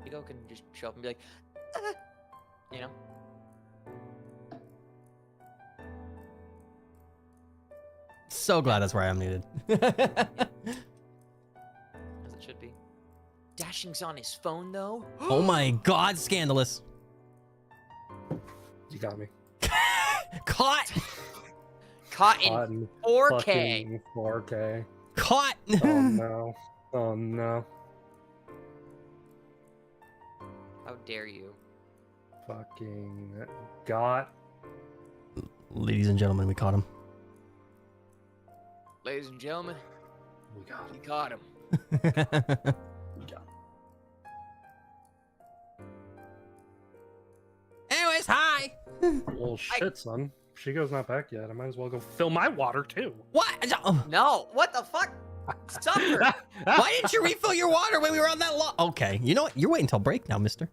Chico can just show up and be like, "Ah," you know. So glad that's where I am needed. As it should be. Dashing's on his phone though. Oh my God, scandalous. You got me. Caught. Caught in 4K. 4K. Caught. Oh no. Oh no. How dare you? Fucking got. Ladies and gentlemen, we caught him. Ladies and gentlemen, We got we him. caught him. We got him. Anyways, hi. Well, shit, son. Chico's not back yet. I might as well go fill my water too. What? No, what the fuck? Suffer. Why didn't you refill your water when we were on that long? Okay, you know what? You're waiting till break now, mister.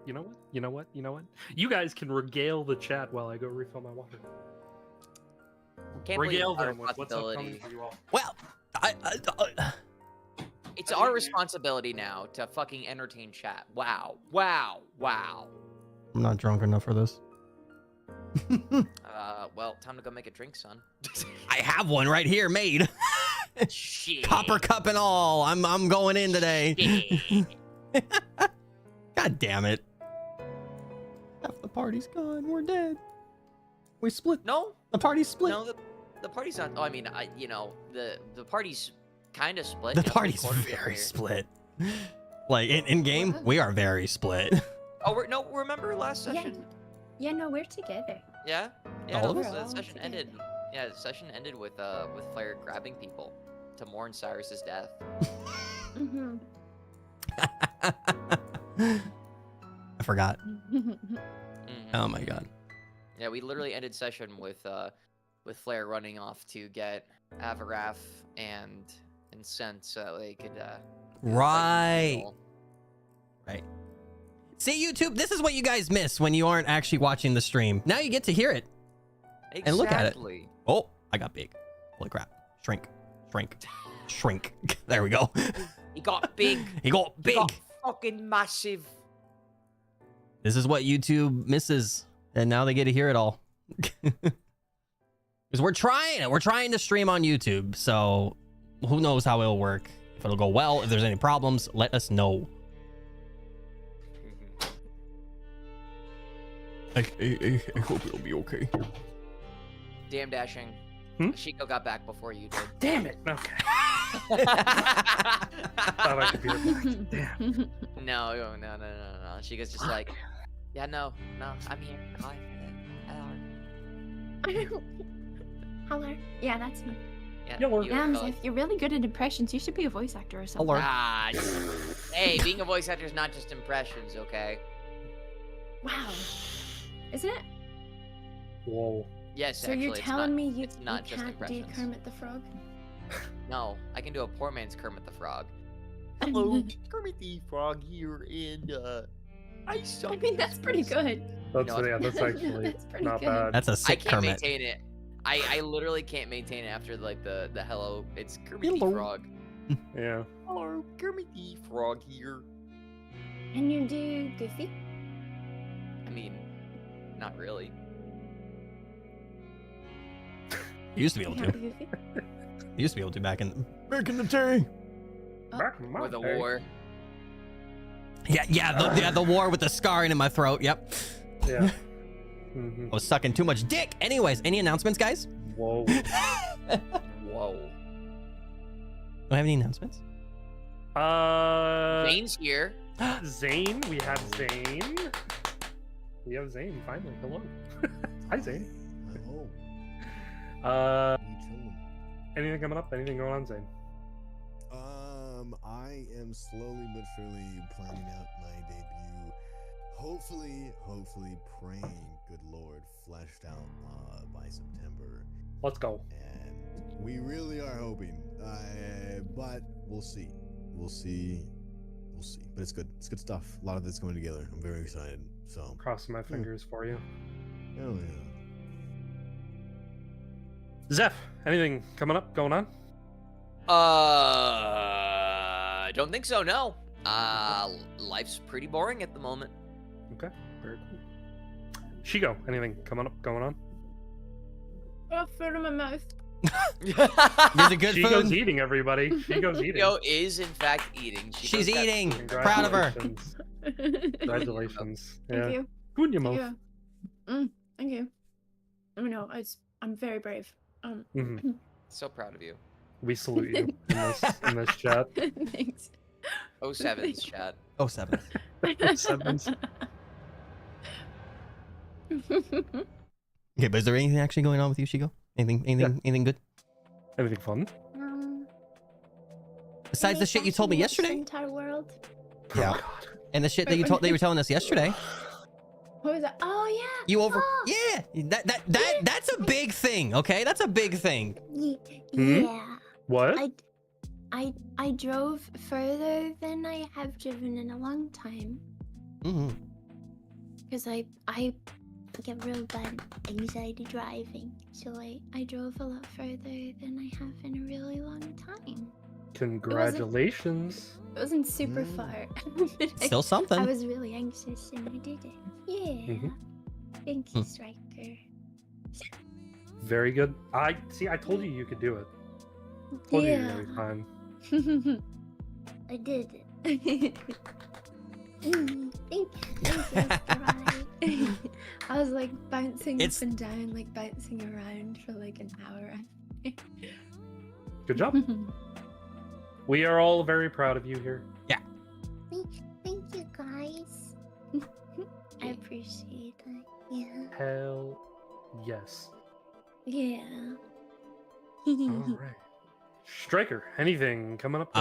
You know what? You know what? You know what? You guys can regale the chat while I go refill my water. Can't believe Regale it's our them with what's upcoming responsibility. for you all. Well, It's our responsibility now to fucking entertain chat. Wow. Wow. Wow. I'm not drunk enough for this. Well, time to go make a drink, son. I have one right here made. Shit. Copper cup and all. I'm going in today. Shit. God damn it. Half the party's gone. We're dead. We split. No, The party's split. no, the party's not. Oh, I mean, you know, the party's kind of split. The you know, party's three-quarters over very here. split. Like in game, we are very split. Oh, no, remember last Yeah. session? Yeah, no, we're together. Yeah, yeah. All no, of us? the We're all session ended. together. Yeah, the session ended with Flair grabbing people to mourn Cyrus's death. Mm-hmm. I forgot. Mhm. Oh my God. Yeah, we literally ended session with Flair running off to get Avarath and Scent so they could Right. Right. See, YouTube, this is what you guys miss when you aren't actually watching the stream. Now you get to hear it. Exactly. And look at it. Oh, I got big. Holy crap. Shrink. Shrink. Shrink. There we go. He got big. He got He big. got fucking massive. This is what YouTube misses. And now they get to hear it all. Because we're trying it. We're trying to stream on YouTube. So who knows how it'll work. If it'll go well, if there's any problems, let us know. I hope it'll be okay. Damn dashing. Hmm? Chico got back before you did. Damn it. Okay. Thought I could be reflected. Damn. No. Chico's just like, yeah, no, I'm here. Hi. Hello. Hello. Yeah, that's me. Yeah, Hello. you, Yams, like, if you're really good at impressions, you should be a voice actor or something. Hello. ah, hey, being a voice actor is not just impressions, okay? Wow. Isn't it? Whoa. Yes, So actually, you're it's telling not, me you, it's not you just can't do impressions. Kermit the Frog? No, I can do a poor man's Kermit the Frog. Hello, Kermit the Frog here, and I suck. I mean, that's pretty good. That's, No, yeah, that's actually That's pretty not good. bad. That's a I sick can't Kermit. maintain it. I literally can't maintain it after like the hello. It's Kermit Hello. the Frog. Yeah. Hello, Kermit the Frog here. And you do Goofy? I mean, not really. You used to be You able can't to. do Goofy? You used to be able to back in the day. Back in my Or the day. war. Yeah, the war with the scarring in my throat. Yep. Yeah. Mm-hmm. I was sucking too much dick. Anyways, any announcements, guys? Whoa. Whoa. Do I have any announcements? Zane's here. Zane. We have Zane. We have Zane finally. Hello. Hi, Zane. Hello. You chilling? Anything coming up? Anything going on, Zane? I am slowly but surely planning out my debut. Hopefully praying, good Lord, fleshed out by September. Let's go. And we really are hoping. But we'll see. We'll see. But it's good. It's good stuff. A lot of it's coming together. I'm very excited. So Crossing my fingers for you. hell yeah. Zeph, anything coming up, going on? I don't think so. No. Life's pretty boring at the moment. Okay, very cool. Shigo, anything going on? Oh, food in my mouth. Is it good Shigo's food? eating, everybody. Shigo's eating. Shigo is in fact eating. She's Shigo's got eating. food. Proud of her. Congratulations. Thank Yeah. you. Food in your Thank mouth. you. Thank you. I mean, no, I'm very brave. Mhm. So proud of you. We salute you in this chat. Thanks. 07's chat. 07. Sevens. Okay, but is there anything actually going on with you, Shigo? Anything good? Anything fun? Besides the shit you told me Watch the yesterday? entire world. Yeah. And the shit that you were telling us yesterday. What was that? Oh yeah. You over? Oh, Yeah. That's a big thing. Okay, that's a big thing. Hmm? Yeah. What? I drove further than I have driven in a long time Mm-hmm. because I get real bad anxiety driving, so I drove a lot further than I have in a really long time. Congratulations. It wasn't super far. but Still I something. was really anxious and I did it. Yeah. Mhm. Thank you, Striker. Very good. I told you could do it. Told you Yeah. you're really fine. I did it. Thank you. I was like bouncing It's- up and down, like bouncing around for like an hour. Good job. We are all very proud of you here. Thank you, guys. I appreciate it. Yeah. Hell yes. Yeah. All right. Striker, anything coming up?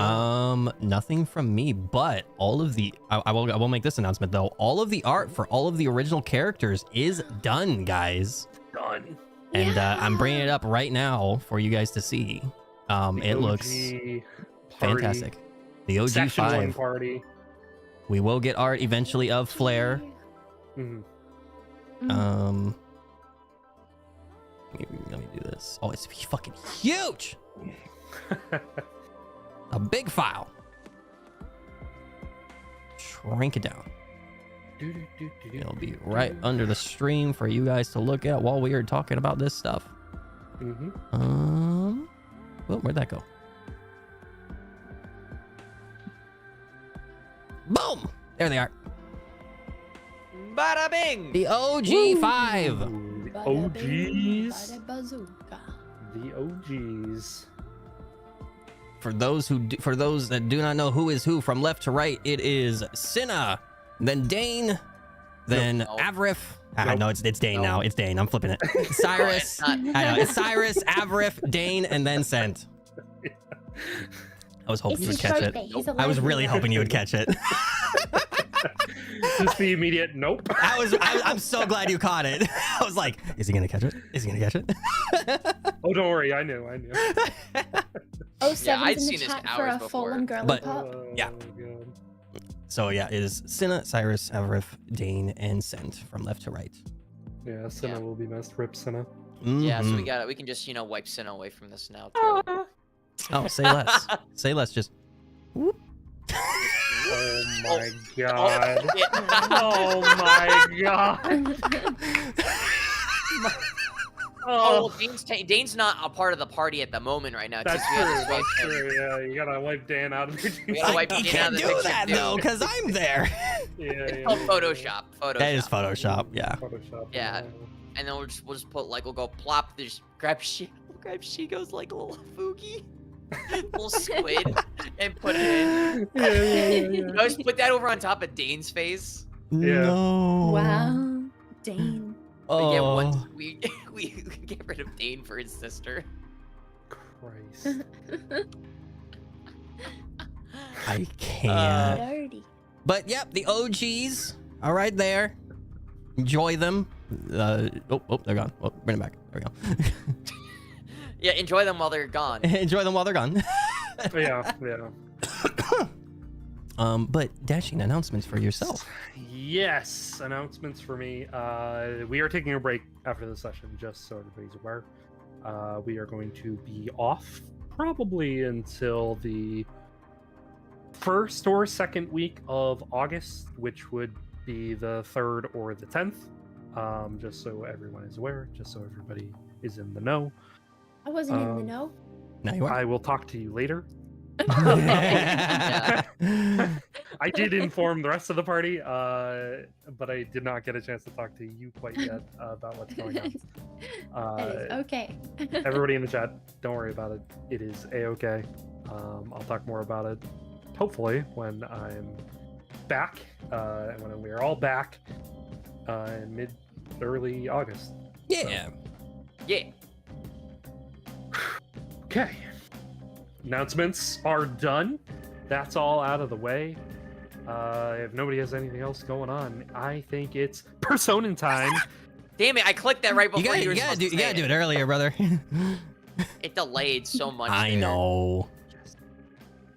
Nothing from me, but all of the I will make this announcement though. All of the art for all of the original characters is done, guys. Done. And I'm bringing it up right now for you guys to see. It looks fantastic. The OG Section 1 5. party. We will get art eventually of Flair. Mhm. Let me do this. Oh, it's fucking huge. A big file. Shrink it down. It'll be right under the stream for you guys to look at while we are talking about this stuff. Mhm. Well, where'd that go? Boom! There they are. Bada bing! The OG 5. Ooh, the OGs. Bada bazooka. The OGs. For those that do not know who is who from left to right, it is Cinna, then Dane, then Nope. Avrif. Nope. No, it's Dane now. Nope. It's Dane. I'm flipping it. Cyrus. No, it's not. I know. It's Cyrus, Avrif, Dane, and then Sent. I was hoping It's you would his catch birthday. it. He's I was alive really now. hoping you would catch it. Just the immediate nope. I'm so glad you caught it. I was like, is he gonna catch it? Is he gonna catch it? Oh, don't worry. I knew. Oh, Yeah, seven's I'd in the seen this chat for hours a before. fallen girly But- pop. Yeah. God. So yeah, it is Cinna, Cyrus, Avrif, Dane, and Sent from left to right. Yeah, Senna Yeah. will be missed. Rip Senna. Yeah, so Mhm. we can just wipe Sin away from this now too. Oh, say less. Say less. Just. Whoop. Oh my Oh, god. shit. Oh my god. Oh, Dane's not a part of the party at the moment right now. It's That's just we have to true. wipe That's him. true. Yeah, you gotta wipe Dan out of the We gotta wipe You Dane out can't of the do picture, that too. though, because I'm there. Yeah, It's called Photoshop. Photoshop. That is Photoshop. Yeah. Photoshop. Yeah. And then we'll just put we'll go plop. Just grab Shigo's like a little foogie, little squid, and put it in. Yeah. Just put that over on top of Dane's face. Yeah. No. Wow. Dane. Oh. We get rid of Dane for his sister. Christ. I can't. Dirty. But yep, the OGs are right there. Enjoy them. They're gone. Oh, bring them back. There we go. Yeah, enjoy them while they're gone. Enjoy them while they're gone. Yeah. But dashing announcements for yourself. Yes, announcements for me. We are taking a break after the session, just so everybody's aware. We are going to be off probably until the first or second week of August, which would be the 3rd or the 10th. Just so everyone is aware, just so everybody is in the know. I wasn't in the know. Now you are. I will talk to you later. Yeah. I did inform the rest of the party, but I did not get a chance to talk to you quite yet about what's going on. That is okay. Everybody in the chat, don't worry about it. It is a-okay. I'll talk more about it, hopefully, when I'm back, and when we are all back in early August. Yeah. Yeah. Okay. Announcements are done. That's all out of the way. If nobody has anything else going on, I think it's Persona time. Damn it! I clicked that right You before gotta, were you gotta, supposed do, to you say gotta do it. it earlier, brother. It delayed so much. I there. know.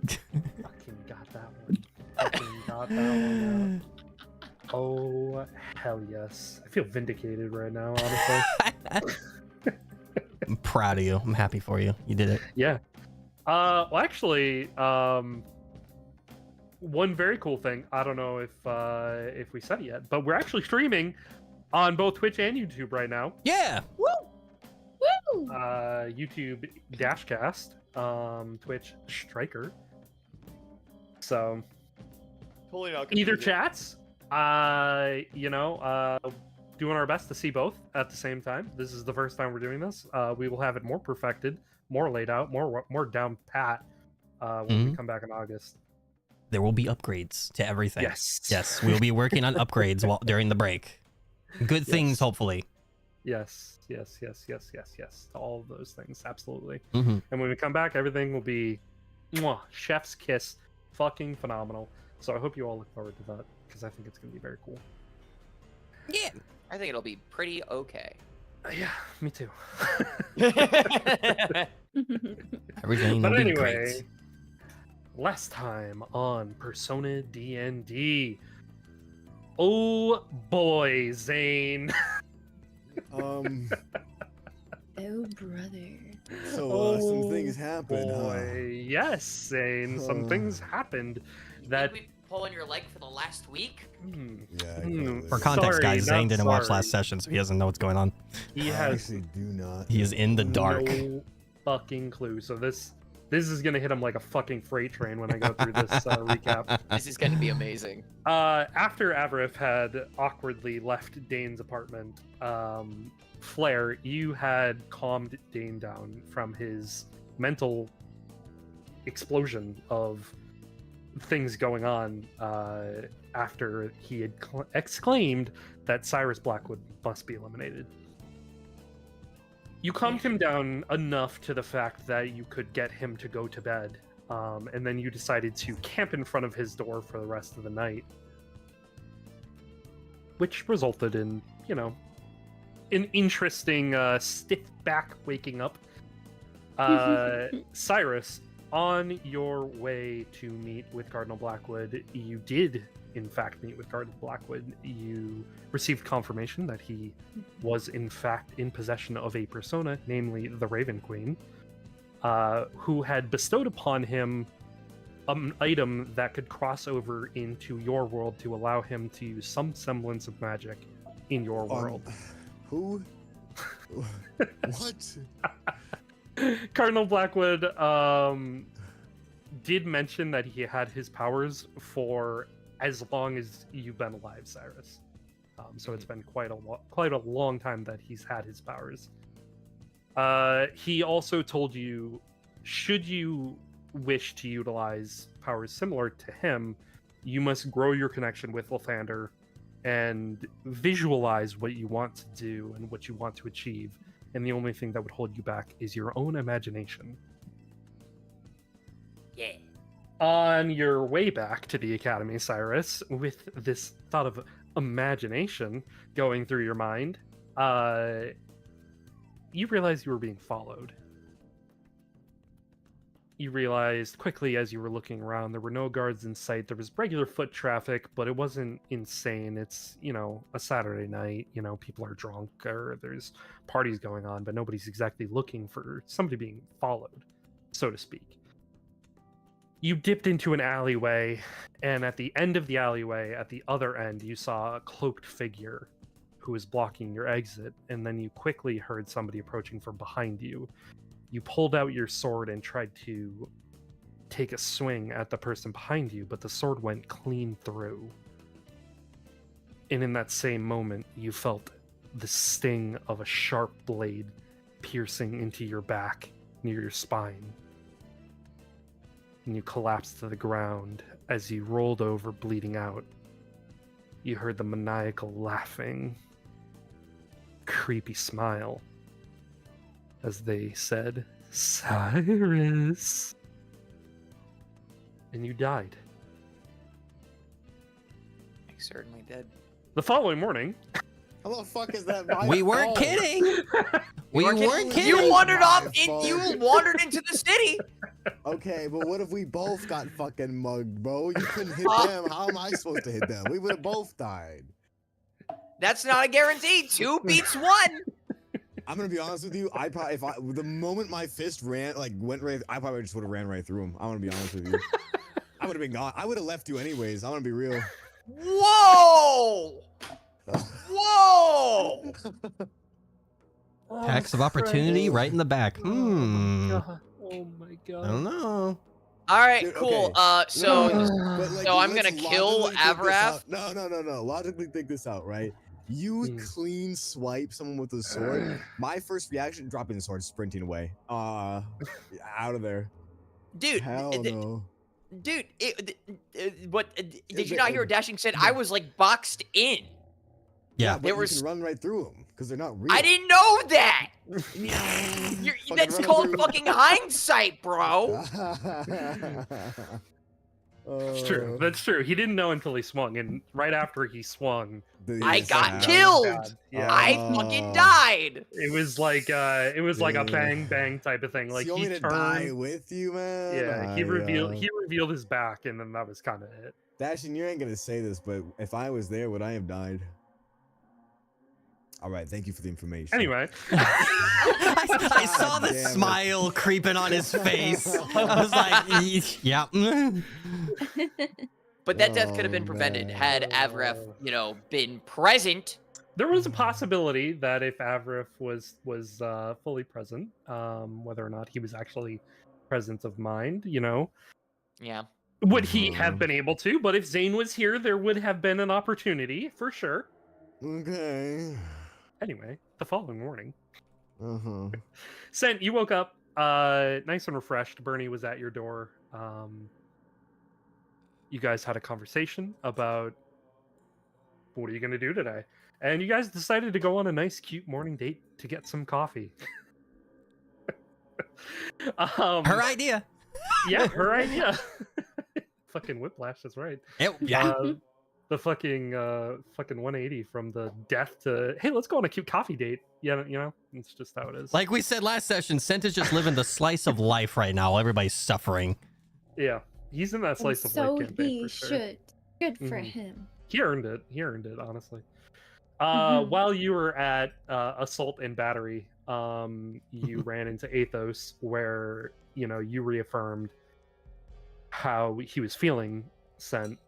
Fucking got that one. Fucking got that one. Oh, hell yes. I feel vindicated right now, honestly. I'm proud of you. I'm happy for you. You did it. Yeah. Well, actually, one very cool thing. I don't know if we said it yet, but we're actually streaming on both Twitch and YouTube right now. Yeah. Woo! YouTube Dashcast, Twitch Striker. So Totally not either chats, doing our best to see both at the same time. This is the first time we're doing this. We will have it more perfected, more laid out, more down pat when we come back in August. There will be upgrades to everything. Yes. Yes. We'll be working on upgrades during the break. Good things, hopefully. Yes. All of those things, absolutely. Mm-hmm. And when we come back, everything will be chef's kiss, fucking phenomenal. So I hope you all look forward to that, because I think it's going to be very cool. Yeah. I think it'll be pretty okay. Yeah, me too. Everything But will be anyway, great. last time on Persona D&D. Oh boy, Zane. Oh, brother. So some things happened, boy. Yes, Zane. Some things happened that. Did we pull on your leg for the last week? Yeah. For context, Sorry, guys, Zane not didn't watch sorry. last session, so he doesn't know what's going on. He I has actually do not. He is in the dark. no fucking clue. So this is gonna hit him like a fucking freight train when I go through this recap. This is going to be amazing. After Avarif had awkwardly left Dane's apartment, Flair, you had calmed Dane down from his mental explosion of things going on after he had exclaimed that Cyrus Blackwood must be eliminated. You calmed him down enough to the fact that you could get him to go to bed, and then you decided to camp in front of his door for the rest of the night, which resulted in, an interesting stiff back waking up. Cyrus, on your way to meet with Cardinal Blackwood, you did in fact meet with Cardinal Blackwood. You received confirmation that he was in fact in possession of a persona, namely the Raven Queen, who had bestowed upon him an item that could cross over into your world to allow him to use some semblance of magic in your world. Who? What? Cardinal Blackwood did mention that he had his powers for as long as you've been alive, Cyrus. So it's been quite a long time that he's had his powers. He also told you, should you wish to utilize powers similar to him, you must grow your connection with Lathander and visualize what you want to do and what you want to achieve. And the only thing that would hold you back is your own imagination. Yeah. On your way back to the Academy, Cyrus, with this thought of imagination going through your mind, you realized you were being followed. You realized quickly as you were looking around, there were no guards in sight. There was regular foot traffic, but it wasn't insane. It's, a Saturday night, people are drunk or there's parties going on, but nobody's exactly looking for somebody being followed, so to speak. You dipped into an alleyway, and at the end of the alleyway, at the other end, you saw a cloaked figure who was blocking your exit, and then you quickly heard somebody approaching from behind you. You pulled out your sword and tried to take a swing at the person behind you, but the sword went clean through. And in that same moment, you felt the sting of a sharp blade piercing into your back near your spine. And you collapsed to the ground as you rolled over, bleeding out. You heard the maniacal laughing, creepy smile as they said, "Cyrus." And you died. I certainly did. The following morning, How the fuck is that? My We weren't fault? kidding. We weren't kidding. You wandered My off. fault. You wandered into the city. Okay, but what if we both got fucking mugged, bro? You couldn't hit them. How am I supposed to hit them? We would have both died. That's not a guarantee. 2 beats 1. I'm gonna be honest with you. I probably, the moment my fist went right, I probably just would have ran right through him. I'm gonna be honest with you. I would have been gone. I would have left you anyways. I'm gonna be real. Whoa! Whoa! Tax of opportunity right in the back. Oh my god. I don't know. All right, Dude, cool. okay. So But, I'm let's gonna kill logically think this Avrath. out. No. Logically think this out, right? You clean swipe someone with a sword. My first reaction, dropping the sword, sprinting away. Out of there. dude, Hell no. dude, did you not hear what Dashing said? I was like boxed in. Yeah. But There you was- can run right through them because they're not real. I didn't know that. Fucking That's run called through. fucking hindsight, bro. It's true. That's true. He didn't know until he swung, and right after he swung, I got sound killed. bad. Yeah. I fucking died. It was like a Yeah. bang bang type of thing. So Like you want he me to die turned. with you, man? Yeah, he revealed his back, and then that was kind of it. Dashin, you ain't gonna say this, but if I was there, would I have died? All right, thank you for the information. Anyway, I saw the Damn it. smile creeping on his face. I was like, yeah. But that death could have been Oh, prevented man. had Avref, been present. there was a possibility that if Avrith was fully present, whether or not he was actually present of mind, Yeah. would he have been able to? But if Zane was here, there would have been an opportunity for sure. Okay. Anyway, the following morning, Uh-huh. Sent, you woke up nice and refreshed. Bernie was at your door. You guys had a conversation about what are you going to do today? And you guys decided to go on a nice, cute morning date to get some coffee. Her idea. Yeah, her idea. Fucking whiplash, that's right. Yeah. The fucking 180 from the death to hey, let's go on a cute coffee date. Yeah, it's just how it is. Like we said last session, Sent is just living the slice of life right now. Everybody's suffering. Yeah, he's in that slice of so life campaign he for sure. should. Good for Mhm. him. He earned it. Honestly. Mhm. While you were at assault and battery, you ran into Athos, where you reaffirmed how he was feeling, Sent,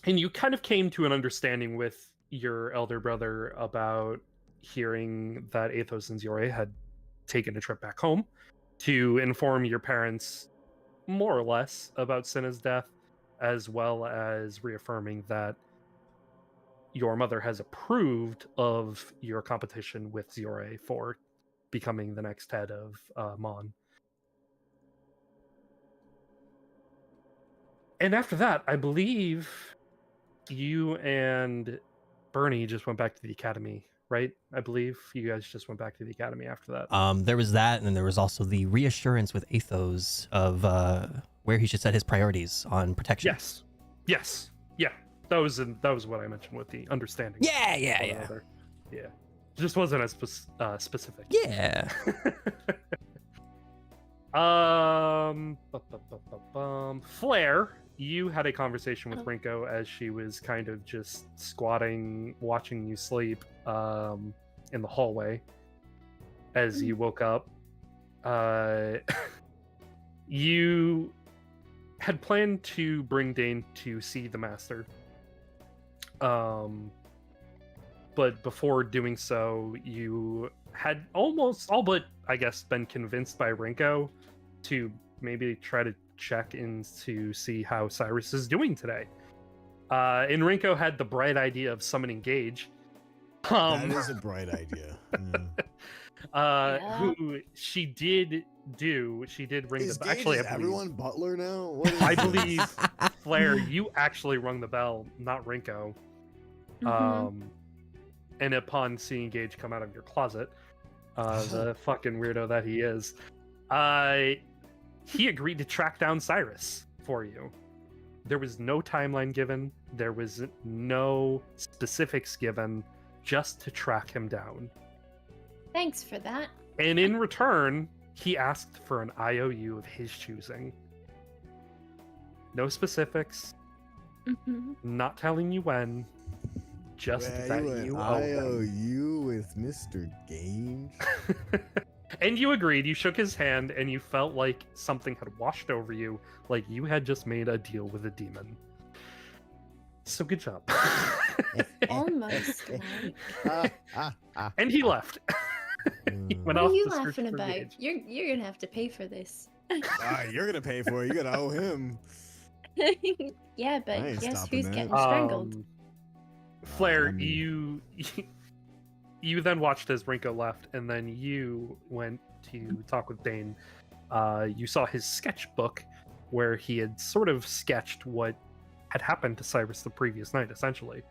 and you kind of came to an understanding with your elder brother about hearing that Athos and Ziore had taken a trip back home to inform your parents, more or less, about Cinna's death, as well as reaffirming that your mother has approved of your competition with Ziore for becoming the next head of Mon. And after that, I believe you and Bernie just went back to the academy, right? I believe you guys just went back to the academy after that. There was that, and then there was also the reassurance with Athos of where he should set his priorities on protection. Yes. Yeah. That was what I mentioned with the understanding. Yeah. Yeah. Just wasn't as specific. Yeah. Flair, you had a conversation with Oh. Rinko as she was kind of just squatting, watching you sleep in the hallway as you woke up. You had planned to bring Dane to see the master. But before doing so, you had almost all but, I guess, been convinced by Rinko to maybe try to check in to see how Cyrus is doing today. And Rinko had the bright idea of summoning Gage. That is a bright idea. Who she did do. She did ring Is the Gage actually. is everyone Butler now? What is I this? believe Flair, you actually rung the bell, not Rinko. And upon seeing Gage come out of your closet, the fucking weirdo that he is, he agreed to track down Cyrus for you. There was no timeline given. There was no specifics given, just to track him down. Thanks for that. And in return, he asked for an IOU of his choosing. No specifics, not telling you when, just that you owe him. IOU with Mr. Gage. And you agreed. You shook his hand, and you felt like something had washed over you, like you had just made a deal with a demon. So good job. Almost like. And he left. He went What off are you to search laughing for about? Gage. You're gonna have to pay for this. You're gonna pay for it. You gotta owe him. Yeah, I but ain't guess stopping who's that. getting strangled? Flair, Um, you then watched as Rinko left, and then you went to talk with Dane. You saw his sketchbook where he had sort of sketched what had happened to Cyrus the previous night, essentially.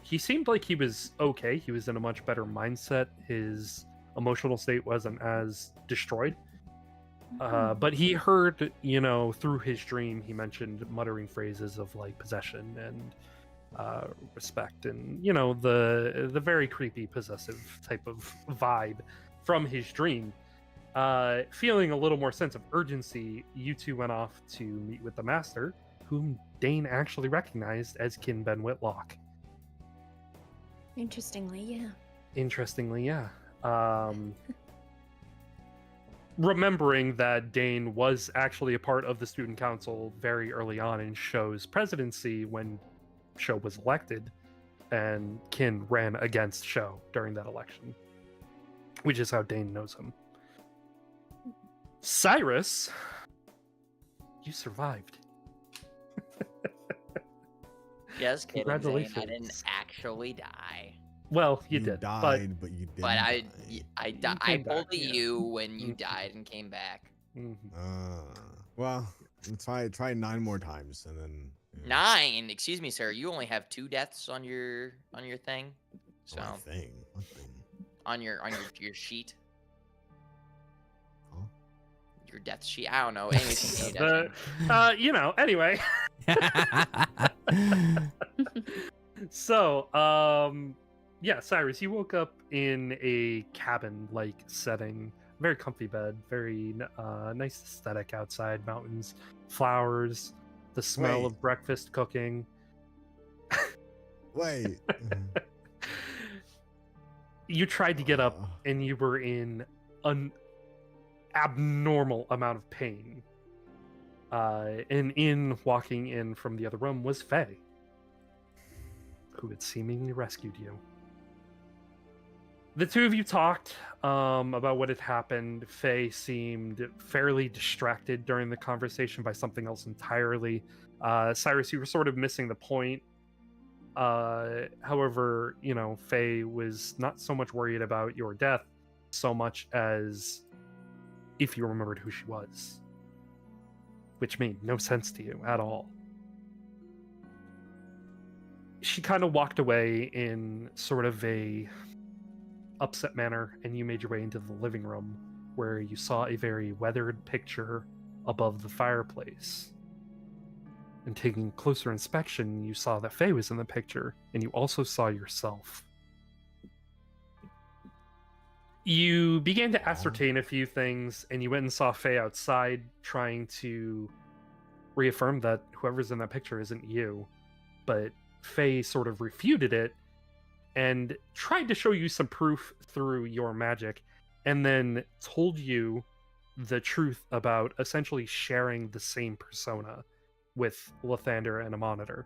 He seemed like he was okay. He was in a much better mindset. His emotional state wasn't as destroyed. But he heard, through his dream, he mentioned muttering phrases of like possession and respect, and the very creepy, possessive type of vibe from his dream. Feeling a little more sense of urgency, you two went off to meet with the master, whom Dane actually recognized as Kin Ben Whitlock. Interestingly, yeah. Interestingly, yeah. Remembering that Dane was actually a part of the student council very early on in Sho's presidency when Sho was elected, and Kin ran against Sho during that election, which is how Dane knows him. Cyrus, you survived. Just kidding, Zane. I Congratulations. didn't actually die. Well, you did, died, but you didn't. But I came pulled back, a yeah. you when you Mhm. died and came back. Well, try 9 more times, and then 9. Excuse me, sir. You only have 2 deaths on your thing. So What thing? on your sheet. Huh? Your death sheet. I don't know. Anyways, continue, Dutchman. Anyway. So, yeah, Cyrus, you woke up in a cabin-like setting. Very comfy bed, very nice aesthetic outside, mountains, flowers, the smell Wait. of breakfast cooking. Wait. You tried to get up, and you were in an abnormal amount of pain. And walking in from the other room was Faye, who had seemingly rescued you. The two of you talked about what had happened. Faye seemed fairly distracted during the conversation by something else entirely. Cyrus, you were sort of missing the point. However, Faye was not so much worried about your death so much as if you remembered who she was, which made no sense to you at all. She kind of walked away in sort of a upset manner, and you made your way into the living room, where you saw a very weathered picture above the fireplace. And taking closer inspection, you saw that Faye was in the picture, and you also saw yourself. You began to ascertain a few things, and you went and saw Faye outside, trying to reaffirm that whoever's in that picture isn't you. But Faye sort of refuted it, and tried to show you some proof through your magic, and then told you the truth about essentially sharing the same persona with Lathander and a monitor.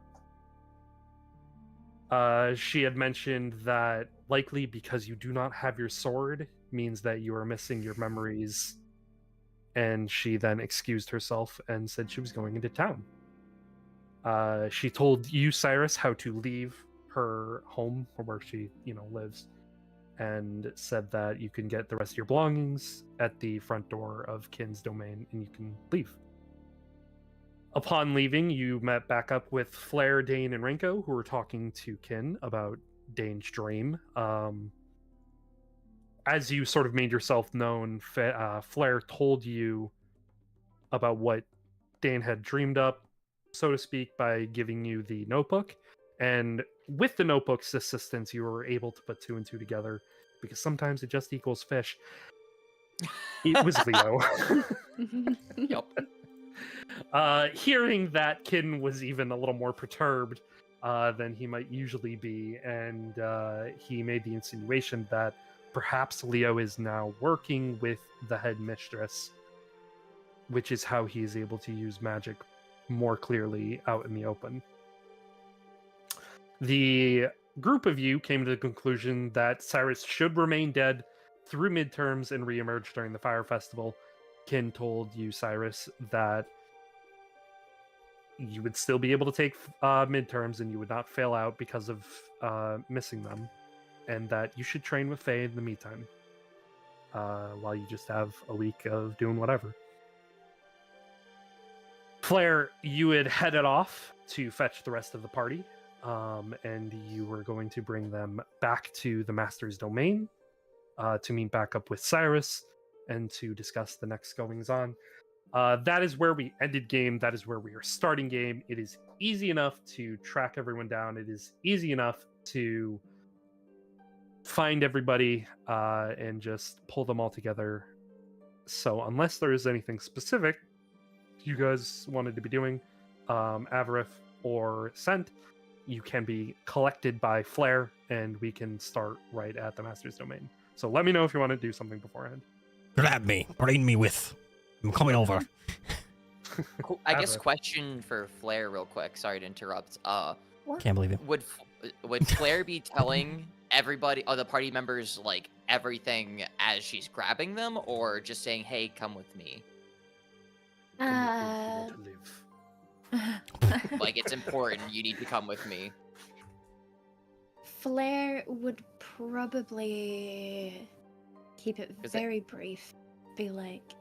She had mentioned that likely because you do not have your sword means that you are missing your memories, and she then excused herself and said she was going into town. She told you, Cyrus, how to leave her home or where she, lives, and said that you can get the rest of your belongings at the front door of Kin's domain and you can leave. Upon leaving, you met back up with Flair, Dane, and Renko, who were talking to Kin about Dane's dream. As you sort of made yourself known, Flair told you about what Dane had dreamed up, so to speak, by giving you the notebook. And with the notebook's assistance, you were able to put two and two together, because sometimes it just equals fish. It was Leo. Yep. Hearing that, Kin was even a little more perturbed than he might usually be, and he made the insinuation that perhaps Leo is now working with the head mistress, which is how he is able to use magic more clearly out in the open. The group of you came to the conclusion that Cyrus should remain dead through midterms and reemerge during the Fire Festival. Kin told you, Cyrus, that you would still be able to take midterms and you would not fail out because of missing them, and that you should train with Faye in the meantime, while you just have a week of doing whatever. Flair, you had headed off to fetch the rest of the party, and you were going to bring them back to the Master's domain to meet back up with Cyrus and to discuss the next goings-on. That is where we ended game. That is where we are starting game. It is easy enough to track everyone down. It is easy enough to find everybody and just pull them all together. So unless there is anything specific you guys wanted to be doing, Avarith or Scent, you can be collected by Flair, and we can start right at the Master's domain. So let me know if you want to do something beforehand. Grab me. Bring me with. I'm coming over. Cool. I guess Avarith. question for Flair real quick. Sorry to interrupt. Can't believe it. Would Flair be telling everybody, the party members, like everything as she's grabbing them, or just saying, "Hey, come with me"? Come with me if you want to live. Like, it's important. You need to come with me. Flair would probably keep it Is it- very brief. Be like,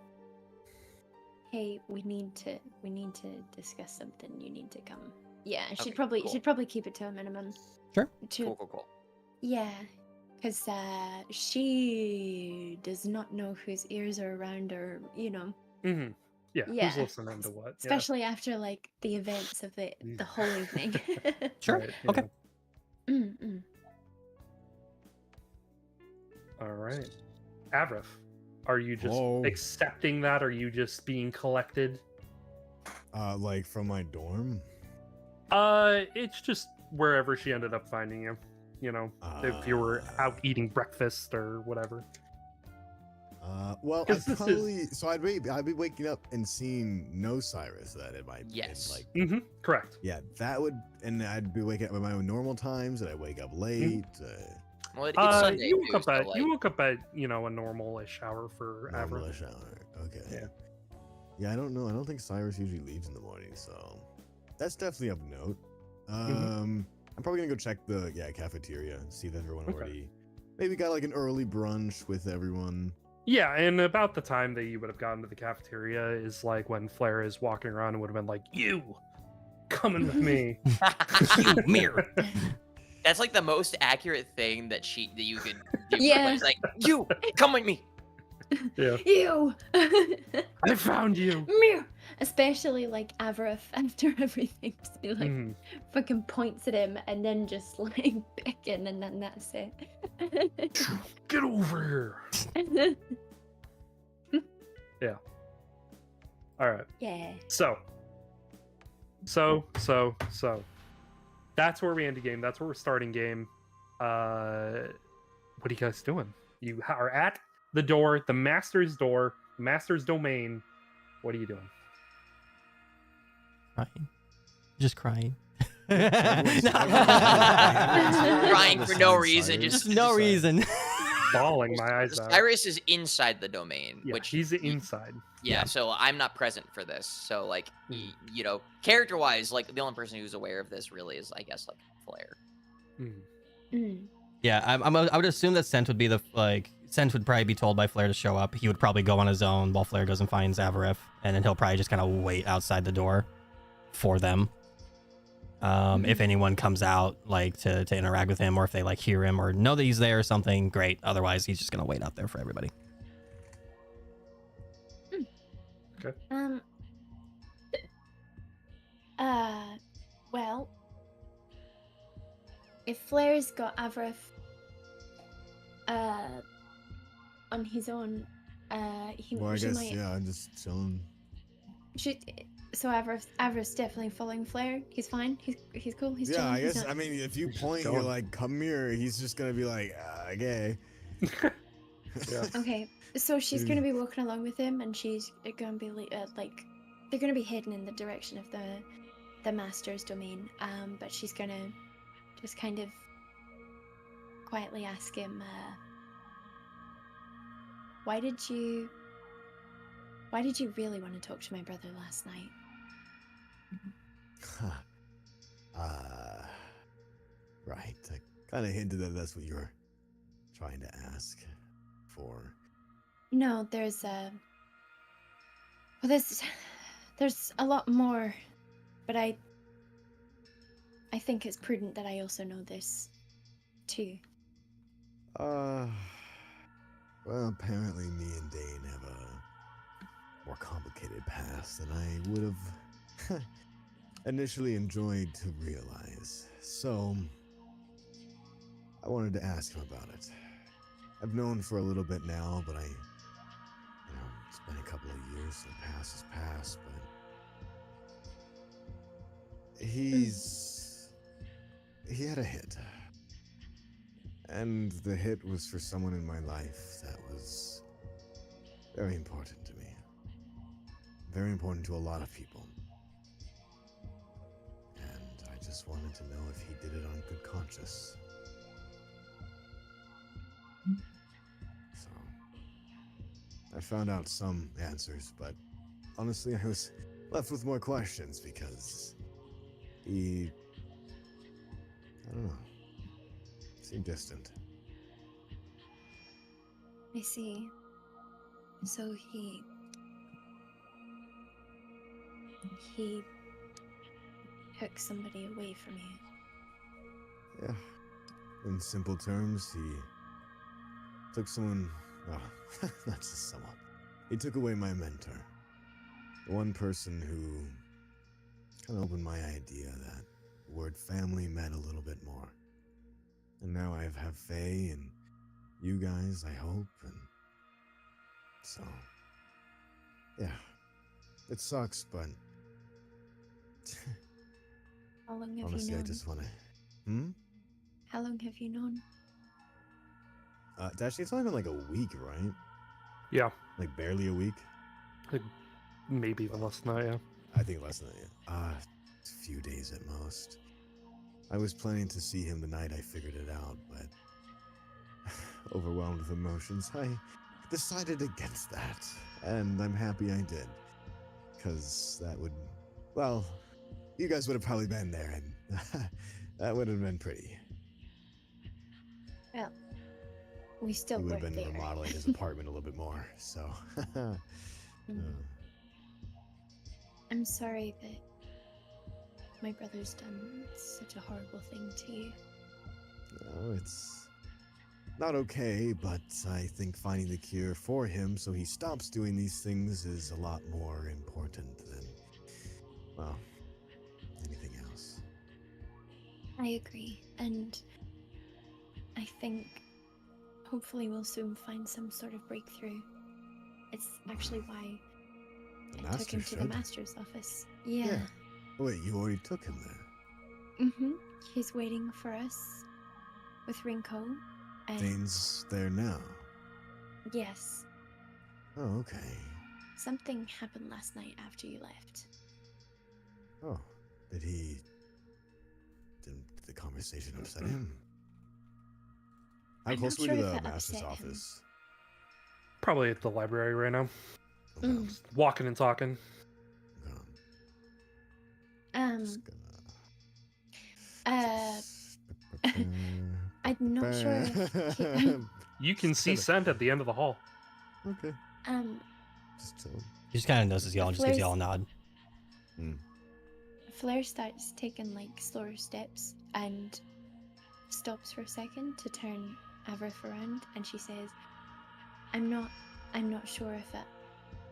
"Hey, we need to discuss something. You need to come." Yeah, she'd Okay, cool. probably keep it to a minimum. Sure. Cool. Yeah, because she does not know whose ears are around her. Mm-hmm. Yeah, Yeah. who's listening to what? Yeah. Especially after like the events of the whole evening. Sure. Right, Okay. yeah. Mm-mm. All right. Avrith, are you just Hello? accepting that? Are you just being collected? Like from my dorm. It's just wherever she ended up finding you. If you were out eating breakfast or whatever. Well, 'Cause I'd this probably I'd be waking up and seeing no Cyrus that it might. Yes. Like, Mm-hmm. Correct. yeah, that would, and I'd be waking up at my own normal times, and I wake up late. Well, it's Sunday You woke too, up so, at like, a normal-ish hour for Normal Avrith. hour. Okay. Yeah. Yeah, I don't know. I don't think Cyrus usually leaves in the morning, so that's definitely of note. Mm-hmm. I'm probably gonna go check the cafeteria and see that everyone Okay. already maybe got like an early brunch with everyone. Yeah, and about the time that you would have gotten to the cafeteria is like when Flair is walking around and would have been like, "You, coming with me." You mirror. that's like the most accurate thing that you could do. Yeah. It's like, "You, come with me." Yeah. Ew. I found you. Meow. Especially like Avarith after everything, just be like Mhm. fucking points at him and then just like picking and then that's it. Get over here. All right. Yeah. So. That's where we end the game. That's where we're starting game. What are you guys doing? You are at the door, the master's door, Master's domain. What are you doing? Crying. Just crying. Everyone's- No. everyone's- Crying for no Side reason, sires. Just no reason. Bawling my eyes out. Cyrus is inside the domain, Yeah, which he's inside. yeah, Yeah. so I'm not present for this. So like, Mm. you know, character-wise, like the only person who's aware of this really is, I guess, like Flair. Mm. Mm. Yeah, I would assume that Sent would be Sent would probably be told by Flair to show up. He would probably go on his own while Flair goes and finds Avarif, and then he'll probably just kind of wait outside the door for them. If anyone comes out like to interact with him, or if they like hear him or know that he's there or something, great. Otherwise, he's just gonna wait out there for everybody. Um. Well, if Flair's got Avarif, on his own, he Well, I she guess might. yeah. I'm just chilling. So Avarif's definitely following Flair. He's fine. He's cool. He's Yeah, chilling. I he's guess. not- I mean, if you point, you're going. like, "Come here." He's just gonna be like, "Okay." Yeah. Okay, so she's gonna be walking along with him, and she's gonna be like, they're gonna be heading in the direction of the master's domain. But she's gonna just kind of quietly ask him, why did you really want to talk to my brother last night? Right. I kind of hinted that that's what you were trying to ask for. No, there's there's a lot more, but I think it's prudent that I also know this too. Well, apparently me and Dane have a more complicated past than I would have initially enjoyed to realize. So, I wanted to ask him about it. I've known for a little bit now, but it's been a couple of years, so the past is past, but he had a hit. And the hit was for someone in my life that was very important to me. Very important to a lot of people. And I just wanted to know if he did it on good conscience. So, I found out some answers, but honestly, I was left with more questions because I don't know. Seemed distant. I see. So he took somebody away from you. Yeah. In simple terms, he took someone. Well, that's just someone. He took away my mentor. The one person who kind of opened my idea that the word family meant a little bit more. And now I have Faye and you guys, I hope, and so yeah. It sucks, but How long have honestly you I known? just wanna How long have you known? Actually it's only been like a week, right? Yeah. Like barely a week? Maybe even less than that, yeah. I think less than that. A few days at most. I was planning to see him the night I figured it out, but overwhelmed with emotions, I decided against that. And I'm happy I did. Because that would, well, you guys would have probably been there, and that would have been pretty. Well, we still He would were have been there. remodeling his apartment a little bit more, so. I'm sorry that my brother's done such a horrible thing to you. No, it's not okay, but I think finding the cure for him so he stops doing these things is a lot more important than, well, anything else. I agree, and I think hopefully we'll soon find some sort of breakthrough. It's actually why The I took him master to the should. master's office. Yeah. Oh, wait, you already took him there. Mm-hmm. He's waiting for us with Rinko. And Dane's there now. yes. Oh, okay. something happened last night after you left. Oh, did the conversation upset him? How I'm close not were we sure to if the it master's upset him. office? Probably at the library right now. Okay, Mm. Just walking and talking. just I'm not sure if he, You can see Scent at the end of the hall. Okay, um, just chilling. He just kind of notices y'all and just gives y'all a nod. Flair starts taking like slower steps and stops for a second to turn Avrith around, and she says, I'm not sure if it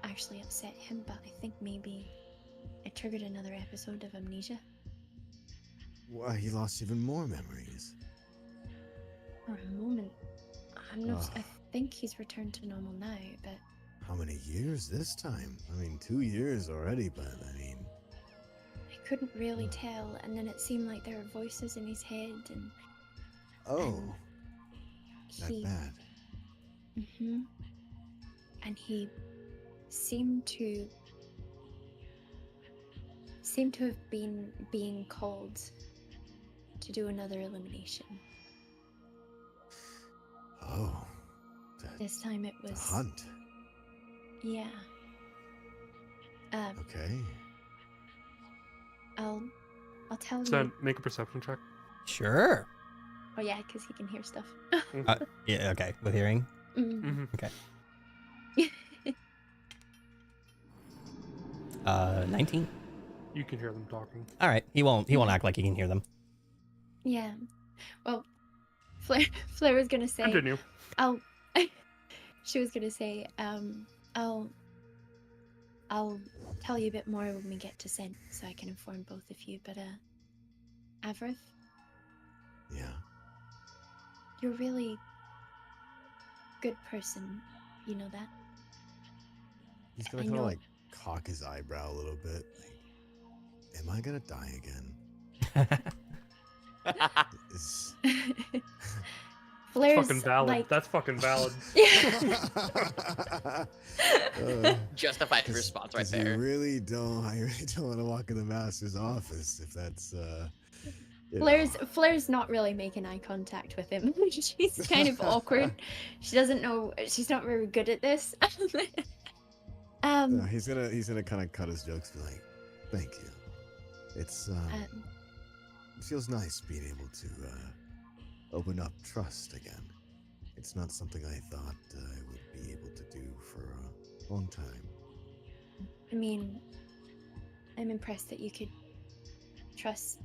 actually upset him, but I think maybe it triggered another episode of amnesia. Why, he lost even more memories. For a moment. Ugh. I think he's returned to normal now, but How many years this time? I mean, 2 years already, but I mean... I couldn't really tell, and then it seemed like there were voices in his head, and Oh, that he bad. hmm and he seemed to have been being called to do another elimination. Oh, This time it the was hunt. yeah. Okay. I'll tell you. Scent, make a perception check. Sure. Oh yeah, because he can hear stuff. Yeah, okay. With hearing. Mm. Mm-hmm. 19. You can hear them talking. All right. He won't act like he can hear them. Yeah. Well, Flair was gonna say. Continue. She was gonna say, I'll tell you a bit more when we get to Scent, so I can inform both of you. But Avrith, Yeah. you're a really good person. You know that? He's gonna I kind of know. like cock his eyebrow a little bit. Like, am I gonna die again? Is... Flair's Fucking valid. like. That's fucking valid. Justified response right 'cause there. I really don't want to walk in the master's office if that's you know. Flair's not really making eye contact with him. She's kind of awkward. She doesn't know. She's not very good at this. No, he's gonna kind of cut his jokes, be like, "Thank you. It's it feels nice being able to open up trust again. It's not something I thought I would be able to do for a long time." I mean, I'm impressed that you could trust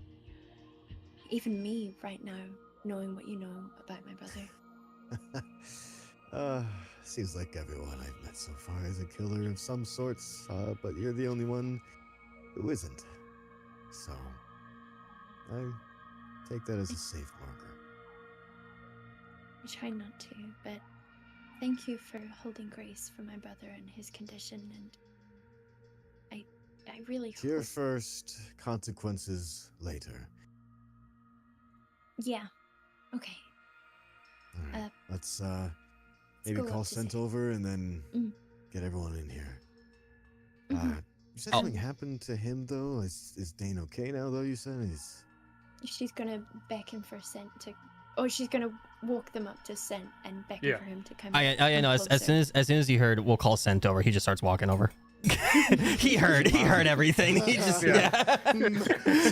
even me right now, knowing what you know about my brother. Seems like everyone I've met so far is a killer of some sorts, but you're the only one who isn't. So, I take that as a safe marker. I try not to, but thank you for holding grace for my brother and his condition, and I really Cure hope... first, consequences later. Yeah. Okay. All right, let's let's maybe go call up to Scent say- over and then Mm. get everyone in here. Mhm. You said something happened to him though. Is Dane okay now though? You said She's gonna beckon for Scent to... Oh, she's gonna walk them up to Scent and beckon Yeah. for him to come I come know. As closer. soon as he heard, we'll call Scent over. He just starts walking over. he heard everything. He just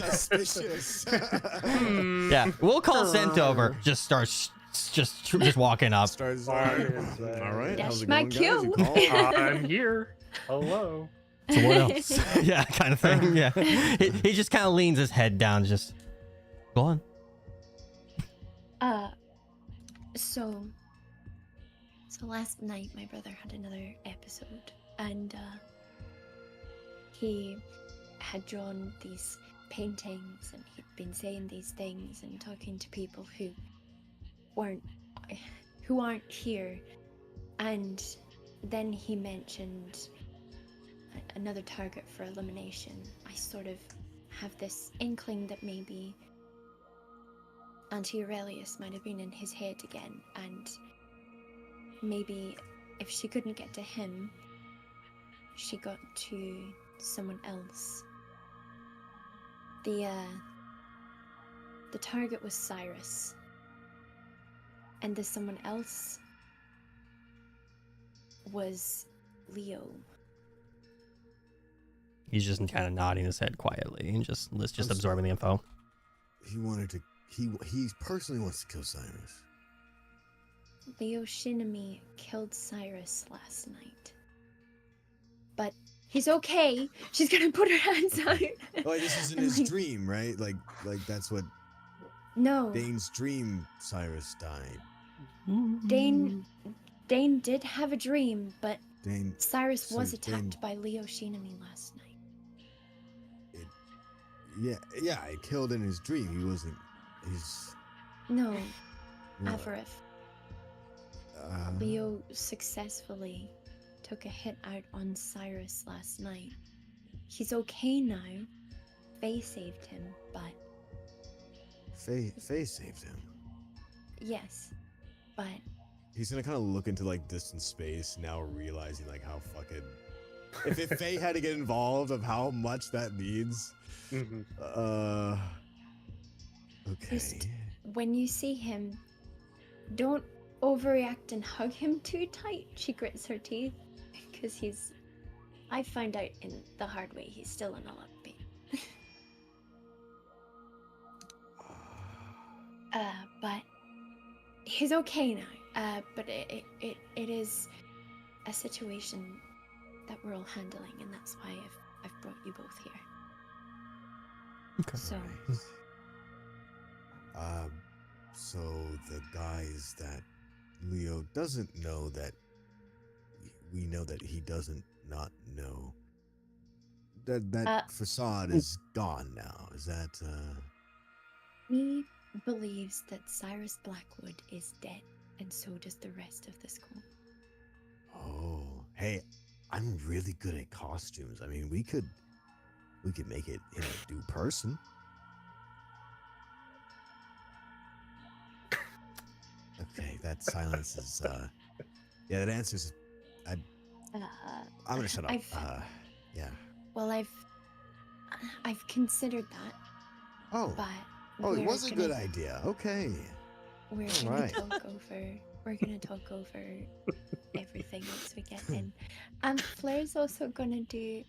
suspicious. yeah. We'll call Scent over. Just starts just walking up. Starts All right. That's How's it my going, guys? You cue. called? I'm here. Hello. So what else? Yeah, kind of thing. Yeah. He just kind of leans his head down. Just go on. So last night my brother had another episode, and he had drawn these paintings, and he'd been saying these things and talking to people who aren't here, and then he mentioned another target for elimination. I sort of have this inkling that maybe Auntie Aurelius might have been in his head again, and maybe if she couldn't get to him, she got to someone else. The target was Cyrus. And the someone else was Leo. He's just kind of nodding his head quietly and just absorbing the info. He wanted to. He personally wants to kill Cyrus. Leo Shinami killed Cyrus last night. But he's okay. She's gonna put her hands out. Like this is in And, his like, dream, right? Like that's what No. Dane's dream. Cyrus died. Dane did have a dream, but Dane. Cyrus So was attacked Dane- by Leo Shinami last night. Yeah. It killed in his dream. He wasn't. He's. No, What? Avarif. Leo successfully took a hit out on Cyrus last night. He's okay now. Faye saved him, but Faye saved him. yes, but He's gonna kind of look into like distant space now, realizing like how fucking. If Faye had to get involved, of how much that means. Mhm. Okay. Just- when you see him, don't overreact and hug him too tight. She grits her teeth because I found out in the hard way he's still in a lot of pain. But he's okay now. But it is a situation that we're all handling, and that's why I've brought you both here. Okay. So So the guys that Leo doesn't know that we know that he doesn't not know that facade is gone now. Is that he believes that Cyrus Blackwood is dead, and so does the rest of the school. Oh, hey, I'm really good at costumes. I mean, we could make it in a new person. Okay, that silence is yeah, that answers I'm gonna shut up. Yeah. Well, I've considered that, Oh. but Oh, it we're was a gonna- good idea. Okay. We're All gonna right. talk over. We're gonna talk over everything once we get in. Flair's also gonna do.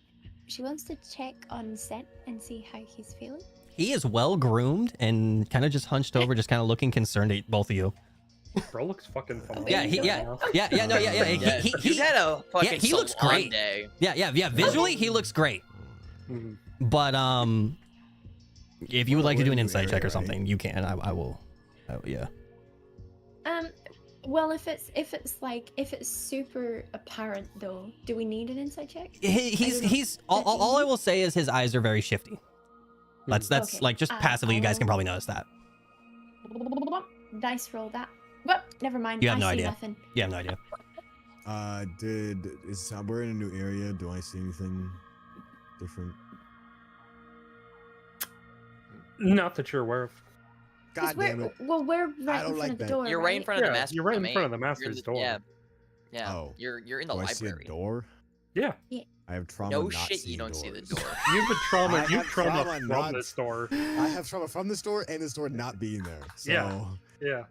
She wants to check on Scent and see how he's feeling. He is well groomed and kind of just hunched over, just kind of looking concerned at both of you. Bro looks fucking phenomenal. Yeah, right yeah, now. yeah. You had a fucking he looks salon great. day. Yeah. Visually, he looks great. Mhm. But if you would like to do an We're in a new insight check area, or right? something, you can. I will. Yeah. Well, if it's super apparent though, do we need an insight check? He's all I will say is his eyes are very shifty. That's Okay. like just passively. You guys can I'll- probably notice that. Dice roll that. Well, never mind. You have I no see idea. nothing. You have no idea. We're in a new area. Do I see anything different? Not that you're aware of. 'Cause God damn it. Well, we're right I in don't front like of the that. door. You're right in front of the Yeah, master. you're right in domain. front of the You're in master's door. Yeah. Oh. You're in the Do I see a library. door? Yeah, I have trauma. No not shit, seeing you don't see the doors. door. you've been trauma. I You've have trauma trauma from not- this door. I have trauma from this door and this door not being there. So, Yeah. Yeah.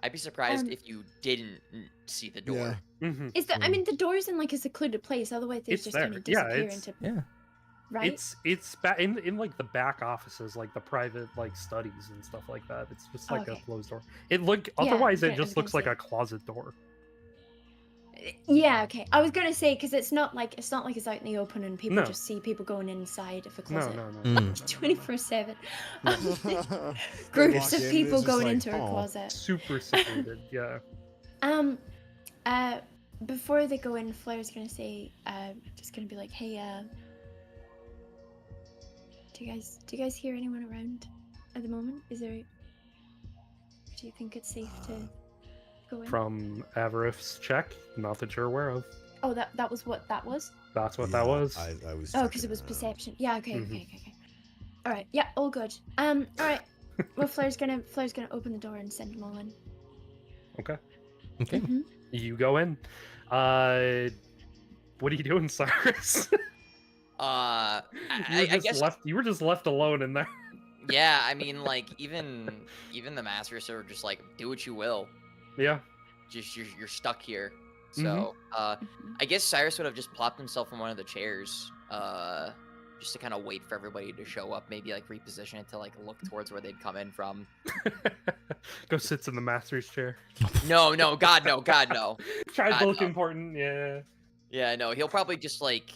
I'd be surprised Um, if you didn't see the door. yeah. Mhm. Is there? I mean, the door's in like a secluded place. Otherwise, they It's just there. kind of Yeah, disappear it's- into. Yeah. Right. It's in like the back offices, like the private like studies and stuff like that. It's just like a Okay. closed door. It look Yeah, otherwise I it was just gonna looks like say. a closet door. Yeah. Okay. I was gonna say because it's not like it's out in the open and people No. just see people going inside of a No, closet. no, no. Mm. no, no, no. 24/7. They Groups walk of in, people it's just going like, into a "Oh." closet. Super secluded. Yeah. Before they go in, Flair's gonna say, just gonna be like, hey, do you guys hear anyone around at the moment? Do you think it's safe to go in? From Avarif's check, not that you're aware of. Oh, that was what that was? That's what Yeah, that was. I was. Oh, because checking it was around. perception. Yeah, okay. Mhm. All right, yeah, all good. All right. Well, Flair's gonna open the door and send them all in. Okay. Okay. Mhm. You go in. What are you doing, Cyrus? I guess. You were just left alone in there. Yeah, I mean, like even the masters are just like, do what you will. Yeah. Just you're stuck here. Mhm. So I guess Cyrus would have just plopped himself in one of the chairs, just to kind of wait for everybody to show up. Maybe like reposition it to like look towards where they'd come in from. Go sits in the master's chair. No, God, no. Tries to look no. important. Yeah. Yeah, no, he'll probably just like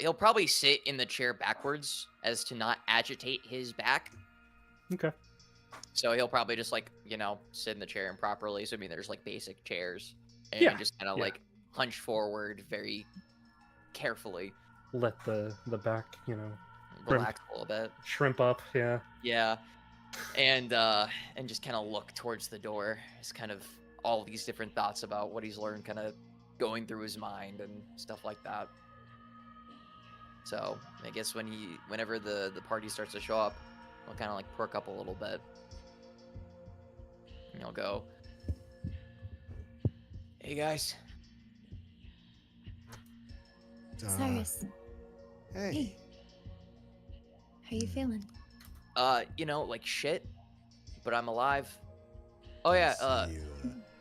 he'll probably sit in the chair backwards as to not agitate his back. Okay. So he'll probably just like, sit in the chair improperly. So I mean there's like basic chairs and Yeah, just kind of yeah. like hunch forward very carefully. Let the back, Relax a little bit. shrimp up. Yeah. Yeah. And just kind of look towards the door. It's kind of all these different thoughts about what he's learned kind of going through his mind and stuff like that. So I guess whenever the party starts to show up, he'll kind of like perk up a little bit. And he'll go, "Hey guys." Cyrus, Hey. how you feeling? Like shit, but I'm alive. Oh yeah,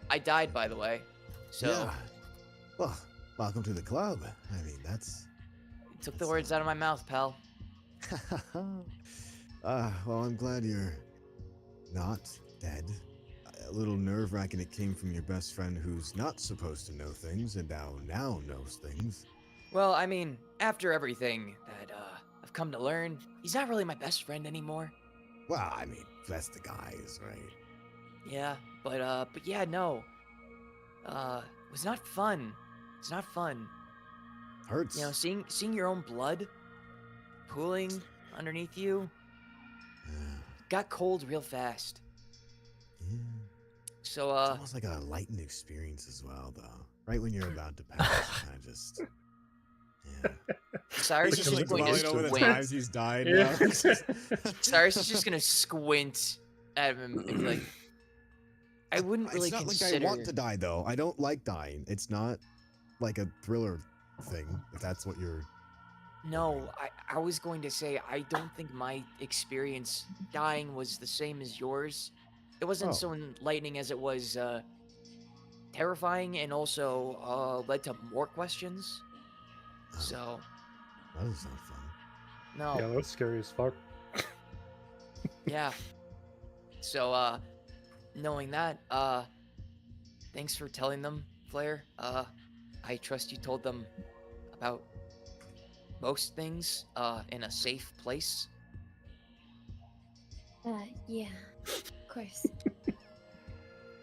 I died, by the way. So Yeah. Well, welcome to the club. I mean, that's. you took the words out of my mouth, pal. Well, I'm glad you're not dead. A little nerve-wracking it came from your best friend who's not supposed to know things and now knows things. Well, I mean, after everything that I've come to learn, he's not really my best friend anymore. Well, I mean, that's the guys, right? Yeah, but yeah, no. It was not fun. It's not fun. Hurts. Seeing your own blood pooling underneath you Yeah. got cold real fast. Yeah. So It's almost like a lightened experience as well, though. Right when you're about to pass, kind of just. Yeah. Cyrus is just going to squint. he's died. Yeah. Cyrus is just gonna squint at him and be like, I wouldn't really It's not consider. like I want to die, though. I don't like dying. It's not like a thriller thing, if that's what you're. No, I was going to say I don't think my experience dying was the same as yours. It wasn't Oh. so enlightening as it was terrifying and also led to more questions. Oh, So that doesn't sound fun. no, Yeah, that's scary as fuck. yeah. So knowing that, thanks for telling them, Flair. I trust you told them about most things in a safe place. Yeah, of course.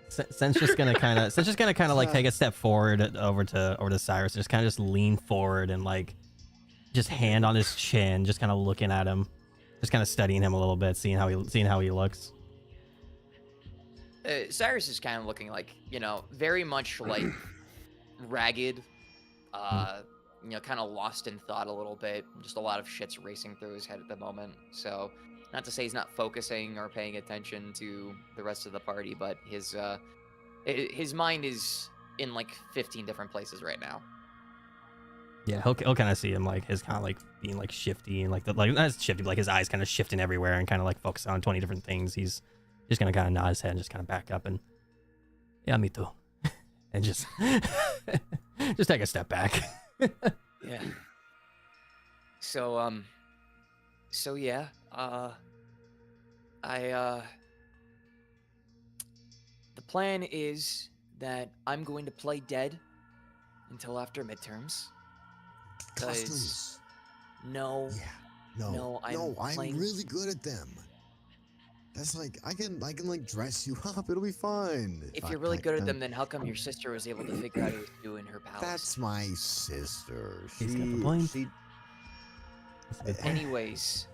Sen's just gonna kind of like take a step forward over to Cyrus, just kind of just lean forward and like just hand on his chin, just kind of looking at him, just kind of studying him a little bit, seeing how he looks. Cyrus is kind of looking like, very much like ragged, kind of lost in thought a little bit. Just a lot of shit's racing through his head at the moment. So, not to say he's not focusing or paying attention to the rest of the party, but his mind is in like 15 different places right now. Yeah, he'll kind of see him like his kind of like being like shifty and like not shifty, but like his eyes kind of shifting everywhere and kind of like focusing on 20 different things. He's just gonna kind of nod his head and just kind of back up and yeah, me too, and just just take a step back. Yeah. So yeah, the plan is that I'm going to play dead until after midterms. Customs. No, Yeah. No, I'm playing- really good at them. That's like I can like dress you up. It'll be fun. if you're really good at them, then how come your sister was able to figure out what to do in her palace? That's my sister. He's got the point. Anyways,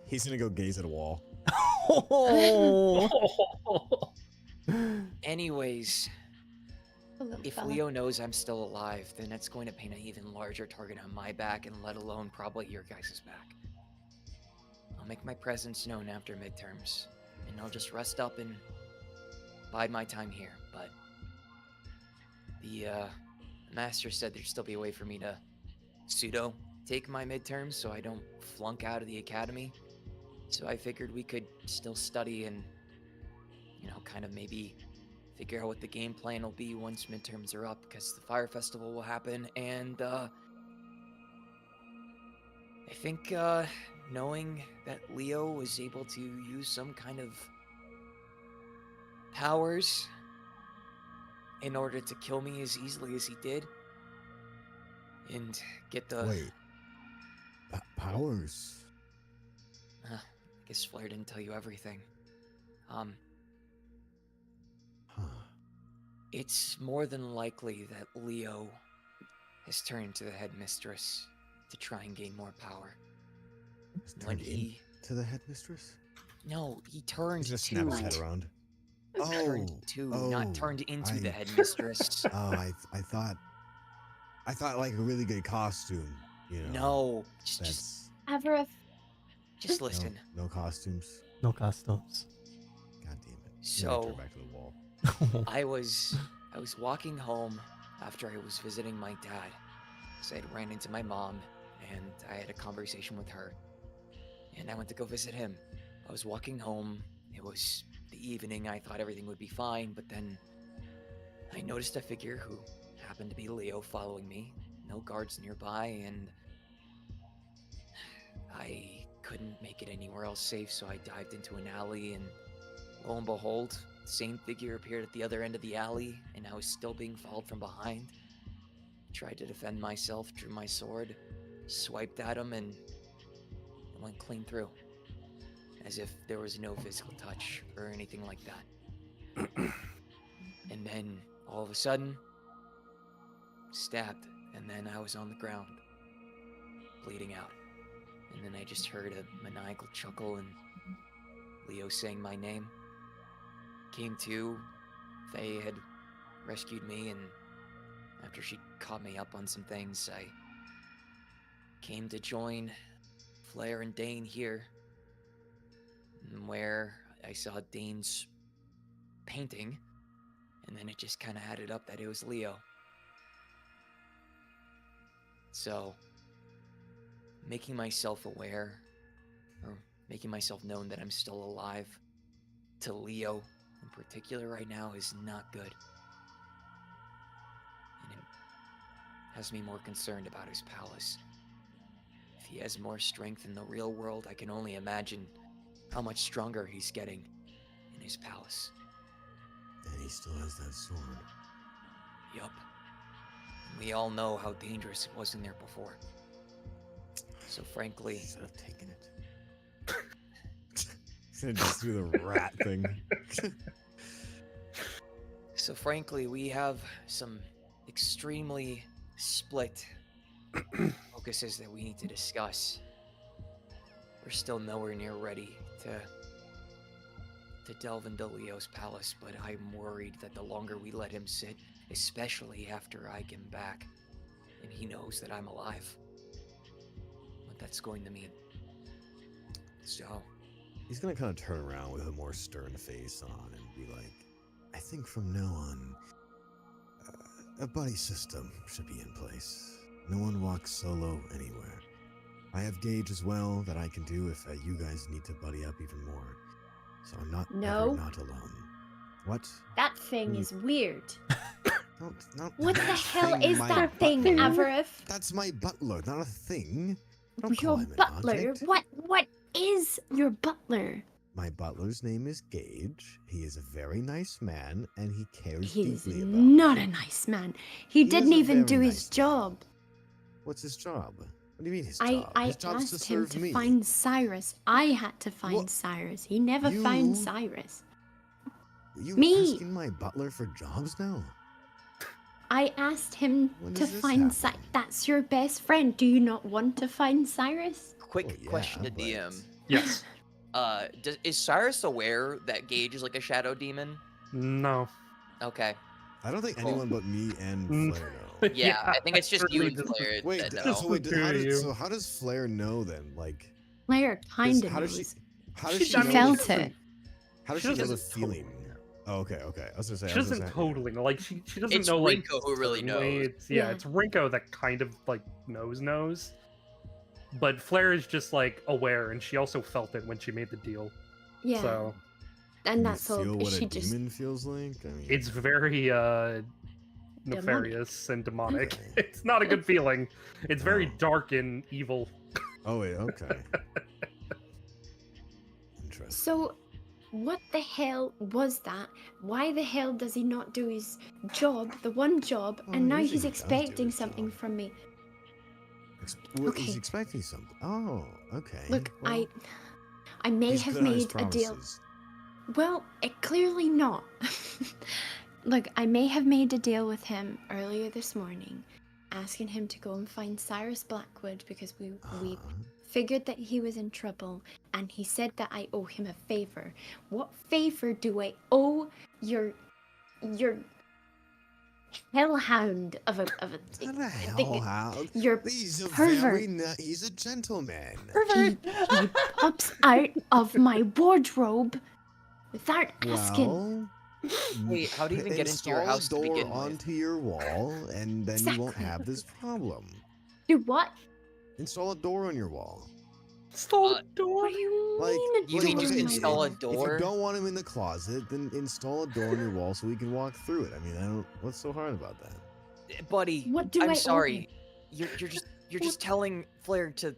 He's gonna go gaze at a wall. anyways, A little if fella. Leo knows I'm still alive, then it's going to paint an even larger target on my back, and let alone probably your guys' back. I'll make my presence known after midterms, and I'll just rest up and bide my time here. But the Master said there'd still be a way for me to pseudo take my midterms so I don't flunk out of the academy. So I figured we could still study and, kind of maybe figure out what the game plan will be once midterms are up, because the Fire Festival will happen. And I think knowing that Leo was able to use some kind of powers in order to kill me as easily as he did and get the... Wait. Powers? I guess Flair didn't tell you everything. Huh. It's more than likely that Leo has turned to the headmistress to try and gain more power. When he... To the headmistress? No, he turned He's just to... snap his head around. Turned to, not oh, turned into the headmistress. Oh, I thought like a really good costume, No, just Avarif, listen. No costumes. No customs. God damn it. So- Turn back to the wall. I was walking home after I was visiting my dad. So I had ran into my mom and I had a conversation with her. And I went to go visit him. I was walking home. It was the evening. I thought everything would be fine, but then I noticed a figure who happened to be Leo following me. No guards nearby, and I couldn't make it anywhere else safe, so I dived into an alley, and lo and behold, the same figure appeared at the other end of the alley, and I was still being followed from behind. Tried to defend myself, drew my sword, swiped at him, and it went clean through. As if there was no physical touch or anything like that. And then, all of a sudden, stabbed, and then I was on the ground, bleeding out. And then I just heard a maniacal chuckle and Leo saying my name. Came to, Faye had rescued me, and after she caught me up on some things, I came to join Flair and Dane here, where I saw Dane's painting, and then it just kind of added up that it was Leo. So, making myself aware, or making myself known that I'm still alive, to Leo in particular right now is not good. And it has me more concerned about his palace. If he has more strength in the real world, I can only imagine how much stronger he's getting in his palace. And he still has that sword. Yup. And we all know how dangerous it was in there before. So frankly... Should have taken it. He's gonna just do the rat thing. So frankly, we have some extremely split focuses that we need to discuss. We're still nowhere near ready to delve into Leo's palace, but I'm worried that the longer we let him sit, especially after I get him back, and he knows that I'm alive, what that's going to mean. So, He's gonna kind of turn around with a more stern face on and be like, I think from now on, a buddy system should be in place. No one walks solo anywhere. I have Gage as well that I can do if you guys need to buddy up even more. So I'm not No. ever not alone. What? that thing is weird. Not What the that hell thing, is my that thing, butler. Avarif? That's my butler, not a thing. Don't call Your him an butler? object. What is your butler? My butler's name is Gage. He is a very nice man, and he cares He's deeply about not me. a nice man. He He didn't is a even very do nice his man. job. What's his job? What do you mean his I job? His job's to asked him serve to me. find Cyrus. I had to find What? Cyrus. He never found You- Cyrus. You Me. asking my butler for jobs now? I asked him When to does this find Cyrus. happen? That's your best friend. Do you not want to find Cyrus? quick Well, yeah, question to but- DM. Yes. Is Cyrus aware that Gage is like a shadow demon? No. Okay. I don't think Cool. anyone but me and Mm. Flair know. Yeah, I think it's just you certainly and doesn't- Flair Wait, that so know. wait, Who are you? how does Flair know then? Like, Flair kind of how does she? knows. How does She she She know doesn't- the felt feeling? it. How does She she know the doesn't- feeling? Oh, okay, okay. I was gonna say. She I was gonna doesn't say, totally know. Like she doesn't It's know like Rinko who really certainly. knows. It's Yeah. it's Rinko that kind of like knows. But Flair is just like aware, and she also felt it when she made the deal. Yeah. So And Can that's you all. feel what She a just. demon feels like? I mean, it's very nefarious and demonic. Okay. It's not a good feeling. It's very Oh. dark and evil. Oh wait, okay. Interesting. So, what the hell was that? Why the hell does he not do his job, the one job, Oh, and now usually he's he does do expecting his something job. from me? What, he's Okay. expecting something. Oh, okay. Look, well, I may he's have good on his made a deal. promises. Well, clearly not. Look, I may have made a deal with him earlier this morning, asking him to go and find Cyrus Blackwood because we Uh-huh. figured that he was in trouble, and he said that I owe him a favor. What favor do I owe your hellhound of a Not a thing- hellhound. your He's a pervert. he's a gentleman. he pops out of my wardrobe without asking. Well, Wait, how do you even get into your install house a to door begin with? onto your wall, and then you won't Exactly. have this problem. Do what? Install a door on your wall. Stole Uh, the door. What do you Like, mean? You like, mean just okay, install a If door? you don't want him in the closet, then install a door on your wall so we can walk through it. I mean, I don't. What's so hard about that? Buddy, What do I owe I'm him? sorry. You're just telling Flair to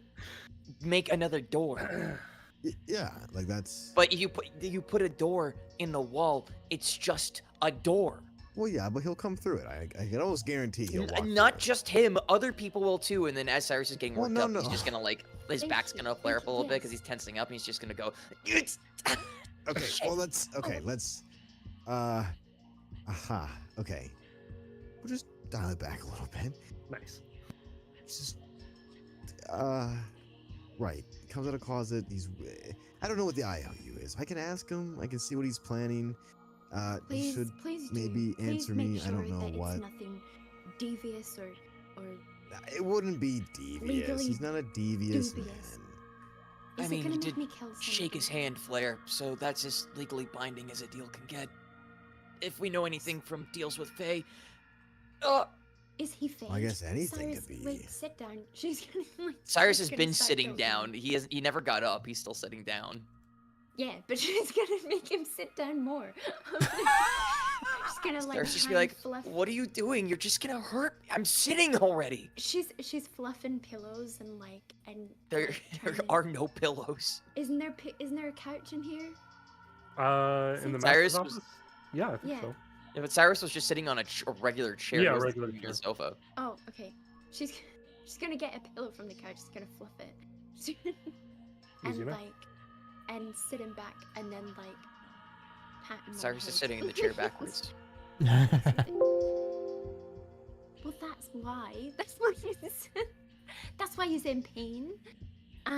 make another door. Yeah, like that's. But you put a door in the wall. It's just a door. Well, yeah, but he'll come through it. I can almost guarantee he'll walk Not through it. just him. Other people will too. And then as Cyrus is getting Well, worked no, up, he's no. just gonna like his Thank back's you, gonna flare thank up a little you, bit because yes. he's tensing up and he's just gonna go. Okay, Shit. well, let's. Okay, let's. Aha. Okay. We'll just dial it back a little bit. Nice. Just. Right. Comes out of closet. He's. I don't know what the IOU is. I can ask him. I can see what he's planning. He Please, should please maybe do. Please answer make me. Sure I don't know that what. It's nothing devious or It wouldn't be devious. Legally He's not a devious dubious. man. is I mean, it gonna he make did me kill someone? shake his hand, Flair. So that's as legally binding as a deal can get. If we know anything from deals with Faye, Is he fake? I guess anything Cyrus, could be. Wait, sit down. She's gonna. Like, Cyrus she's has gonna been start sitting choking down. me. He never got up. He's still sitting down. Yeah, but she's gonna make him sit down more. She's gonna like Cyrus just try be and like, fluff. "What are you doing? You're just gonna hurt. I'm sitting already." She's fluffing pillows and like and. There, like, there trying to- are no pillows. Isn't there a couch in here? In the Cyrus master's was- office. Yeah, I think Yeah. so. Yeah, but Cyrus was just sitting on a regular chair. Yeah, He wasn't regular sitting on chair. the sofa. Oh, okay. She's gonna get a pillow from the couch. She's gonna fluff it. and Easy enough. like and sit him back and then like pat him on the Cyrus is head. sitting in the chair backwards. Well, that's why. That's why he's. That's why he's in pain.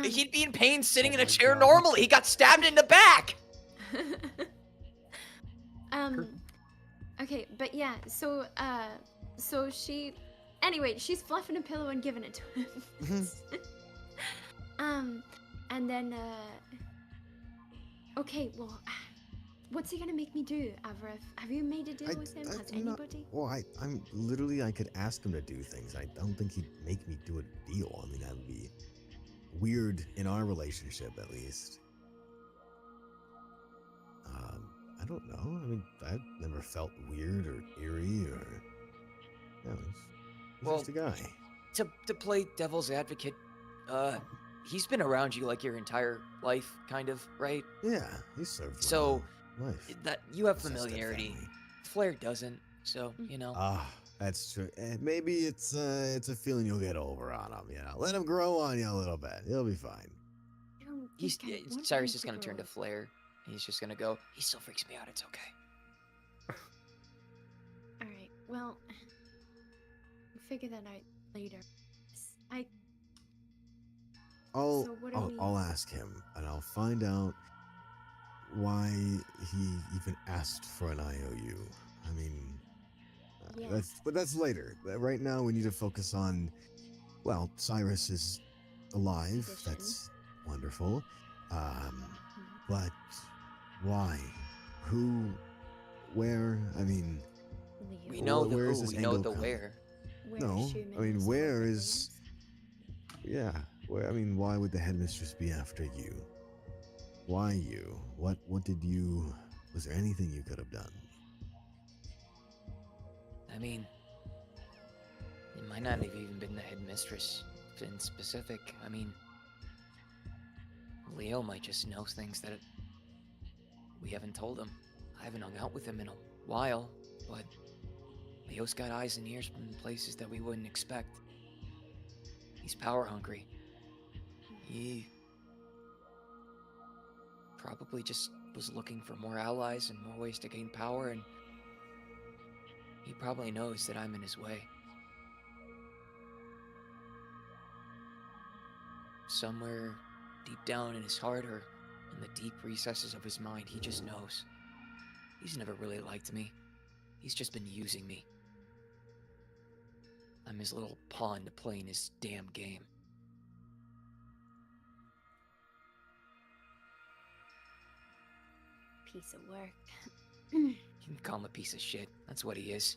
He'd be in pain sitting Oh in a my chair God. normally. He got stabbed in the back. Okay, but yeah. So she. Anyway, she's fluffing a pillow and giving it to him. And then. Okay, well. What's he gonna make me do, Avrith? Have you made a deal with him? Has I'm not- anybody? Well, I'm literally, I could ask him to do things. I don't think he'd make me do a deal. I mean, that would be weird in our relationship, at least. I don't know. I mean, I've never felt weird or eerie or. No, he's Well, just a guy. To play devil's advocate, he's been around you like your entire life, kind of, right? Yeah, he served. So, my life. That you have It's a step familiarity. family. Flair doesn't, so you know. Ah, that's true. Maybe it's a feeling you'll get over on him. You know, let him grow on you a little bit. He'll be fine. I don't He's think I want Cyrus him is gonna turn to grow. Flair. He's just gonna go. He still freaks me out. It's okay. All right. Well, we'll figure that out later. I'll So what do I'll, we- I'll ask him and I'll find out why he even asked for an IOU. I mean, Yeah. that's later. Right now we need to focus on. Well, Cyrus is alive. Addition. That's wonderful. But why? Who Where? I mean, Leo. We know the where is who, this we know angle the coming? where. Where No, Schumann I mean, was where over is? Yeah, where? I mean, why would the headmistress be after you? Why you? What did you? Was there anything you could have done? I mean, it might not have even been the headmistress in specific. I mean, Leo might just know things that we haven't told him. I haven't hung out with him in a while, but Leo's got eyes and ears from places that we wouldn't expect. He's power hungry. He probably just was looking for more allies and more ways to gain power, and he probably knows that I'm in his way. Somewhere deep down in his heart or in the deep recesses of his mind, he just knows. He's never really liked me. He's just been using me. I'm his little pawn to play in his damn game. Piece of work. You can call him a piece of shit. That's what he is.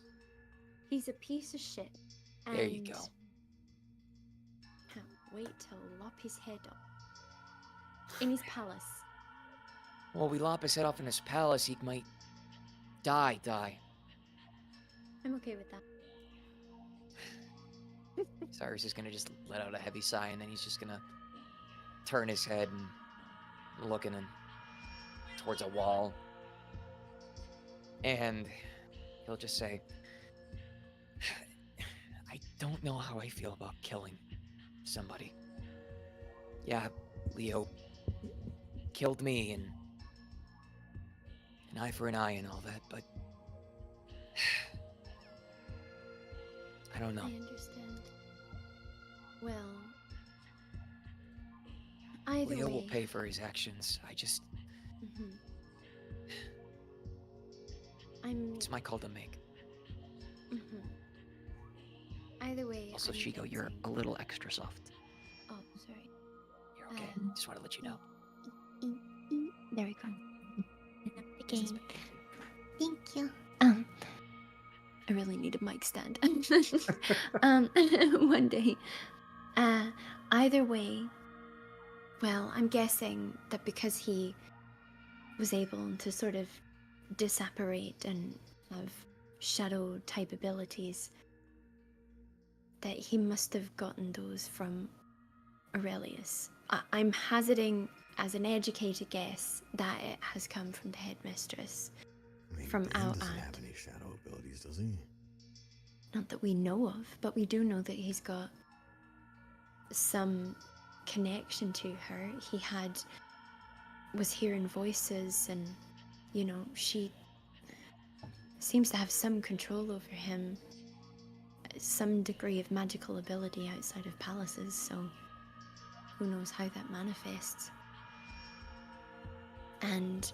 He's a piece of shit. There you and go. Can't wait to lop his head off. In his palace. Well, we lop his head off in his palace, he might die. I'm okay with that. Cyrus is gonna just let out a heavy sigh, and then he's just gonna turn his head and looking towards a wall. And he'll just say, I don't know how I feel about killing somebody. Yeah, Leo killed me and an eye for an eye and all that, but I don't know. I understand. Well, either Leo way. will pay for his actions. Mhm. It's my call to make. Mhm. Either way. Also, I'm Shigo, you're guessing- a little extra soft. Oh, sorry. You're okay. Just want to let you know. There we go. This is Again. big. Thank you. I really need a mic stand. One day. Either way, well, I'm guessing that because he was able to sort of disapparate and have shadow type abilities, that he must have gotten those from Aurelius. I'm hazarding as an educated guess that it has come from the headmistress. I mean, From Dane out doesn't at- have any shadow abilities, does he? Not that we know of, but we do know that he's got some connection to her. He was hearing voices, and she seems to have some control over him, some degree of magical ability outside of palaces, so who knows how that manifests. And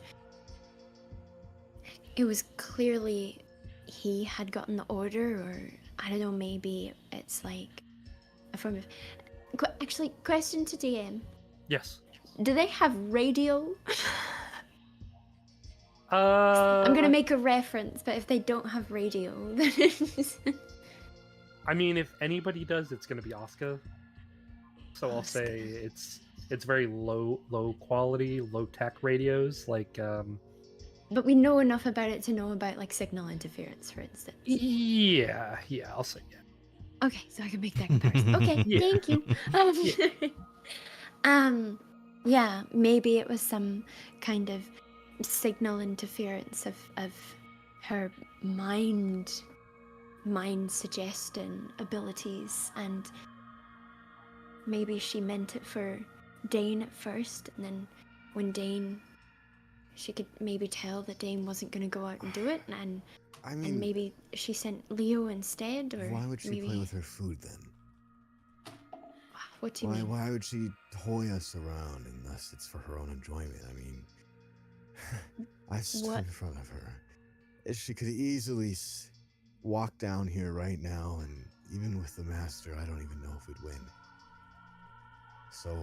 it was clearly he had gotten the order, or I don't know, maybe it's like a form of... Actually, question to DM. Yes. Do they have radio? Uh, I'm gonna make a reference, but if they don't have radio, then it's... I mean, if anybody does, it's going to be Asuka. So I'll Asuka. say it's very low quality, low tech radios. Like, But we know enough about it to know about like signal interference, for instance. yeah, I'll say yeah. Okay, so I can make that comparison. Okay, Yeah. thank you. Yeah, maybe it was some kind of signal interference of her mind suggestion abilities, and maybe she meant it for Dane at first, and then when she could maybe tell that Dane wasn't going to go out and do it, and I mean, maybe she sent Leo instead, or why would she maybe... play with her food then? What do you mean? Why would she toy us around unless it's for her own enjoyment? I mean, I stood What? in front of her. She could easily walk down here right now, and even with the master, I don't even know if we'd win. So,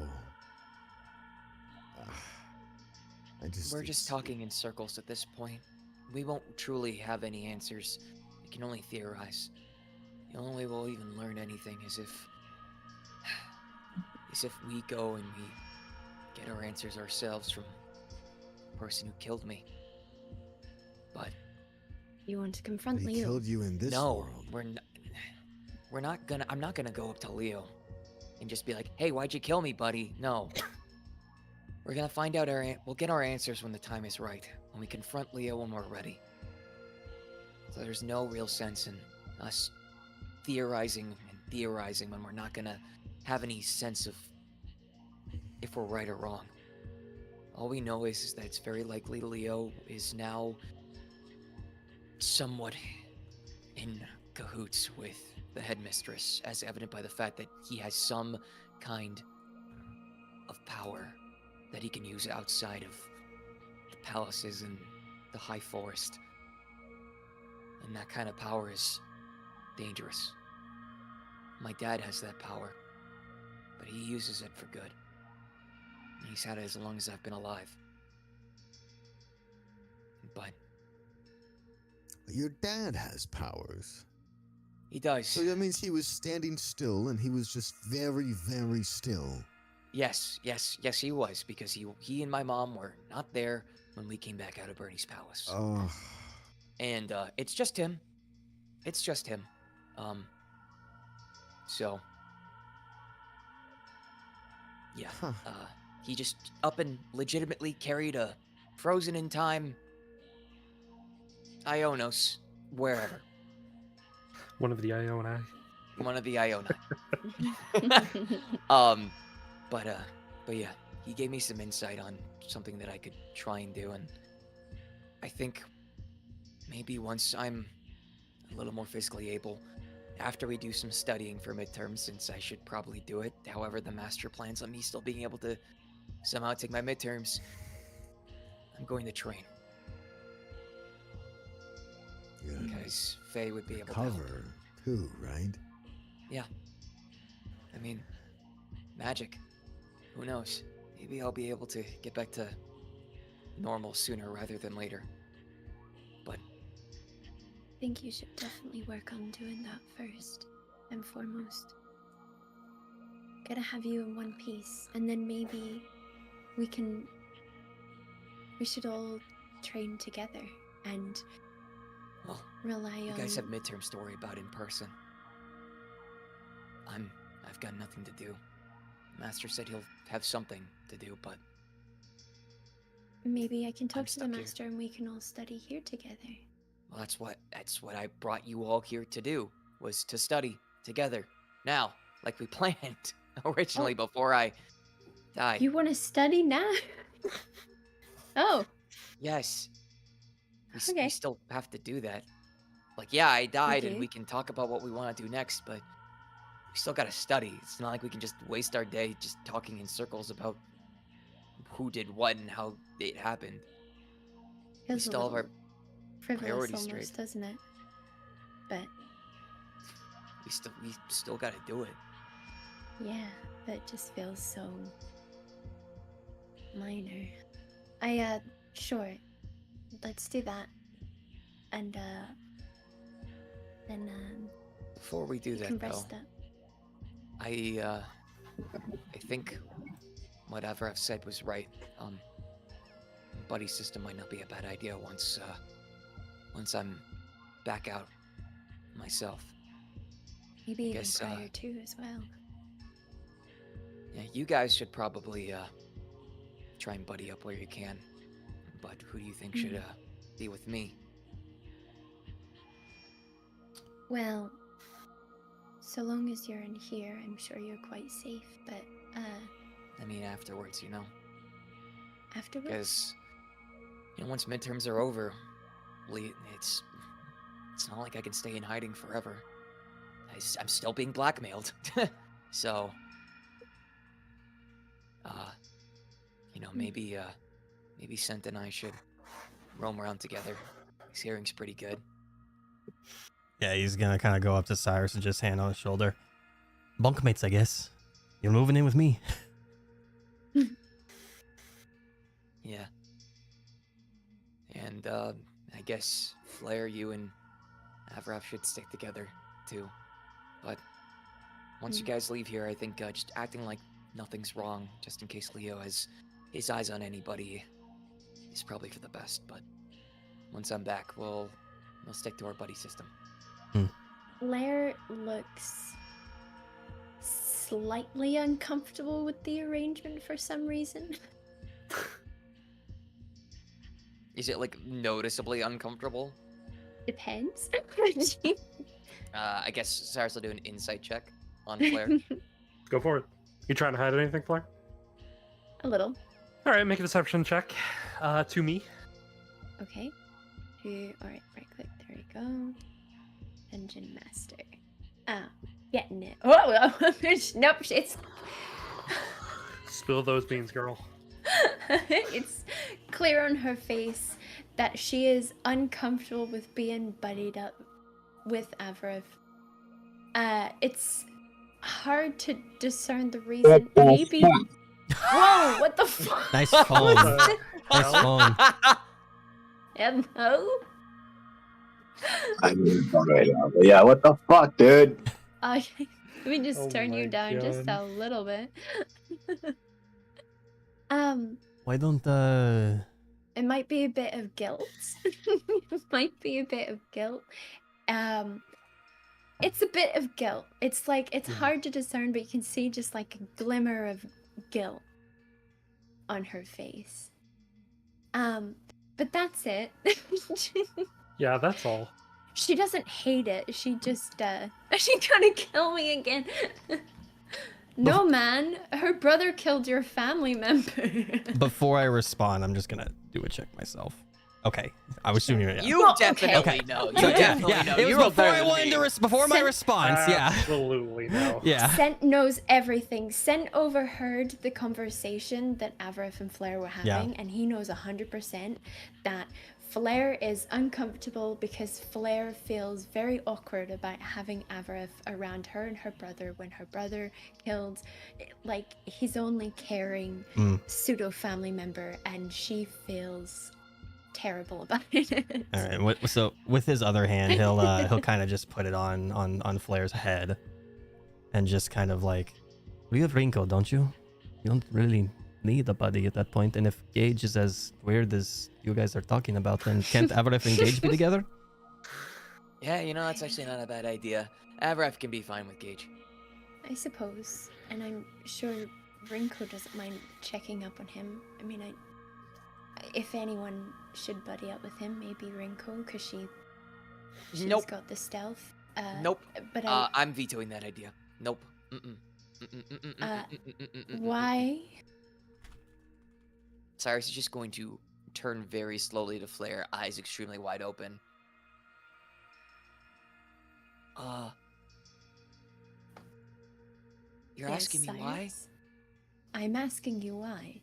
We're just talking in circles at this point. we won't truly have any answers. We can only theorize. The only way we'll even learn anything is if we go and we get our answers ourselves from the person who killed me. But You want to confront He Leo? killed you in this no, world. we're not gonna. I'm not gonna go up to Leo and just be like, "Hey, why'd you kill me, buddy?" No. We're gonna find out we'll get our answers when the time is right. When we confront Leo when we're ready. So there's no real sense in us theorizing when we're not gonna have any sense of if we're right or wrong. All we know is that it's very likely Leo is now somewhat in cahoots with the headmistress, as evident by the fact that he has some kind of power that he can use outside of the palaces and the high forest. And that kind of power is dangerous. My dad has that power, but he uses it for good. And he's had it as long as I've been alive. But Your dad has powers. he does. So that means he was standing still and he was just very, very still. Yes, he was, because he and my mom were not there when we came back out of Bernie's palace. Oh, And it's just him. So yeah. Huh. He just up and legitimately carried a frozen in time Ionos wherever. One of the Ioni. One of the Iona. But yeah, he gave me some insight on something that I could try and do, and I think maybe once I'm a little more physically able, after we do some studying for midterms, since I should probably do it, however the master plans on me still being able to somehow take my midterms, I'm going to train, good. because Faye would be able to help. Cover, too, right? I mean, magic. Who knows? Maybe I'll be able to get back to normal sooner rather than later. But I think you should definitely work on doing that first and foremost. Gotta have you in one piece, and then maybe we should all train together and well, rely you on. guys have midterms to worry about in person. I've got nothing to do. Master said he'll have something to do, but Maybe I can I'm talk to the stuck here. master and we can all study here together. well, that's what I brought you all here to do, was to study together. Now, like we planned originally before I died. You want to study now? Oh, Yes. We Okay. still have to do that. Like, yeah, I died and do. we can talk about what we want to do next, but we still gotta study. It's not like we can just waste our day just talking in circles about who did what and how it happened. We feels a still have little our frivolous priorities almost, straight. doesn't it? But we still gotta do it. yeah, that just feels so minor. Sure. Let's do that. And then Before we do you that can though, rest up. I think whatever I've said was right. Buddy system might not be a bad idea once I'm back out myself. Maybe even guess, prior to as well. Yeah, you guys should probably try and buddy up where you can. But who do you think should be with me? Well, so long as you're in here, I'm sure you're quite safe. But I mean, afterwards, you know, afterwards, because once midterms are over, it's not like I can stay in hiding forever. I'm still being blackmailed, so maybe Sent and I should roam around together. His hearing's pretty good. Yeah, he's gonna kind of go up to Cyrus and just hand on his shoulder. Bunkmates, I guess. You're moving in with me. Yeah. And I guess Flair, you and Avraf should stick together, too. But once you guys leave here, I think just acting like nothing's wrong, just in case Leo has his eyes on anybody, is probably for the best. But once I'm back, we'll stick to our buddy system. Flair looks slightly uncomfortable with the arrangement for some reason. Is it like noticeably uncomfortable? Depends. I guess Cyrus will do an insight check on Flair. Go for it. You trying to hide anything, Flair? A little. All right, make a deception check. To me. Okay. Alright, right click. There we go. Dungeon Master. Ah, getting it. Oh, nope, it's... Spill those beans, girl. It's clear on her face that she is uncomfortable with being buddied up with Avraf. It's hard to discern the reason. Maybe. Whoa! What the fuck? Nice phone. Uh, Nice phone. Hello? I mean, right now. But yeah, what the fuck, dude? Let me just Oh turn you my down just God. a little bit. Why don't It might be a bit of guilt. It might be a bit of guilt. It's a bit of guilt. It's like, it's hard to discern, but you can see just like a glimmer of guilt on her face. But that's it. Yeah, that's all. She doesn't hate it. She just, she gonna kill me again. No, man. Her brother killed your family member. before I respond, I'm just gonna do a check myself. Okay, I was assuming You Well, definitely okay. know. You So, definitely know. It You was know before better I than wanted me. to before my Sen- response. Yeah, Absolutely no. yeah. Sent knows everything. Sent overheard the conversation that Avraf and Flair were having, and he knows 100% that Flair is uncomfortable because Flair feels very awkward about having Avraf around her and her brother when her brother killed, like, his only caring pseudo family member, and she feels terrible about it. All right. So with his other hand, he'll kind of just put it on Flair's head, and just kind of like, you have Rinko, don't you? You don't really need a buddy at that point. And if Gage is as weird as you guys are talking about, then can't Avraf and Gage be together? Yeah, you know, that's actually not a bad idea. Avraf can be fine with Gage. I suppose, and I'm sure Rinko doesn't mind checking up on him. I mean, if anyone should buddy up with him, maybe Rinko, because she's Nope. got the stealth. Nope. But I'm vetoing that idea. Nope. Mm-mm. why? Cyrus is just going to turn very slowly to Flair, eyes extremely wide open. You're Yes, asking me why? Cyrus? I'm asking you why.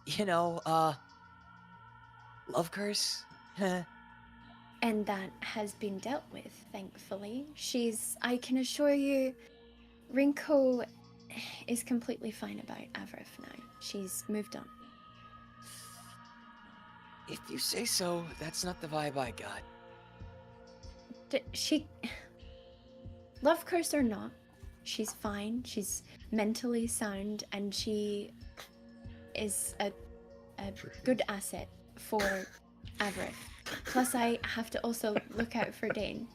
You know, love curse? And that has been dealt with, thankfully. I can assure you, Rinko is completely fine about Avraf now. She's moved on. If you say so, that's not the vibe I got. Love curse or not, she's fine. She's mentally sound, and she is a good asset for Avraf. Plus, I have to also look out for Dane.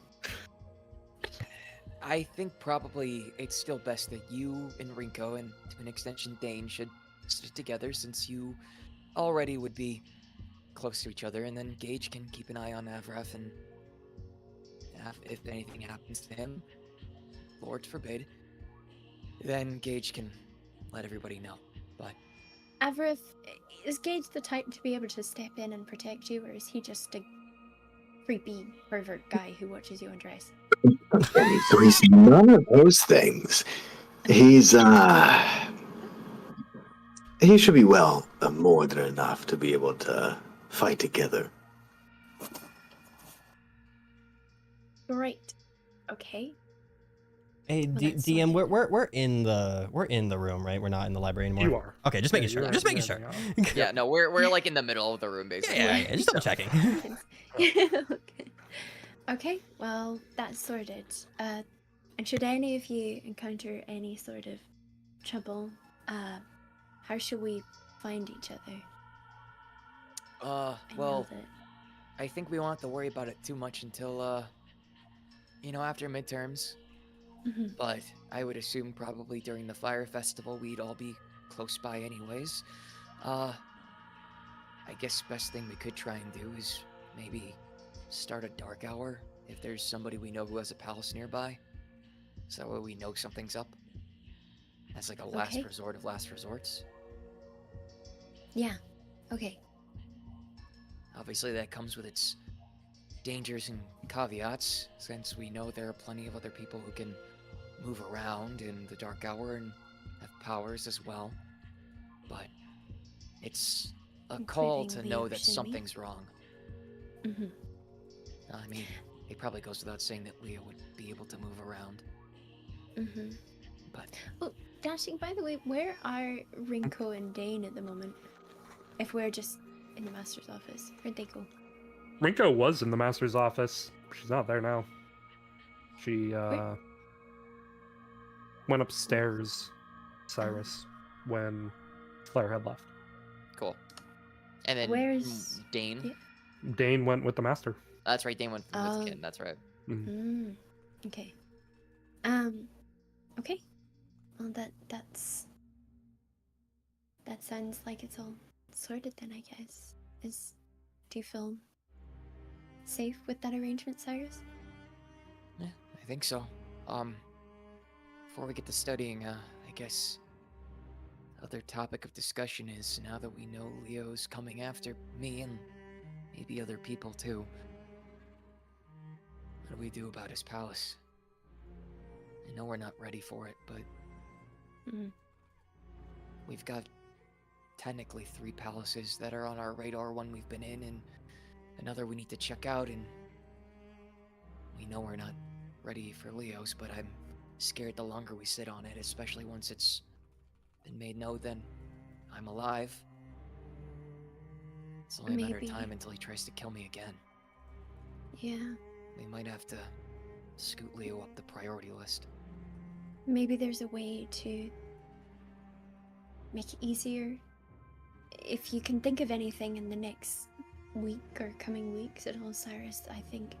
I think probably it's still best that you and Rinko, and to an extension Dane, should stick together, since you already would be close to each other, and then Gage can keep an eye on Avraf, and if anything happens to him, Lord forbid, then Gage can let everybody know. But Avraf, is Gage the type to be able to step in and protect you, or is he just a creepy pervert guy who watches you undress? Okay, so he's none of those things. He should be more than enough to be able to fight together. Great. Okay. Hey, Well, that's DM, sorted. we're in the room, right? We're not in the library anymore. You are. Okay, just making sure. you're Just making in sure. the, Yeah, no, we're like in the middle of the room basically. Yeah, just double checking. Okay. Okay, well, that's sorted. And should any of you encounter any sort of trouble, how should we find each other? I Well, know that. I think we won't have to worry about it too much until after midterms. Mhm. But I would assume probably during the fire festival we'd all be close by anyways. I guess best thing we could try and do is maybe start a dark hour if there's somebody we know who has a palace nearby. So that way we know something's up. That's like a last Okay. resort of last resorts. Yeah. Okay. Obviously that comes with its dangers and caveats, since we know there are plenty of other people who can move around in the dark hour and have powers as well. But it's a call Including to know Leo that Shinmi. something's wrong. Mhm. I mean, it probably goes without saying that Leo would be able to move around, Mhm. but Oh, Dashing. By the way, where are Rinko and Dane at the moment? If we're just in the master's office, where'd they go? Rinko was in the master's office. She's not there now. She went upstairs, Cyrus, when Flair had left. cool. And then Where's Dane? Yeah. Dane went with the master. That's right, Dane went with Oh. the kid, that's right. Mm. Okay. Okay. Well, that sounds like it's all sorted then, I guess. Do you feel safe with that arrangement, Cyrus? Yeah, I think so. Before we get to studying, I guess other topic of discussion is, now that we know Leo's coming after me and maybe other people too, what do we do about his palace? I know we're not ready for it, but Mm. we've got technically 3 palaces that are on our radar, one we've been in and another we need to check out, and we know we're not ready for Leo's, but I'm scared the longer we sit on it, especially once it's been made known that I'm alive. It's only a matter of Maybe. time until he tries to kill me again. Yeah. We might have to scoot Leo up the priority list. Maybe there's a way to make it easier. If you can think of anything in the next week or coming weeks at all, Cyrus, I think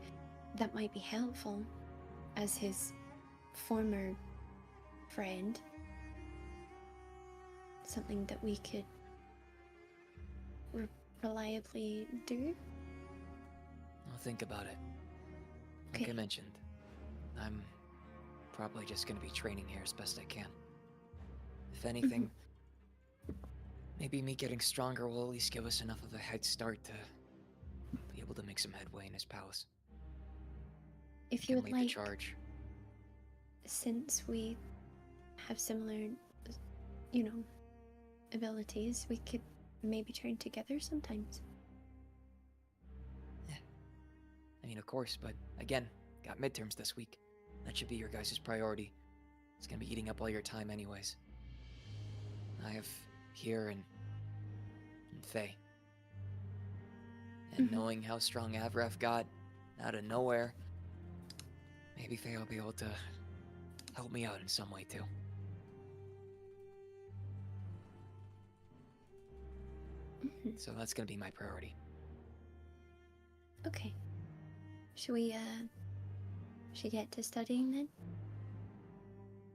that might be helpful as his former friend. Something that we could reliably do. I'll think about it. Like Okay. I mentioned, I'm probably just gonna be training here as best I can. If anything, maybe me getting stronger will at least give us enough of a head start to be able to make some headway in his palace. If you Can would lead the like, charge. since we have similar, abilities, we could maybe train together sometimes. I mean, of course, but again, got midterms this week. That should be your guys' priority. It's gonna be eating up all your time anyways. I have here and Faye. And Mhm. knowing how strong Avref got out of nowhere, maybe Faye will be able to help me out in some way too. Mhm. So that's gonna be my priority. Okay. Should we get to studying then?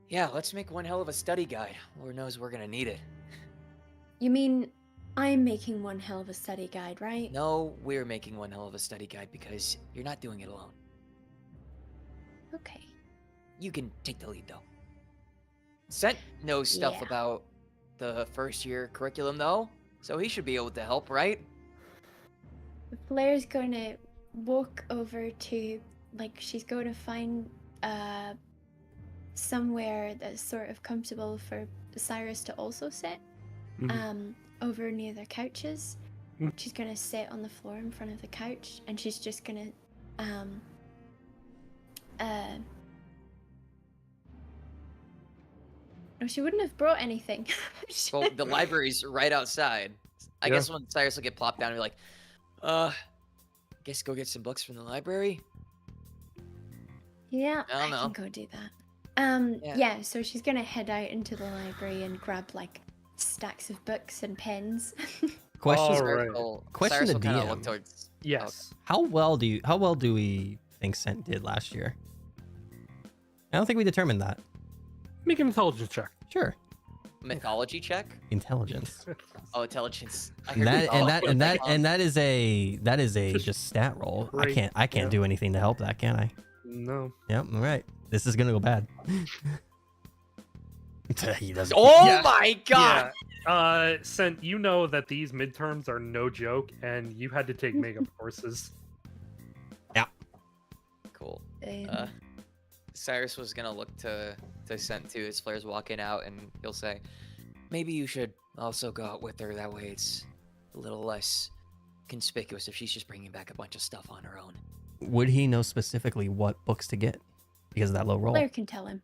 Yeah, let's make one hell of a study guide. Lord knows we're gonna need it. You mean I'm making one hell of a study guide, right? No, we're making one hell of a study guide because you're not doing it alone. Okay. You can take the lead though. Sent knows stuff Yeah. about the first year curriculum though, so he should be able to help, right? Flair's gonna walk over to, she's going to find somewhere that's sort of comfortable for Cyrus to also sit. Over near their couches. Mm. She's gonna sit on the floor in front of the couch, and she's just gonna No, she wouldn't have brought anything. Well, the library's right outside. I Yeah. guess when Cyrus will get plopped down and be like, guess go get some books from the library. Yeah, I don't I know. can go do that. Yeah. Yeah, so she's gonna head out into the library and grab like stacks of books and pens. Question. All right. Question Cyrus to will kind of DM. look towards. Yes. How well do we think Scent did last year? I don't think we determined that. Make an intelligence check. Sure. Mythology check. Intelligence. Oh, intelligence. I heard And that mythology. that is a just stat roll. Great, I can't yeah. do anything to help that, can I? No. Yep. All right. This is gonna go bad. He doesn't. Oh Yeah. my god! Sent, you know that these midterms are no joke, and you had to take makeup courses. Cool. Um, Cyrus was gonna look to Scent too as Flair's walking out, and he'll say, "Maybe you should also go out with her. That way, it's a little less conspicuous if she's just bringing back a bunch of stuff on her own." Would he know specifically what books to get because of that low roll? Flair can tell him.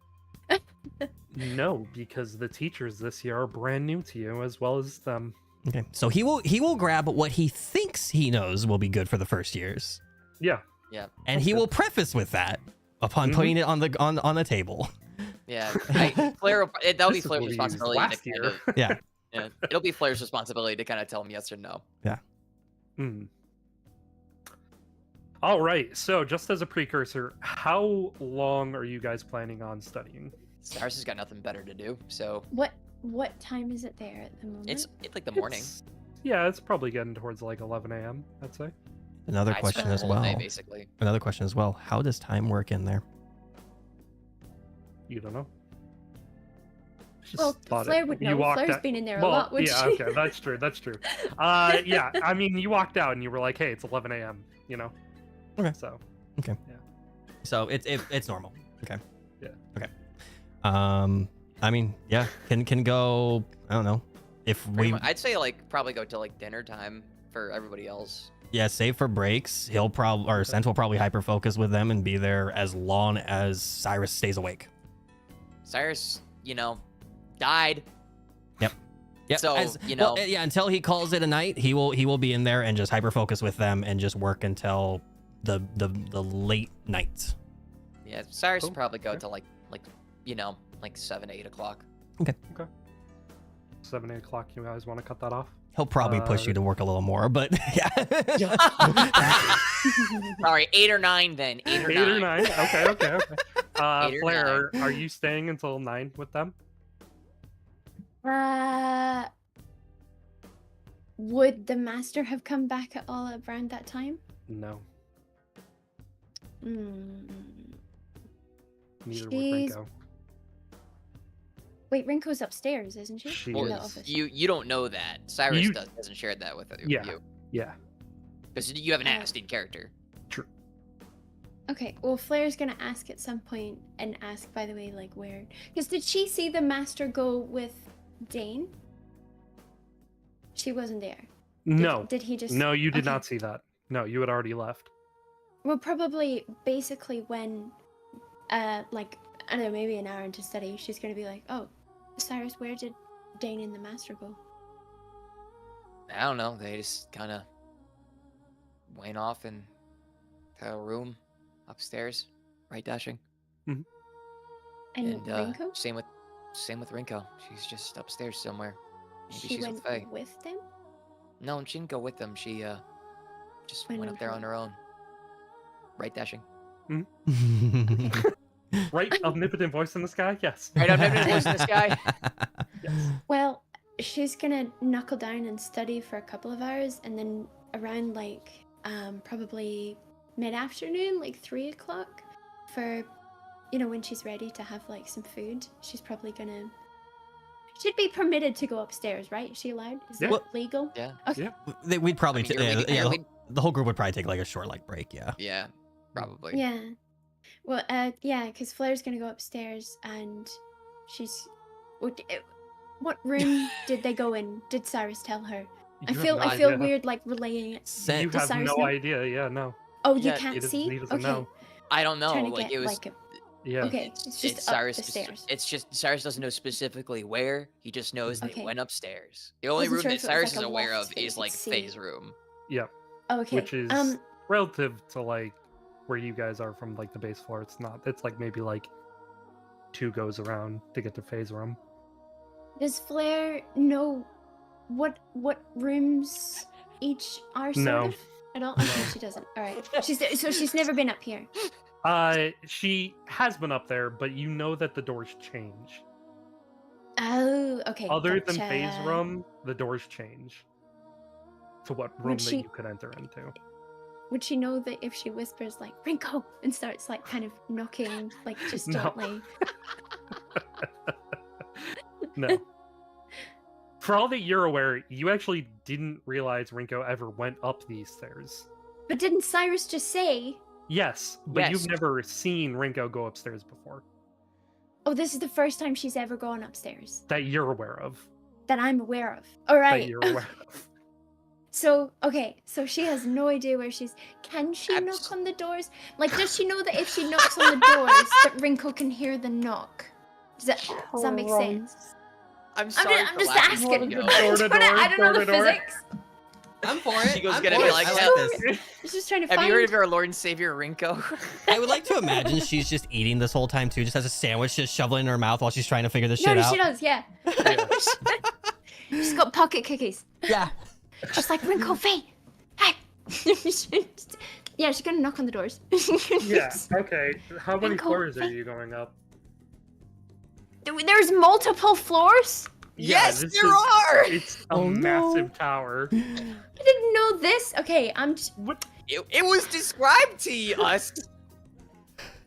No, because the teachers this year are brand new to you, as well as them. Okay. So he will grab what he thinks he knows will be good for the first years, Yeah. Yeah, and he will preface with that upon Mhm. putting it on the table. yeah. That'll be This is Flair's what we used responsibility. last To kind year. of, Yeah. yeah, it'll be Flair's responsibility to kind of tell him yes or no. Hmm. All right. So, just as a precursor, how long are you guys planning on studying? Cyrus has got nothing better to do, so What time is it there at the moment? it's like the morning. Yeah, it's probably getting towards like 11 a.m. I'd say. Another I'd question spend the as whole well. day, basically. Another question as well. How does time work in there? You don't know. Just Well, thought Flair would you know. walked Flair's out- been in there a Well, lot, wouldn't yeah, she? okay, that's true. That's true. Yeah, I mean, you walked out and you were like, "Hey, it's 11 a.m." You know. Okay. So. So it's normal. Okay. Yeah. Okay. I mean, yeah, can go. I don't know. If Pretty we much- I'd say like probably go till like dinner time for everybody else. yeah, save for breaks. He'll probably or Sent will probably hyper focus with them and be there as long as Cyrus stays awake. Cyrus, died. Yeah. So, yeah, until he calls it a night, he will be in there and just hyper focus with them and just work until the late night. Yeah, Cyrus Cool. would probably go Okay. till like 7, 8 o'clock. 7, 8 o'clock. You guys want to cut that off? He'll probably push you to work a little more, but yeah. Sorry, 8 or 9 then. 8 or 8 9. or 9. Okay. 8 or Flair, 9. are you staying until 9 with them? Would the master have come back at all around that time? No. Hmm. Neither would She's- Rinko. Wait, Rinko's upstairs, isn't she? She In the Well, is. office. you don't know that. Cyrus You- hasn't shared that with Yeah. you. Yeah. Because you haven't Oh. asked in character. Okay, well, Flair's gonna ask at some point, and ask, by the way, like, where... Because did she see the master go with Dane? She wasn't there. No. Did he just... No, you did Okay. not see that. No, you had already left. Well, probably, basically, when, like, I don't know, maybe an hour into study, she's gonna be like, oh, Cyrus, where did Dane and the master go? I don't know. They just kind of went off in a room upstairs, right, Dashing? And Rinko? same with Rinko. She's just upstairs somewhere. Maybe She she's went with Faye. with them? No, she didn't go with them. She just Went went on up there her on her own. Right, Dashing? Right? Omnipotent voice in the sky? Yes. Right, I'm never voice in the sky. Yes. Well, she's gonna knuckle down and study for a couple of hours, and then around, like, probably mid-afternoon, like 3 o'clock, for, when she's ready to have, like, some food, she's probably gonna... She'd be permitted to go upstairs, right? Is she allowed? Is Yeah. that legal? Yeah. Okay. Yeah. We'd probably I mean, you're leaving- you're leaving- the whole group would probably take like a short break. Yeah. Yeah, probably. Yeah. Well, yeah, because Flair's gonna go upstairs, and she's... What room did they go in? Did Cyrus tell her? I You have feel no I feel idea. weird, like, relaying it. You Does have Cyrus no know? idea. Yeah, no. Oh, you Yeah, can't He doesn't, see? he doesn't Okay. know. I don't know. Trying to Like get, it was like, Yeah. Okay, it's just up Cyrus. the stairs. It's just Cyrus doesn't know specifically where. He just knows they Okay. went upstairs. The only Wasn't room sure that if it was Cyrus like is a aware loft of that you is could like see. Faye's room. Yeah. Oh, okay. Which is relative to like where you guys are from like the base floor. It's not. It's like maybe like 2 goes around to get to Faye's room. Does Flair know what rooms each are sort No. of? I don't. Okay, she doesn't. All right. She's never been up here. She has been up there, but you know that the doors change. Oh, okay. Other than Faye's gotcha. room, the doors change to what room Would that she- you could enter into. Would she know that if she whispers like "Rinko" and starts like kind of knocking, like just No. gently? No. For all that you're aware, you actually didn't realize Rinko ever went up these stairs. But didn't Cyrus just say? Yes, but Yes. you've never seen Rinko go upstairs before. Oh, this is the first time she's ever gone upstairs That you're aware of. that I'm aware of. All That right. you're aware of. So, okay, so she has no idea where she's. Can she knock Abs- on the doors? Like, does she know that if she knocks on the doors, that Rinko can hear the knock? Does that make sense? I'm sorry. I'm for just laughing, asking. Ringo. Door to door, I don't know door the to door. physics. I'm for it. She goes I'm gonna for be it. like, I "Hell." like this. I'm just trying to Have find. you heard of our Lord and Savior Rinko? I would like to imagine she's just eating this whole time too, just has a sandwich, just shoveling in her mouth while she's trying to figure this shit No, out. she does, yeah. Yeah. She's got pocket cookies. Yeah. Just like Rinko Faye. Hey. Yeah, she's gonna knock on the doors. Yeah, okay. How many Rinko, floors are Faye. you going up? There's multiple floors? Yes, this there is- are! It's a Oh, no. massive tower. I didn't know this. Okay, What? It was described to us.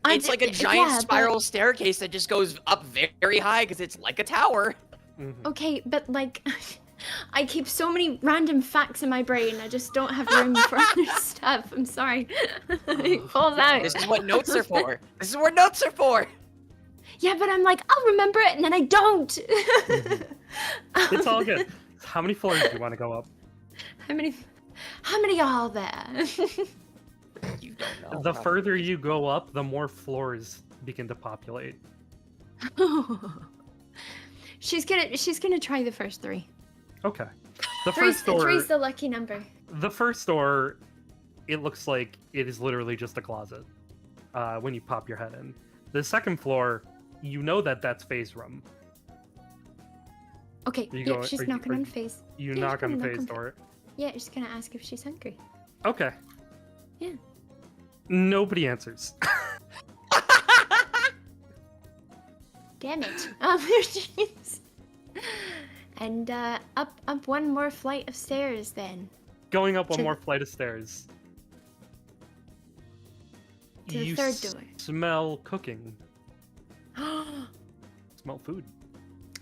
It's like a giant spiral staircase that just goes up very high because it's like a tower. Mhm. Okay, but like, I keep so many random facts in my brain. I just don't have room for other stuff. I'm sorry. It falls out. This is what notes are for. This is what notes are for. Yeah, but I'm like, I'll remember it, and then I don't. It's all good. How many floors do you want to go up? How many are there? You don't know. The further you go up, the more floors begin to populate. She's gonna try the first 3. Okay. The first door. Three's the lucky number. The first door, it looks like it is literally just a closet. When you pop your head in. The second floor, you know that that's Faye's room. Okay, You yeah, go- she's are you- knocking are on you- face. You Yeah, knock she's on gonna knock Faye's on door. Yeah, she's gonna ask if she's hungry. Okay. Yeah. Nobody answers. Damn it. Jeez. And up one more flight of stairs then. Going up one To- more flight of stairs. To the You third door. smell cooking. Smell food.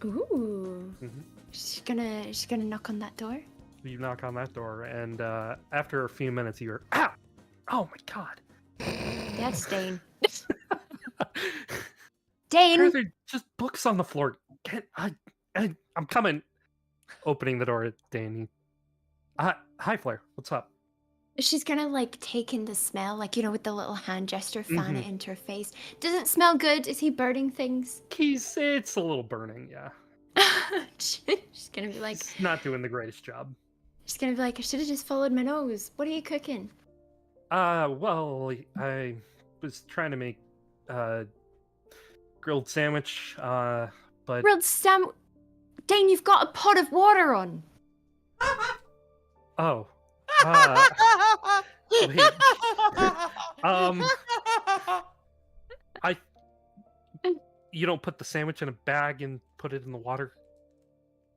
Ooh. Mhm. She's gonna knock on that door. You knock on that door, and after a few minutes, you're ow! Oh my god! That's Dane. Dane. Are there just books on the floor? I'm coming. Opening the door, Danny. Hi, Flair. What's up? She's gonna like take in the smell, like with the little hand gesture, fan it Mhm. into her face. Does it smell good? Is he burning things? It's a little burning, yeah. She's gonna be like, It's not doing the greatest job. I should have just followed my nose. What are you cooking? Well, I was trying to make grilled sandwich, but Grilled Sam. Dane, you've got a pot of water on. oh, wait. You don't put the sandwich in a bag and put it in the water?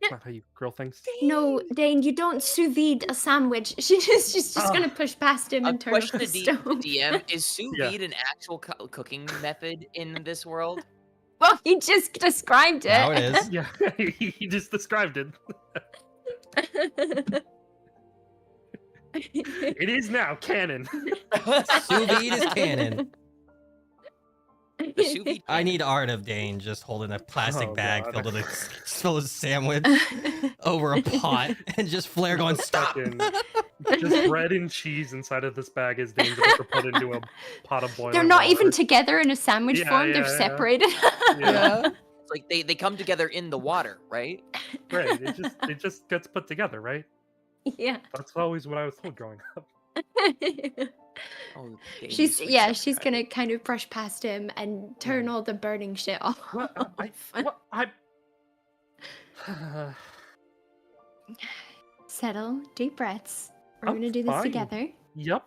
That's not how you grill things. No, Dane, you don't sous vide a sandwich. She's just Ah. gonna push past him A and turn off question the to stove. DM: is sous Yeah. vide an actual cooking method in this world? Well, he just described it. Now it is. Yeah, he just described it. It is now canon. Sous vide is canon. The sous vide I need art of Dane just holding a plastic Oh, bag God. filled with a sandwich over a pot and just Flair going, stop. Fucking Just bread and cheese inside of this bag is Dane's about to put into a pot of boiling They're not even water. together in a sandwich Yeah, form. yeah, They're yeah. separated. Yeah. It's like they come together in the water, right? Right. It just gets put together, right? Yeah. That's always what I was told growing up. Oh, Dane she's needs to yeah, accept she's that. gonna kind of brush past him and turn Mhm. all the burning shit off. What? Settle, deep breaths. We're I'm gonna do this fine. together. Yep.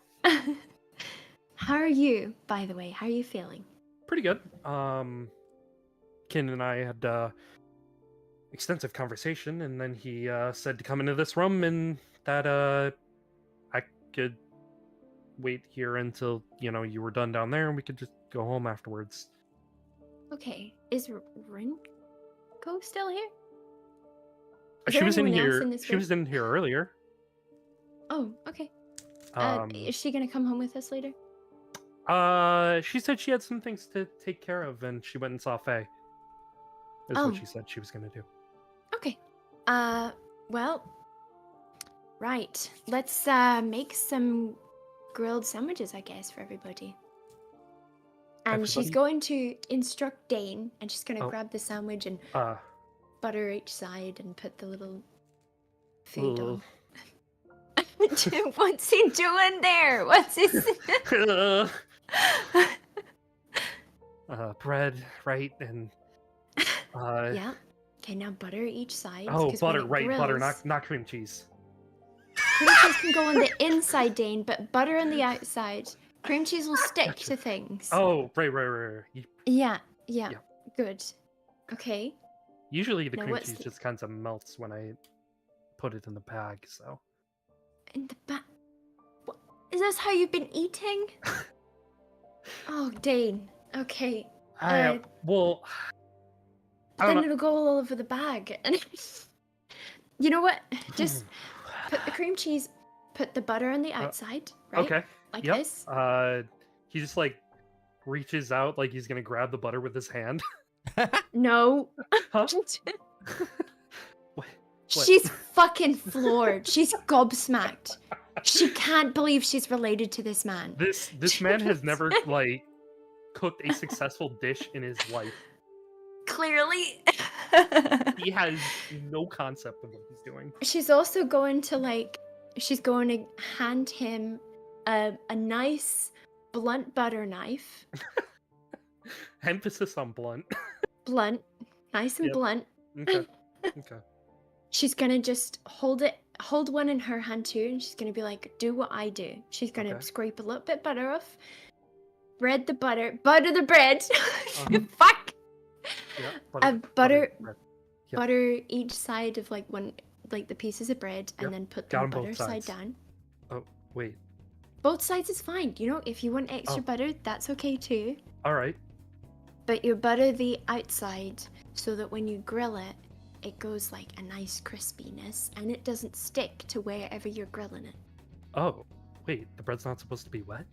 How are you, by the way? How are you feeling? Pretty good. Ken and I had extensive conversation, and then he said to come into this room and that I could wait here until you were done down there, and we could just go home afterwards. Okay, is Rinko still here? Is She there was in anyone else here. in this She room? was in here earlier. Oh, okay. Um, Is she gonna come home with us later? she said she had some things to take care of, and she went and saw Faye. Is Oh. what she said she was gonna do. Okay. Well, right. Let's make some grilled sandwiches, I guess, for everybody. And she's Everybody? going to instruct Dane, and she's gonna Oh. grab the sandwich and Uh, butter each side and put the little food ugh. on. What's he doing there? What's he? Bread, right, and Yeah. Okay, now butter each side. oh, 'cause when butter, it right, butter, grills- not cream cheese. Cream cheese can go on the inside, Dane, but butter on the outside. Cream cheese will stick Gotcha. to things. Oh, right. Yeah. Yeah. Good. Okay. Usually the Now cream what's cheese the- just kind of melts when I put it in the bag, so. In the back. Is this how you've been eating? Oh, Dane. Okay. Well, I Then don't know. it'll go all over the bag. And you know what? Just put the cream cheese, put the butter on the outside, right? Okay. Like Yep. this. He just like reaches out like he's gonna grab the butter with his hand. No. Huh? What? She's fucking floored. She's gobsmacked. She can't believe she's related to this man. This man has never like cooked a successful dish in his life. Clearly. He has no concept of what he's doing. She's also going to she's going to hand him a nice blunt butter knife. Emphasis on blunt. Blunt. Nice and Yep. blunt. Okay. Okay. She's gonna just hold one in her hand too, and she's gonna be like, do what I do. She's gonna Okay. scrape a little bit butter off, butter the bread. Fuck! Yeah. Butter bread. Yep. butter each side of the pieces of bread, Yep. and then put Got the 'em both butter side sides. down. Oh, wait. Both sides is fine. If you want extra Oh. butter, that's okay too. All right. But you butter the outside so that when you grill it, it goes like a nice crispiness, and it doesn't stick to wherever you're grilling it. Oh, wait. The bread's not supposed to be wet?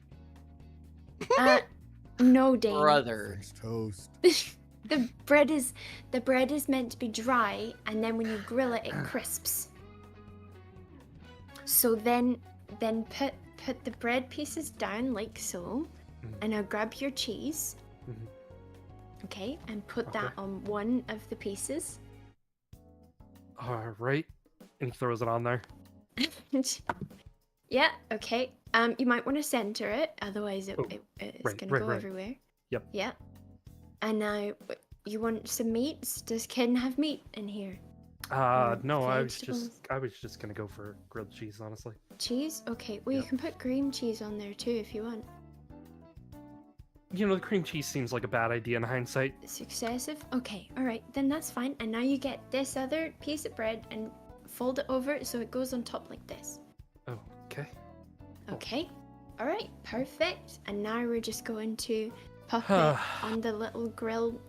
No, Dane. Brother. French toast. The bread is meant to be dry, and then when you grill it, it crisps. So then put the bread pieces down like so, Mhm. and now grab your cheese. Mhm. Okay, and put that Okay. on one of the pieces. All right. And he throws it on there. Yeah. Okay. You might want to center it, otherwise Oh, it's right, gonna right, go right. everywhere. Yep. Yeah. And now you want some meats? Does Ken have meat in here? No, I vegetables. was just gonna go for grilled cheese, honestly. Cheese? Okay. Well, you Yep. can put cream cheese on there too if you want. The cream cheese seems like a bad idea in hindsight. It's excessive? Okay, alright, then that's fine. And now you get this other piece of bread and fold it over so it goes on top like this. Oh, okay. Okay, alright, perfect. And now we're just going to pop it on the little grill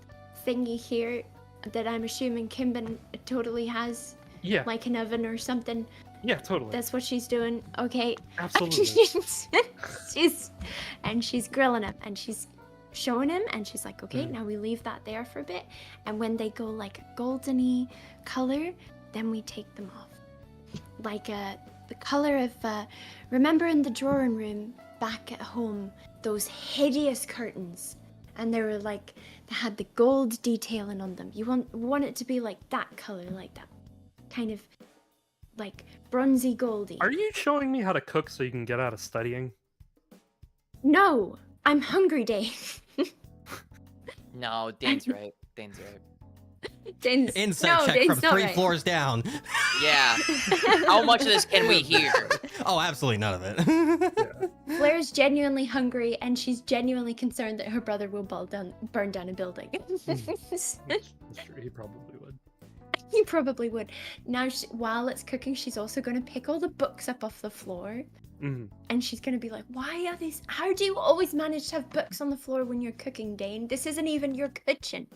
thingy here that I'm assuming Kimben totally has, Yeah, like an oven or something. yeah, totally. That's what she's doing. Okay. Absolutely. she's grilling him, and she's showing him, and she's like, okay, Mm. now we leave that there for a bit, and when they go like a goldeny color, then we take them off, like the color of, remember in the drawing room back at home, those hideous curtains, and they were like, they had the gold detailing on them. You want it to be like that color, like that kind of like bronzy goldy. Are you showing me how to cook so you can get out of studying? No, I'm hungry, Dave. No, Dane's right. Dane's right. Dane's, Insight no, check Dane's from not 3 right. floors down. Yeah. How much of this can we hear? Oh, absolutely none of it. Flair's genuinely hungry, and she's genuinely concerned that her brother will burn down a building. That's true. He probably would. He probably would. Now, while it's cooking, she's also going to pick all the books up off the floor. Mhm. And she's going to be like, why are these? How do you always manage to have books on the floor when you're cooking, Dane? This isn't even your kitchen.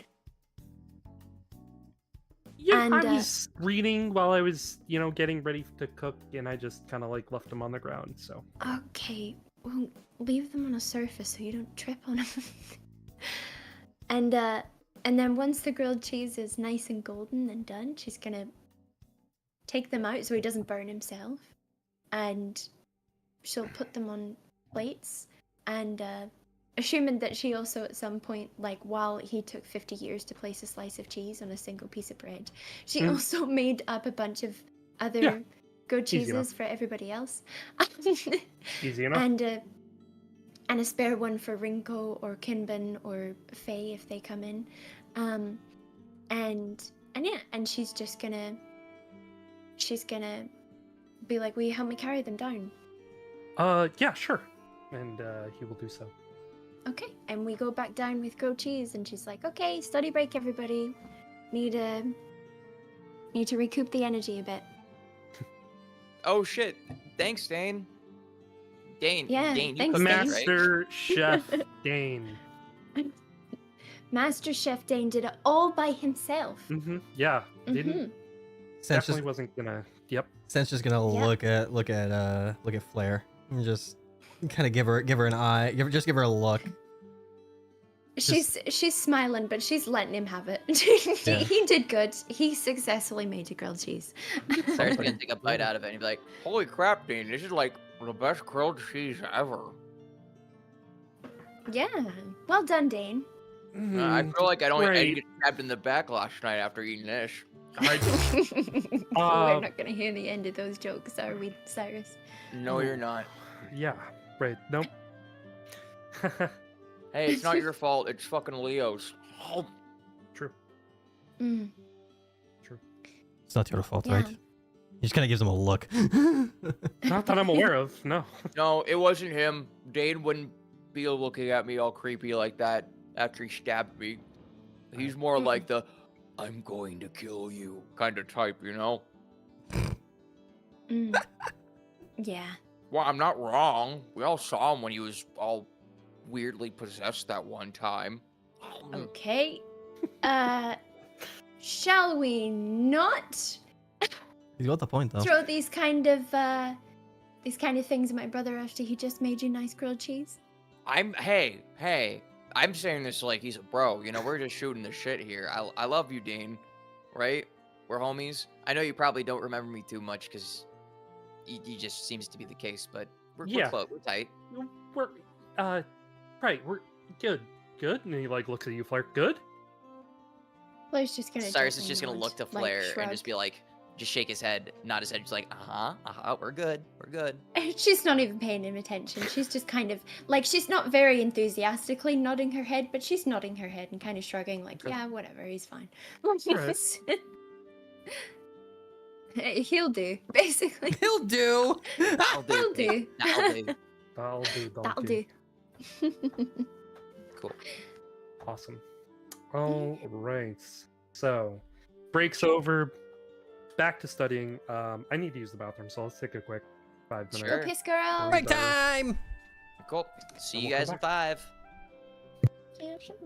Yeah, And, I was reading while I was, getting ready to cook, and I just kind of like left them on the ground. So Okay, well, leave them on a surface so you don't trip on them. And then once the grilled cheese is nice and golden and done, she's gonna take them out so he doesn't burn himself, and she'll put them on plates. And assuming that she also at some point, like while he took 50 years to place a slice of cheese on a single piece of bread, she also made up a bunch of other good Easy enough. cheeses for everybody else. easy enough. And a spare one for Rinko or Kinbin or Faye if they come in. And she's just gonna be like, will you help me carry them down? Yeah, sure. And he will do so. Okay. And we go back down with grilled cheese, and she's like, okay, study break, everybody. Need to recoup the energy a bit. Oh shit! Thanks, Dane. Dane, Yeah, Dane, you thanks, cooked Dane. that, right? Master Chef Dane. Master Chef Dane did it all by himself. Yeah, didn't Mhm. Sense definitely just, wasn't gonna. Yep. Sense just gonna Yeah. look at Flair and just kind of give her an eye, give her a look. She's smiling, but she's letting him have it. Yeah. He did good. He successfully made a grilled cheese. Sarah's gonna take a bite out of it and be like, "Holy crap, Dane! This is like the best grilled cheese ever." Yeah. Well done, Dane. I feel like I don't. I right. didn't get stabbed in the back last night after eating this. We're not gonna hear the end of those jokes, are we, Cyrus? No, you're not. Yeah. Right. Nope. Hey, it's not your fault. It's fucking Leo's. Oh, True. Mm, It's not your fault, yeah. right? He just kind of gives him a look. Not that I'm aware of. No. no, it wasn't him. Dane wouldn't be looking at me all creepy like that after he stabbed me. He's more like the "I'm going to kill you" kind of type, you know? Mm. Yeah. Well, I'm not wrong. We all saw him when he was all weirdly possessed that one time. Okay. Shall we not He's got the point though. throw these kind of things at my brother after he just made you nice grilled cheese? Hey, I'm saying this like he's a bro. You know, we're just shooting the shit here. I love you, Dean. Right? We're homies. I know you probably don't remember me too much because you just seems to be the case, but we're close. We're tight. We're right. We're good. Good. And he like looks at you, Flair. Good. Flair's just gonna. Cyrus is gently just gonna nod, look to like, Flair and shrug. just be like, just shake his head, nod his head, just like, we're good. She's not even paying him attention. She's just kind of like, she's not very enthusiastically nodding her head, but she's nodding her head and kind of shrugging, like, Okay. yeah, whatever, he's fine. Right. He'll do, basically. He'll do. That'll do. He'll do. That'll do. That'll That'll do. do. Cool. Awesome. All right. So, breaks over. Back to studying. I need to use the bathroom, so let's take a quick 5 minute. Sure. Go piss girl. Break time. Cool. See And you we'll guys come in 5. Yeah, sure.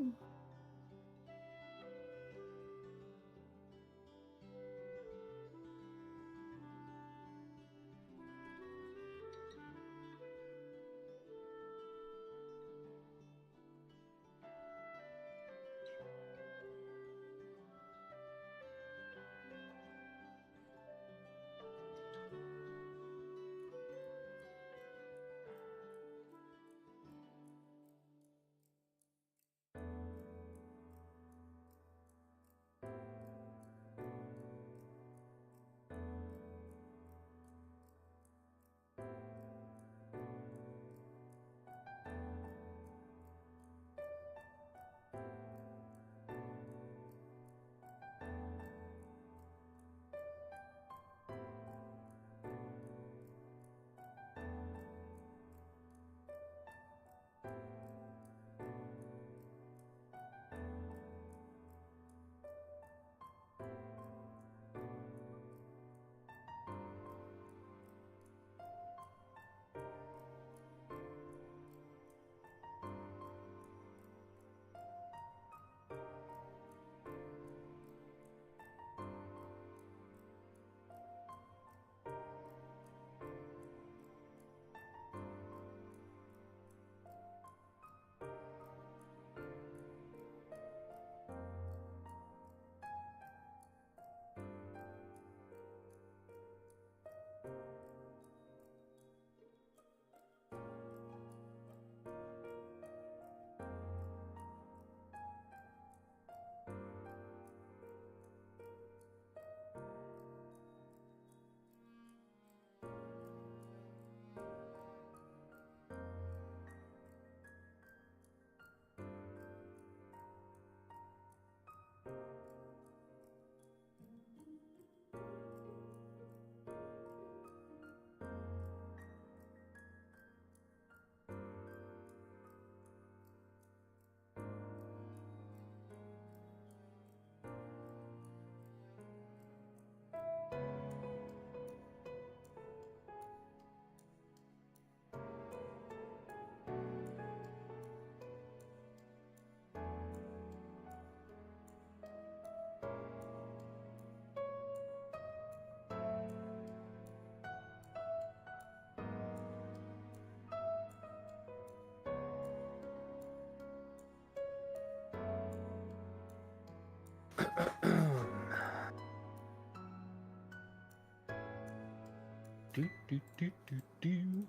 Do, do, do, do, do.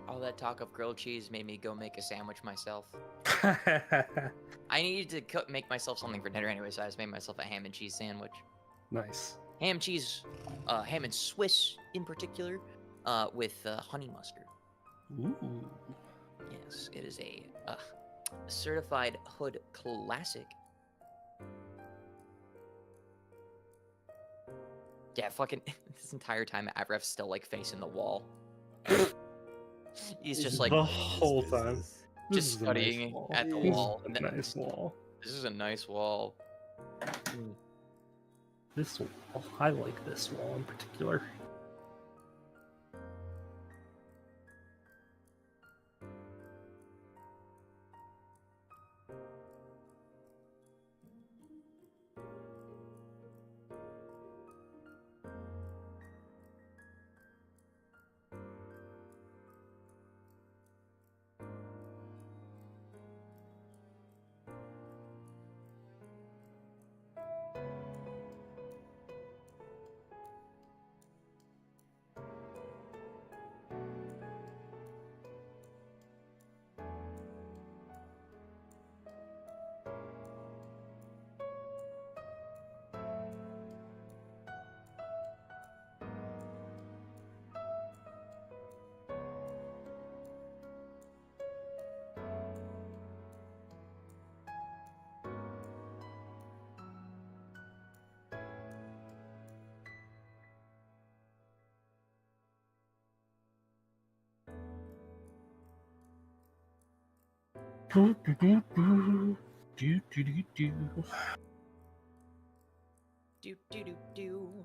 All that talk of grilled cheese made me go make a sandwich myself. I needed to make myself something for dinner anyway, so I just made myself a ham and cheese sandwich. Nice. Ham and Swiss in particular, with honey mustard. Ooh. Yes, it is a certified hood classic. Yeah, fucking this entire time Avref's still like facing the wall. He's just like the whole time. Business. This just is a nice studying wall. at the This is wall. a nice wall. This is a nice wall. This wall. I like this wall in particular. Do, do, do, do. Do, do, do, do. Do do do do.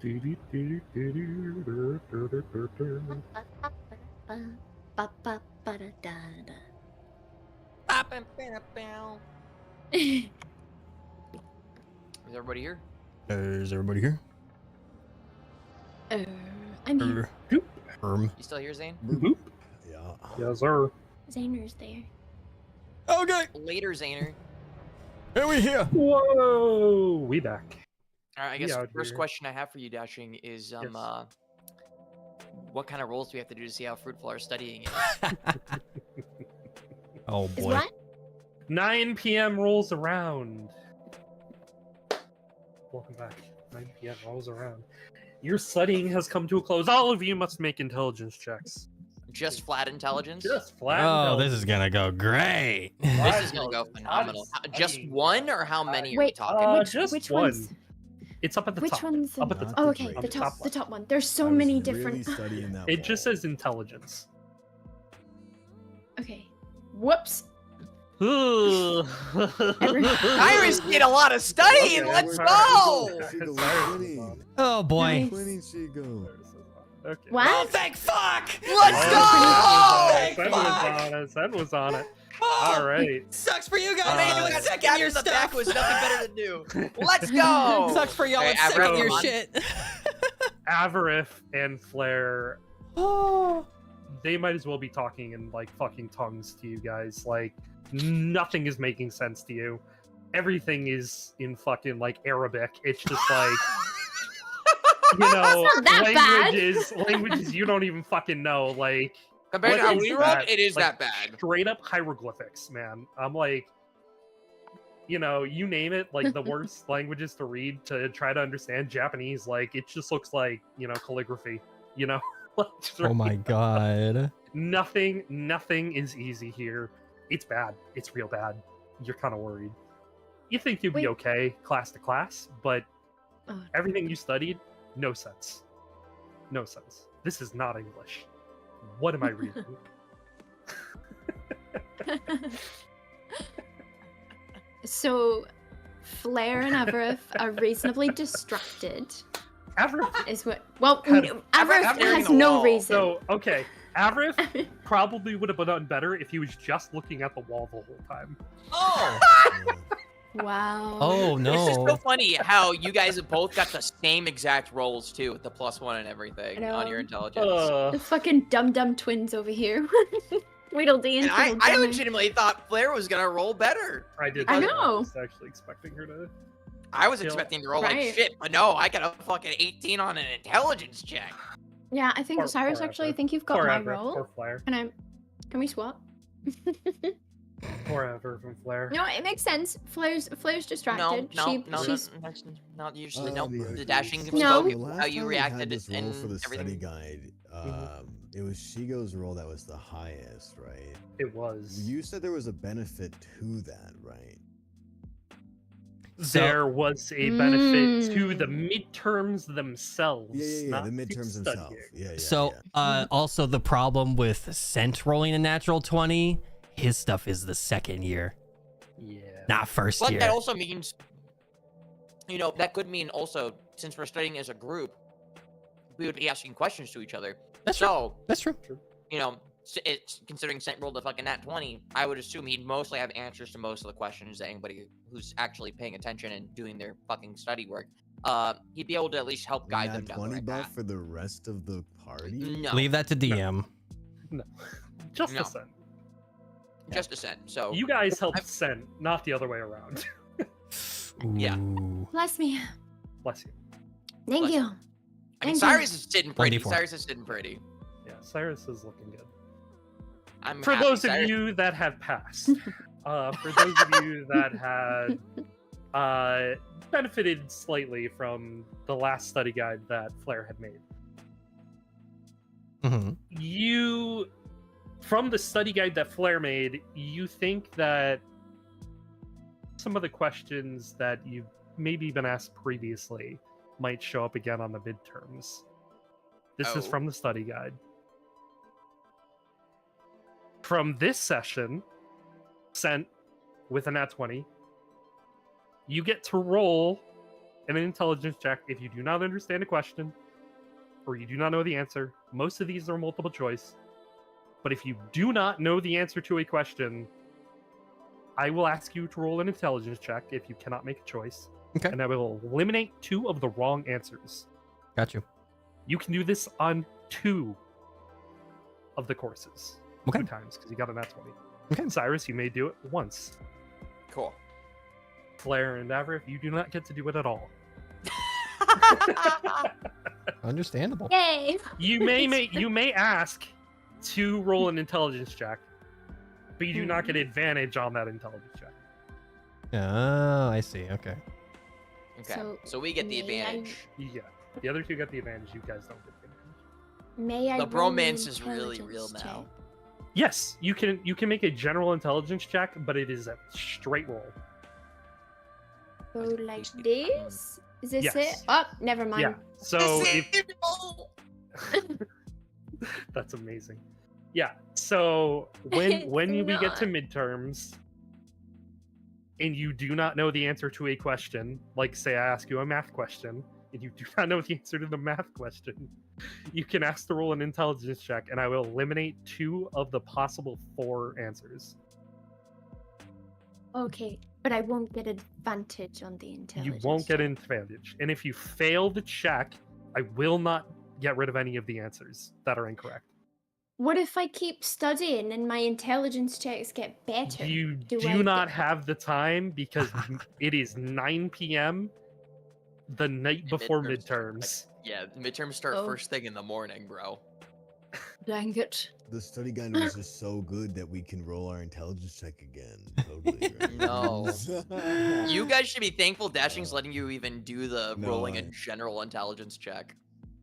Is everybody here? Is everybody here? I'm here. You still here, Zane? Boop. Yeah. Yes, sir. Zayner's there. Okay, Later, Zaner. here we here. Whoa, we back. All right, I We guess the out first here. question I have for you, Dashing, is Yes. what kind of rolls do we have to do to see how fruitful our studying is? Oh Is boy. what? 9 p.m. rolls around. Welcome back. 9 p.m. rolls around. Your studying has come to a close. All of you must make intelligence checks. Just flat intelligence? Just flat. Oh, this intelligence. is gonna go great. This is gonna go intelligence. phenomenal. How does Just studying one, go? or how many are we Wait, talking? just which one. ones? It's up at the Which top. ones? Up at the Not top. Oh, okay, the On the the top, top the one. top one. There's so I was many really different. studying that It just wall. says intelligence. Okay. Whoops. Iris did a lot of studying. Okay, Let's alright. go. Shigo was Cyrus is winning. on. Oh boy. Nice. Winning, Shigo. Okay. What? Oh, thank fuck! Let's Oh, go. Sen was on it. Sen was on it. Oh, All right. Sucks for you guys. Man, doing we got second stabbed year in the stuff. back was nothing better to do. Let's go. Sucks for y'all Hey, with second Avril, year come on. shit. Avarif and Flair, Oh. they might as well be talking in like fucking tongues to you guys. Like nothing is making sense to you. Everything is in fucking like Arabic. It's just like you know It's not that bad. languages you don't even fucking know. Like Compared to what how is we rolled, that? it is Like, that bad. straight up hieroglyphics, man. I'm like, you know, you name it, like the worst languages to read to try to understand Japanese. Like it just looks like calligraphy. You know. Like, Oh my god. Nothing is easy here. It's bad. It's real bad. You're kind of worried. You think you'd be Wait. okay class to class, but Oh. everything you studied, no sense. No sense. This is not English. What am I reading? So, Flair and Avarif are reasonably distracted. Avrif. Is what? Well, Had- Avarif Avarif staring has at the no wall. reason. So, okay. Avrif probably would have done better if he was just looking at the wall the whole time. Oh, Yeah. Wow. Oh it's just so no. funny how you guys have both got the same exact rolls too, with the +1 and everything I on know. your intelligence. The fucking dum twins over here. Tweedledee and And I Tweedledummer. legitimately thought Flair was gonna roll better. I did. I too. know. was actually expecting her to. I was Kill. expecting to roll like Right. shit, but no, I got a fucking 18 on an intelligence check. Yeah, I think Poor- Cyrus, poor actually, I Avrif. think you've got Poor my Avrif, roll. Poor Flair. Can we swap? Poor Avrif and Flair. No, it makes sense. Flair's No, distracted. no, she, no, she's no, usually no. Okay. The dashing So No. spoke the last how you time we had reacted this roll and for the study everything. guide, Mhm. it was Shigo's roll that was the highest, right? It was. You said there was a benefit to that, right? There was a benefit to the Mm. midterms themselves. Yeah, not the to midterms studying. themselves. Yeah. So, also the problem with Scent rolling a natural 20, his stuff is the second year, Yeah. not first But year. that also means, that could mean also, since we're studying as a group, we would be asking questions to each other. That's true. So, That's true. it's considering Scent rolled a fucking nat 20, I would assume he'd mostly have answers to most of the questions that anybody who's actually paying attention and doing their fucking study work, he'd be able to at least help guide them Nat down the 20 right buff path. for the rest of the party? No, Leave that to DM. Just No. a cent. just a Scent. So, You guys helped Sen, not the other way around. Yeah. Ooh. bless me. Bless you. Thank Bless you. I mean, Thank you. Cyrus is sitting pretty. 1d4. Cyrus is sitting pretty. Yeah, Cyrus is looking good. I'm For happy. those of Cyrus- you that have passed, for those of you that had benefited slightly from the last study guide that Flair had made, Mhm. you, from the study guide that Flair made, you think that some of the questions that you've maybe been asked previously might show up again on the midterms. This is Oh. from the study guide. From this session, sent with a nat 20, you get to roll in an intelligence check if you do not understand a question or you do not know the answer. Most of these are multiple choice. But if you do not know the answer to a question, I will ask you to roll an intelligence check if you cannot make a choice. Okay. And I will eliminate 2 of the wrong answers. Got you. You can do this on 2 of the courses. Okay. 2 times, because you got a nat 20. Okay. Cyrus, you may do it once. Cool. Flair and Avrith, you do not get to do it at all. Understandable. Yay! You may ask to roll an intelligence check, but you do not get advantage on that intelligence check. Oh, I see. Okay. Okay. So we get the may advantage. Yeah. The other 2 get the advantage, you guys don't get the advantage. May I The roll an bromance is really intelligence real check? now. Yes, you can make a general intelligence check, but it is a straight roll. Go like this? Is this Yes. it? Oh, never mind. Yeah. So if that's amazing. Yeah. So when It's we get to not. midterms and you do not know the answer to a question, like say I ask you a math question and you do not know the answer to the math question, you can ask to roll an intelligence check and I will eliminate 2 of the possible 4 answers. Okay, but I won't get advantage on the You intelligence. won't get check. an advantage. And if you fail the check, I will not get rid of any of the answers that are incorrect. What if I keep studying and my intelligence checks get better? You Do do I not get- have the time because it is 9 p.m. the night before midterms. Yeah, midterms start Oh. first thing in the morning, bro. Dang it. The study guide was just so good that we can roll our intelligence check again. Totally. Right? No. You guys should be thankful Dashing's letting you even do the No, rolling a I- general intelligence check.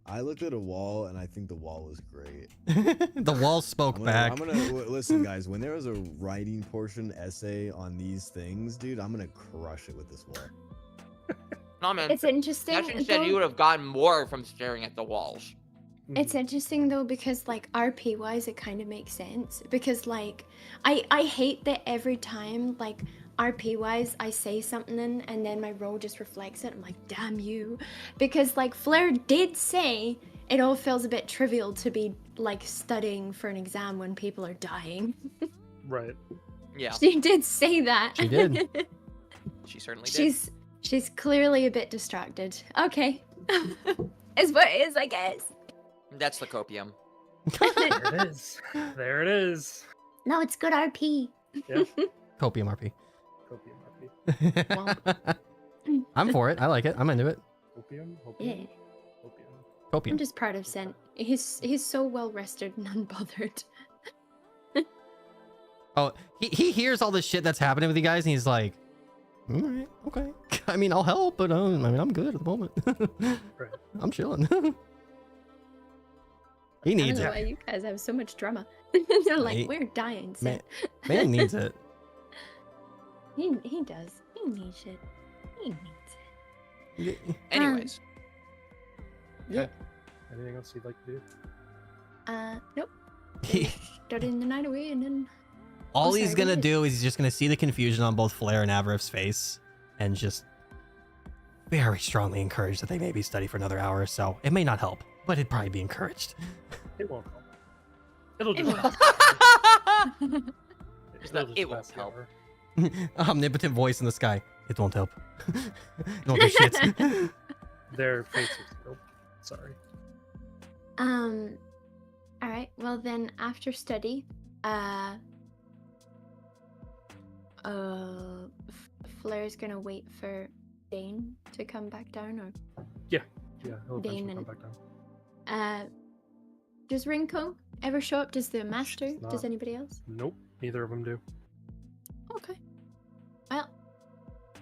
I looked at a wall and I think the wall was great. The wall spoke back. Listen, guys. When there was a writing portion essay on these things, dude, I'm gonna crush it with this wall. No, man. It's interesting. Dashing said you though- would have gotten more from staring at the walls. It's interesting though because like RP wise it kind of makes sense because like I hate that every time like RP wise I say something and then my role just reflects it. I'm like, damn you, because like Flair did say it all feels a bit trivial to be like studying for an exam when people are dying. Right. Yeah, She did say that. She did. she certainly did. She's clearly a bit distracted. Okay. Is what it is, I guess. That's the copium. There it is. There it is. No, it's good RP. Copium RP. Copium, RP. I'm for it. I like it. I'm into it. Opium? Yeah. Opium? Opium. I'm Copium. just proud of Sent. He's so well rested and unbothered. Oh, he hears all the shit that's happening with you guys, and he's like, all right, okay. I mean, I'll help, but I mean, I'm good at the moment. Right. I'm chilling. He I needs don't know it. why you guys have so much drama. They're like, He- we're dying, Man, Sent. man needs it. He does. He needs it. He needs it. Anyways, Yeah. Anything else you'd like to do? Nope. He, Studying the night away and then all Oh, he's sorry, gonna go ahead. do is he's just gonna see the confusion on both Flair and Avrif's face, and just very strongly encourage that they maybe study for another hour or so. It may not help, but it'd probably be encouraged. It won't help. It'll It just won't. pass. not- just it won't pass the help. hour. Omnipotent voice in the sky. It won't help. It won't do shit. Their faces are sealed. Sorry. all right. Well then after study, Flair's gonna wait for Dane to come back down, or Yeah, he'll Dane eventually come and- back down. does Rinko ever show up? Does the master? does Does not. anybody else? Nope, neither of them do. Okay. Well,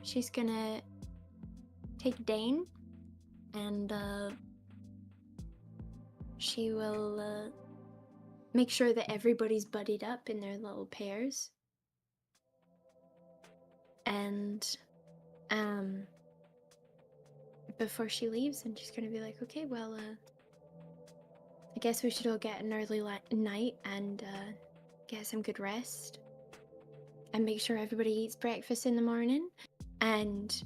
she's gonna take Dane and she will make sure that everybody's buddied up in their little pairs. And before she leaves, and she's gonna be like, okay, well, I guess we should all get an early night and get some good rest. And make sure everybody eats breakfast in the morning. And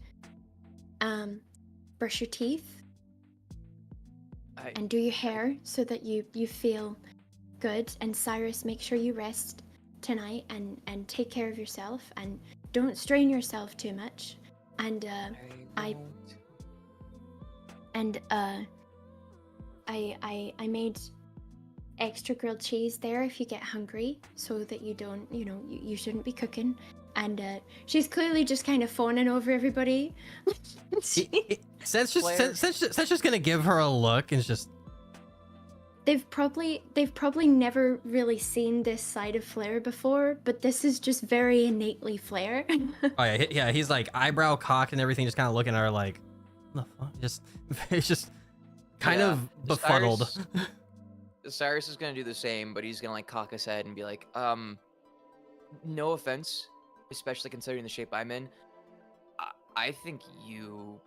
brush your teeth I, and do your hair so that you feel good. And Cyrus, make sure you rest tonight and take care of yourself and don't strain yourself too much. And I won't. and I made extra grilled cheese there if you get hungry, so that you don't, you shouldn't be cooking. And she's clearly just kind of fawning over everybody. Sen's Flair. just gonna give her a look and just. They've probably never really seen this side of Flair before, but this is just very innately Flair. Oh yeah, he's like eyebrow cocked and everything, just kind of looking at her like, what the fuck? Just kind Yeah, of befuddled. Cyrus is gonna do the same, but he's gonna like cock his head and be like, no offense, especially considering the shape I'm in. I think you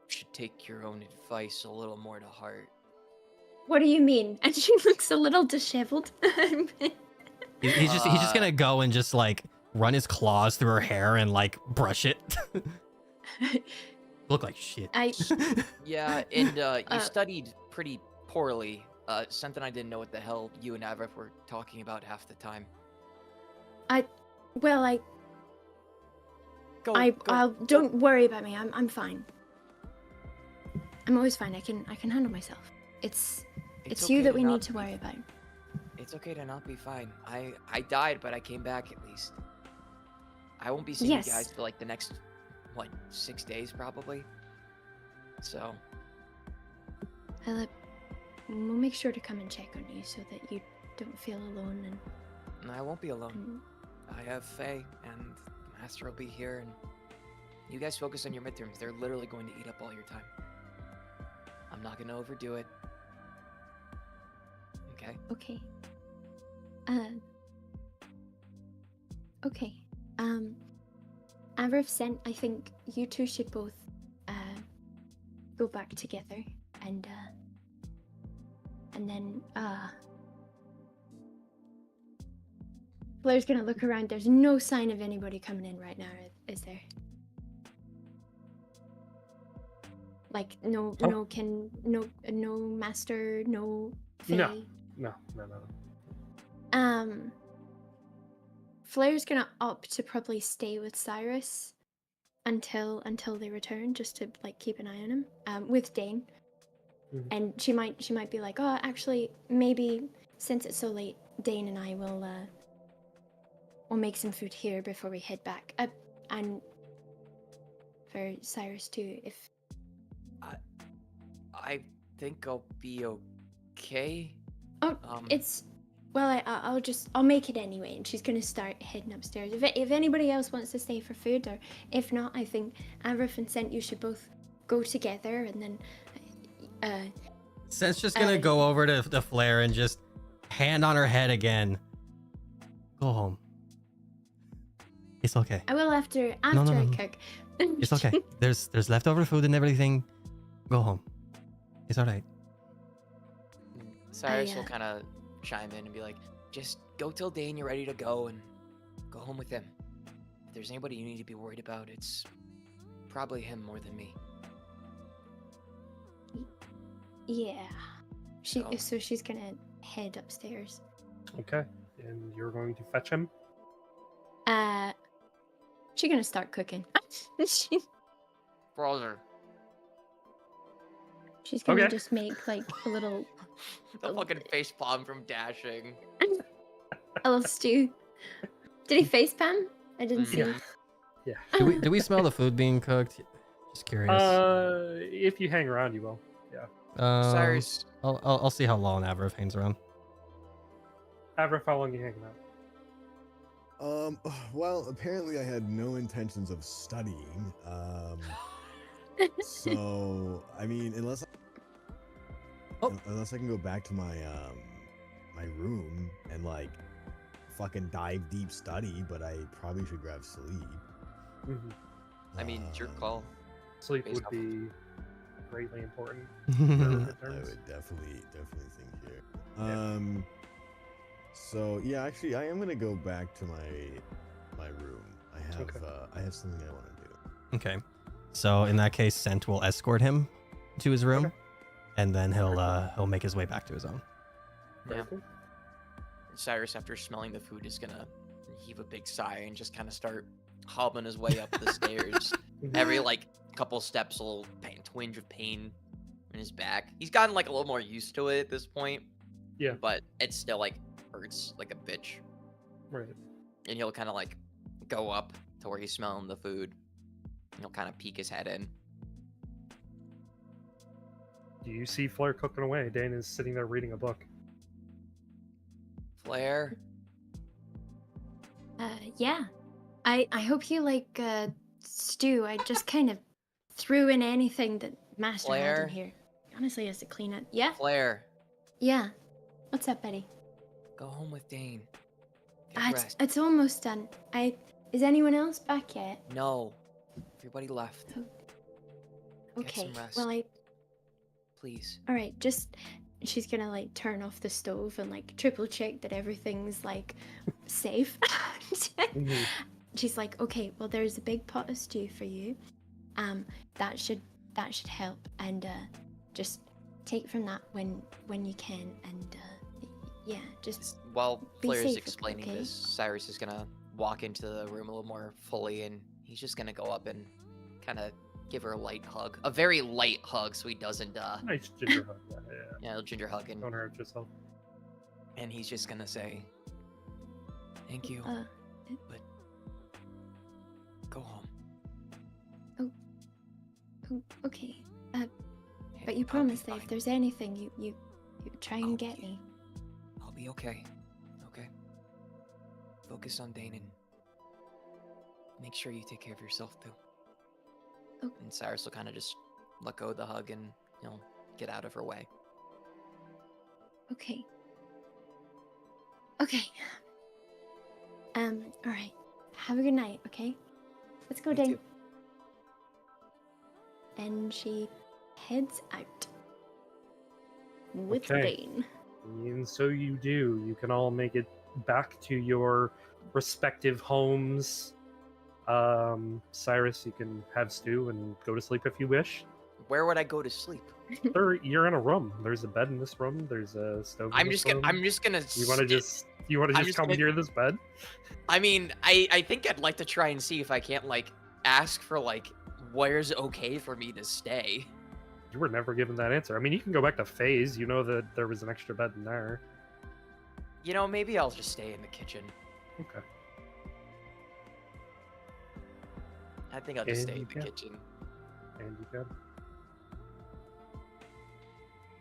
should take your own advice a little more to heart. What do you mean? And she looks a little disheveled. He's just gonna go and just like run his claws through her hair and like brush it. Look like shit. Yeah, and you studied pretty poorly. Something I didn't know what the hell you and Avrith were talking about half the time. Don't worry about me. I'm fine. I'm always fine. I can handle myself. It's you okay that to we not need to be- worry about. It's okay to not be fine. I died, but I came back at least. I won't be seeing Yes. you guys for like the next, 6 days probably. So, We'll make sure to come and check on you so that you don't feel alone. and I won't be alone. And I have Faye, and the Master will be here, and you guys focus on your midterms. They're literally going to eat up all your time. I'm not going to overdo it. Okay? okay. Okay. Avrith sent. I think you two should both go back together and then Flair's gonna look around. There's no sign of anybody coming in right now, is there? Like no master, no Fae. No. Flair's gonna opt to probably stay with Cyrus until they return, just to like keep an eye on him. With Dane. Mhm. And she might be like, oh, actually, maybe since it's so late, Dane and I will make some food here before we head back. And for Cyrus too, if I think I'll be okay. it's well, I'll make it anyway. And she's gonna start heading upstairs. If anybody else wants to stay for food, or if not, I think Avrith and Sent, you should both go together, and then Sen's just gonna go over to Flair and just hand on her head again. Go home. It's okay. I will after No. I cook. It's okay. There's leftover food and everything. Go home. It's all right. Cyrus will kind of chime in and be like, just go till Dane you're ready to go and go home with him. If there's anybody you need to be worried about, it's probably him more than me. Yeah. Oh. So she's gonna head upstairs. Okay. And you're going to fetch him? She's gonna start cooking. Brother. She's gonna Okay. just make like a little The fucking face palm from dashing. a little stew. Did he facepalm? I didn't see. Yeah. Do we smell the food being cooked? Just curious. If you hang around, you will. Cyrus, I'll see how long Avrith hangs around. Avrith, how long you hanging out? Well, apparently I had no intentions of studying. So I mean, unless I can go back to my my room and like fucking dive deep study, but I probably should grab sleep. Mm-hmm. I mean, it's your call. Sleep Based would off be greatly important. I Terms. would definitely think here. Yeah. So yeah, actually, I am gonna go back to my room. I have Okay. I have something I want to do. Okay. So in that case, Sent will escort him to his room, Okay. and then he'll make his way back to his own. Very Yeah. cool. Cyrus, after smelling the food, is gonna heave a big sigh and just kind of start hobbling his way up the stairs. Every like couple steps, a little twinge of pain in his back. He's gotten like a little more used to it at this point. Yeah. But it still like hurts like a bitch. Right. And he'll kind of like go up to where he's smelling the food. And he'll kind of peek his head in. Do you see Flair cooking away? Dane is sitting there reading a book. Flair, Yeah. I hope you like stew. I just kind of threw in anything that Master had Flair? in here. Honestly, has to clean it. Yeah? Flair, Yeah. What's up, Betty? go home with Dane. Get It's, rest. it's almost done. Is anyone else back yet? No, everybody left. Okay. some rest. Well, Please. all right, just she's gonna like turn off the stove and like triple check that everything's like safe. She's like, okay, well, there's a big pot of stew for you. That should help, and just take from that when you can, and yeah, just While Be Flair is safe, explaining okay? this, Cyrus is gonna walk into the room a little more fully, and he's just gonna go up and kind of give her a light hug, a very light hug, so he doesn't, Nice ginger hug. Yeah. a ginger hug, and Don't hurt yourself. he's just gonna say, "Thank you, but go home." okay. Hey, But you I'll be promise that if fine. there's anything, you try and I'll get be- me. I'll be okay. Okay. Focus on Dane and make sure you take care of yourself too. Oh. And Cyrus will kind of just let go of the hug and get out of her way. Okay. Okay. All right. Have a good night, okay? Let's go, You Dane. too. And she heads out with Okay. Dane. And so you do. You can all make it back to your respective homes. Cyrus, you can have stew and go to sleep if you wish. Where would I go to sleep? You're in a room. There's a bed in this room. There's a stove. In I'm this just gonna. room. I'm just gonna. You want to just I'm just come gonna- near this bed? I mean, I think I'd like to try and see if I can't like ask for like where's okay for me to stay. You were never given that answer. I mean, you can go back to Phase. You know that there was an extra bed in there. Maybe I'll just stay in the kitchen. Okay. I think I'll just And stay you in the can. kitchen. And you can.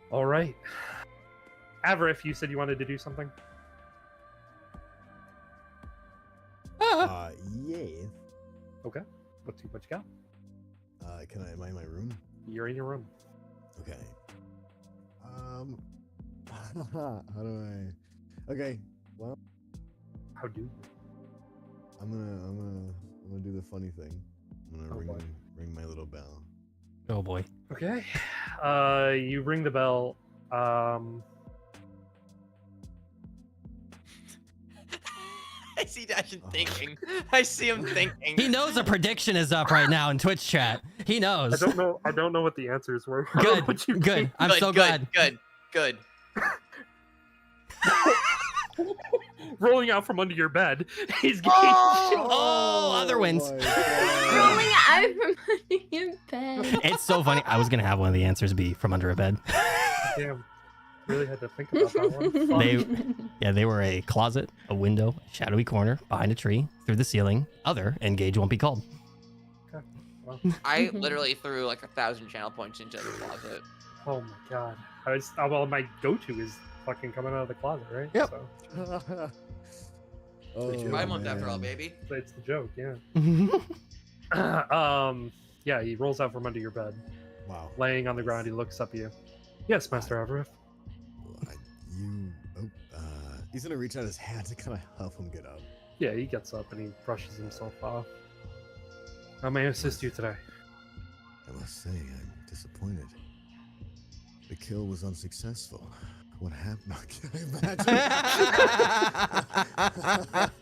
All right. Avarif, you said you wanted to do something. Yeah. Okay. What you got? Am I in my room? You're in your room. Okay. How do I? Okay. Well, How do you? I'm gonna do the funny thing. I'm gonna Oh, boy. ring my little bell. Oh boy. Okay. You ring the bell. I see Dashin thinking. I see him thinking. He knows a prediction is up right now in Twitch chat. He knows. I don't know what the answers were. I don't know Good. what you Good. think. I'm Good, so good, glad. Good. Rolling out from under your bed. He's getting Oh, other wins. my God. Rolling out from under your bed. It's so funny. I was gonna have one of the answers be from under a bed. Damn. Really had to think about that one. Fuck. They were a closet, a window, a shadowy corner, behind a tree, through the ceiling. Other engage won't be called. Well, I literally threw like 1,000 channel points into the closet. oh my god. Well, my go-to is fucking coming out of the closet, right? Yep. So Oh, 5 months after all, man. baby. it's the joke, yeah. Yeah, he rolls out from under your bed. Wow. Laying on the ground, he looks up at you. Yes, Master Avarif. He's gonna reach out his hand to kind of help him get up. Yeah, he gets up and he brushes himself off. How may I assist you today? I must say, I'm disappointed. The kill was unsuccessful. What happened? Can I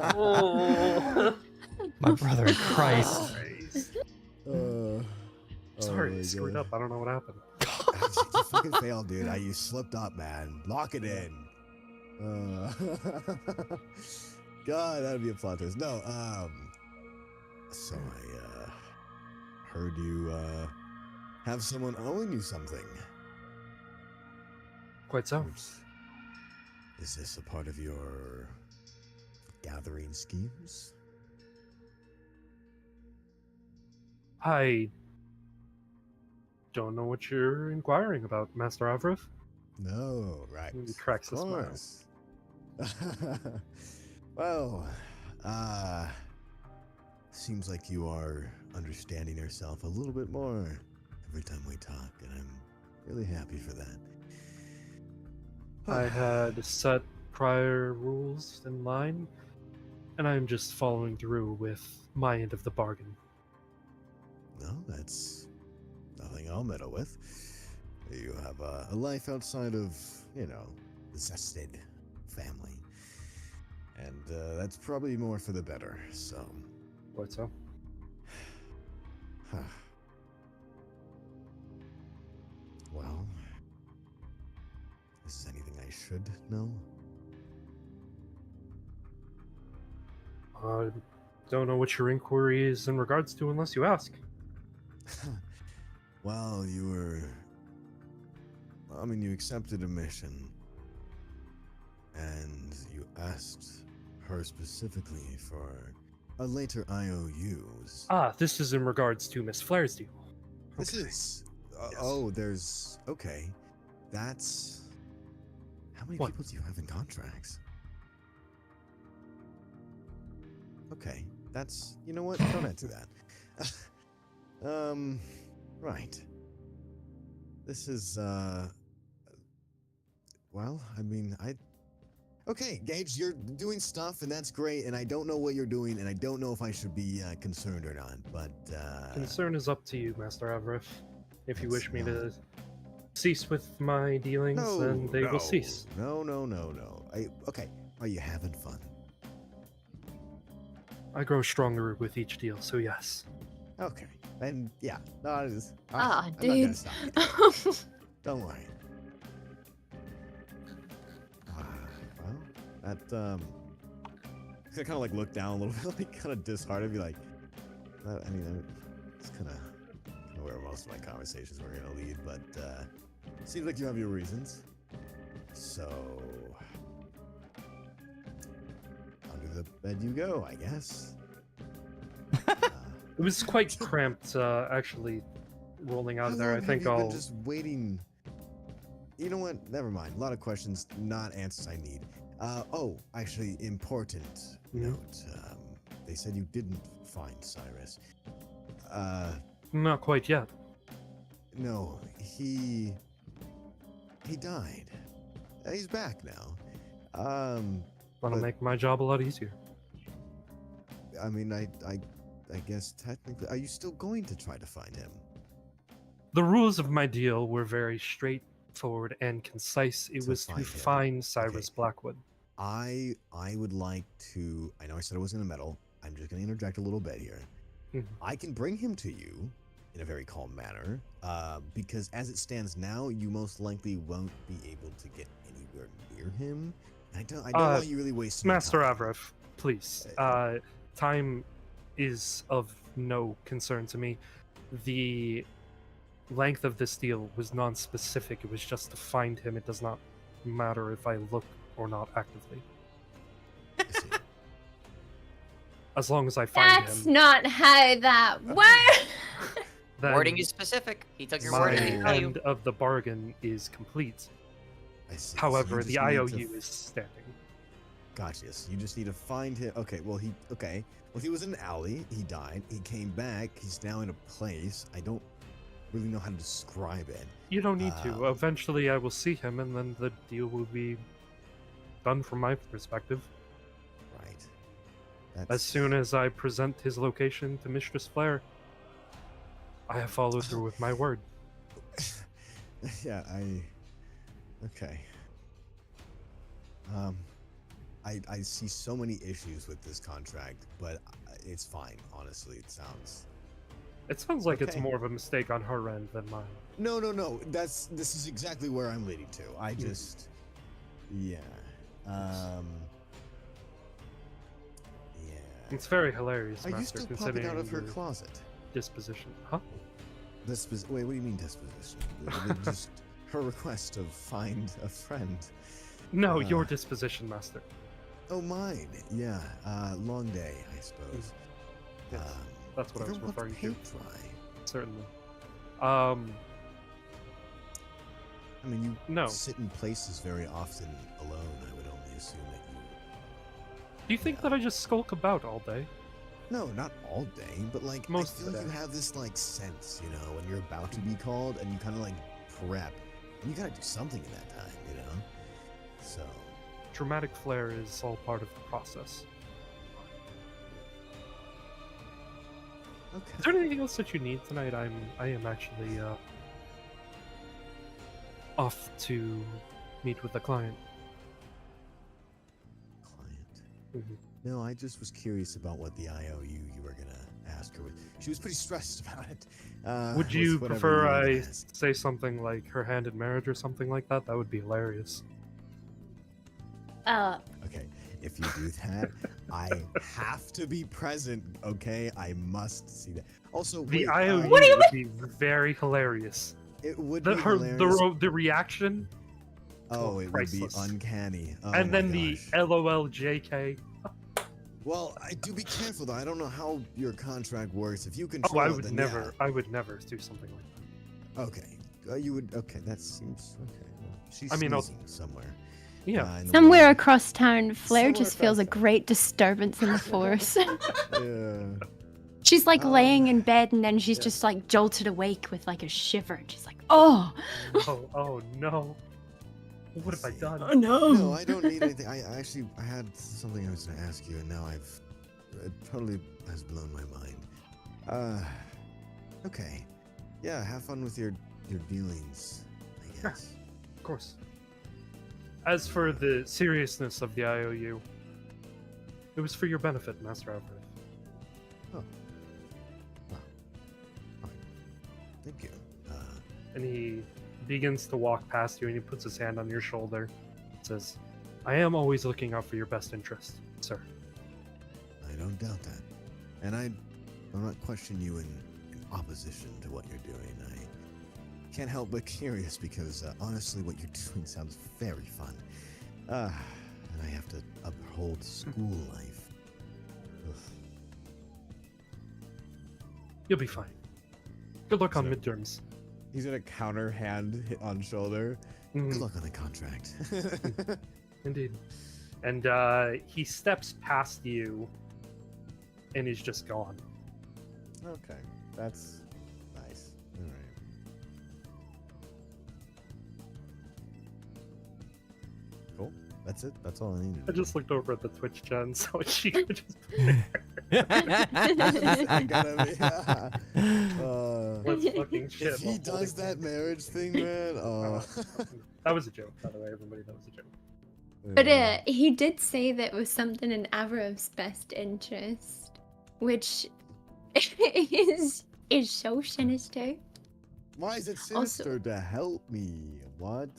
imagine? My brother in Christ. Christ. Oh Sorry, my I screwed God. up. I don't know what happened. You fucking failed, dude. You slipped up, man. Lock it in. God, that'd be a plot twist. No, so I heard you have someone owing you something. Quite so. Is this a part of your gathering schemes? I don't know what you're inquiring about, Master Avrith. No, right. He cracks a Of smile. course. Well, seems like you are understanding yourself a little bit more every time we talk, and I'm really happy for that. I had set prior rules in line, and I'm just following through with my end of the bargain. No, that's nothing I'll meddle with. You have a life outside of, the zested family. And that's probably more for the better, so. Quite so. Well, is there anything I should know? I don't know what your inquiry is in regards to unless you ask. Well, you accepted a mission, and you asked her specifically for a later IOUs. This is in regards to Miss Flair's deal. This Okay. is... Yes. Okay. That's... How many What? people do you have in contracts? Okay, that's... You know what? Don't answer that. Right. This is, well, Okay, Gage, you're doing stuff, and that's great, and I don't know what you're doing, and I don't know if I should be concerned or not, but, Concern is up to you, Master Avrith. If you wish me No. to cease with my dealings, then they will cease. No. Okay, are you having fun? I grow stronger with each deal, so yes. Okay, and yeah, no, I'm not dude. gonna stop you. Don't worry. Well, that, I kind of like look down a little bit, like kind of disheartened, be like, it's kind of where most of my conversations were gonna lead, but seems like you have your reasons. So under the bed you go, I guess. It was quite cramped, actually, rolling out of there. I think I'll... been just waiting. You know what? Never mind. A lot of questions, not answers I need. Actually, important note. They said you didn't find Cyrus. Not quite yet. No, he died. He's back now. That'll but- make my job a lot easier. I mean, I guess technically, are you still going to try to find him? The rules of my deal were very straightforward and concise. It To was to find him. find Cyrus Okay. Blackwood. I would like to. I know I said I wasn't gonna meddle. I'm just gonna interject a little bit here. Mhm. I can bring him to you in a very calm manner, because as it stands now, you most likely won't be able to get anywhere near him. I don't want you really wasting your Master time. Avrith, please. Time is of no concern to me. The length of this deal was non-specific. It was just to find him. It does not matter if I look or not actively. I see. As long as I find That's him, not how that works. then Wording is specific. He took your my word and he paid you. end of the bargain is complete. I see. So However, you the just need IOU to is standing. Gotcha. So you just need to find him. Okay. Well, he was in an alley. He died. He came back. He's now in a place. I don't really know how to describe it. You don't need to. Eventually, I will see him, and then the deal will be done from my perspective. Right. As soon as I present his location to Mistress Flair, I have followed through with my word. Yeah. Okay. I see so many issues with this contract, but it's fine. Honestly, it sounds It sounds like it's Okay. more of a mistake on her end than mine. No. This is exactly where I'm leading to. I just, yeah, yeah. It's very hilarious, Are you Master, still popping considering out of her your closet? disposition. Huh? Wait, what do you mean disposition? Just her request of find a friend. No, your Uh, disposition, Master. Oh, mine. Yeah. Long day, I suppose. Yes, that's what I was Ever want referring to. paint dry? Certainly. I mean, you No. sit in places very often alone. I would only assume that you. Do you think that I just skulk about all day? No, not all day, but like Most I feel of the like you day. have this like sense, you know, when you're about to be called, and you kind of like prep, and you gotta do something in that time, you know. So. Dramatic flair is all part of the process. Okay. Is there anything else that you need tonight? I am actually off to meet with the client. Client. Mhm. No, I just was curious about what the IOU you were gonna ask her. She was pretty stressed about it. Would with you whatever prefer were gonna I ask. say something like her hand in marriage or something like that? That would be hilarious. Okay, if you do that, I have to be present. Okay, I must see that. Also, The wait, IOU What do you would be very hilarious. it would The be her hilarious. the reaction, Oh, it would be priceless. uncanny. Oh and my then the gosh. LOL JK. Well, I do be careful though. I don't know how your contract works. If you Oh, control I it, would then never. I would never do something like that. yeah. Okay, you would. Okay, that seems okay. Well, she's I mean, I'll- sneezing somewhere. Yeah. In the Somewhere world. across town, Flair Somewhere just feels a across town. great disturbance in the force. Yeah. She's like laying in bed and then she's yeah. just like jolted awake with like a shiver. And she's like, oh, Oh no. What have I done? no. No, I don't need anything. I had something I was going to ask you, and now it totally has blown my mind. Okay. Yeah, have fun with your dealings, I guess. Of course. As for the seriousness of the IOU, it was for your benefit, Master Alfred. Oh. Wow. Fine. Thank you. And he begins to walk past you and he puts his hand on your shoulder and says, I am always looking out for your best interest, sir. I don't doubt that. And I'm not questioning you in opposition to what you're doing. I can't help but curious because honestly, what you're doing sounds very fun. And I have to uphold school life. Ugh. You'll be fine. Good luck on Sir. midterms. He's gonna counter hand hit on shoulder. Mhm. Good luck on the contract. Indeed. And he steps past you and is just gone. Okay, that's nice. All right. Cool. That's it. That's all I needed. I just looked over at the Twitch gen so she could just I gotta be. let's fucking shit. If he while does holding that marriage thing, man. Oh. That was a joke, by the way, everybody. That was a joke. But he did say that it was something in Avarov's best interest, which is so sinister. Why is it Also- sinister to help me? What?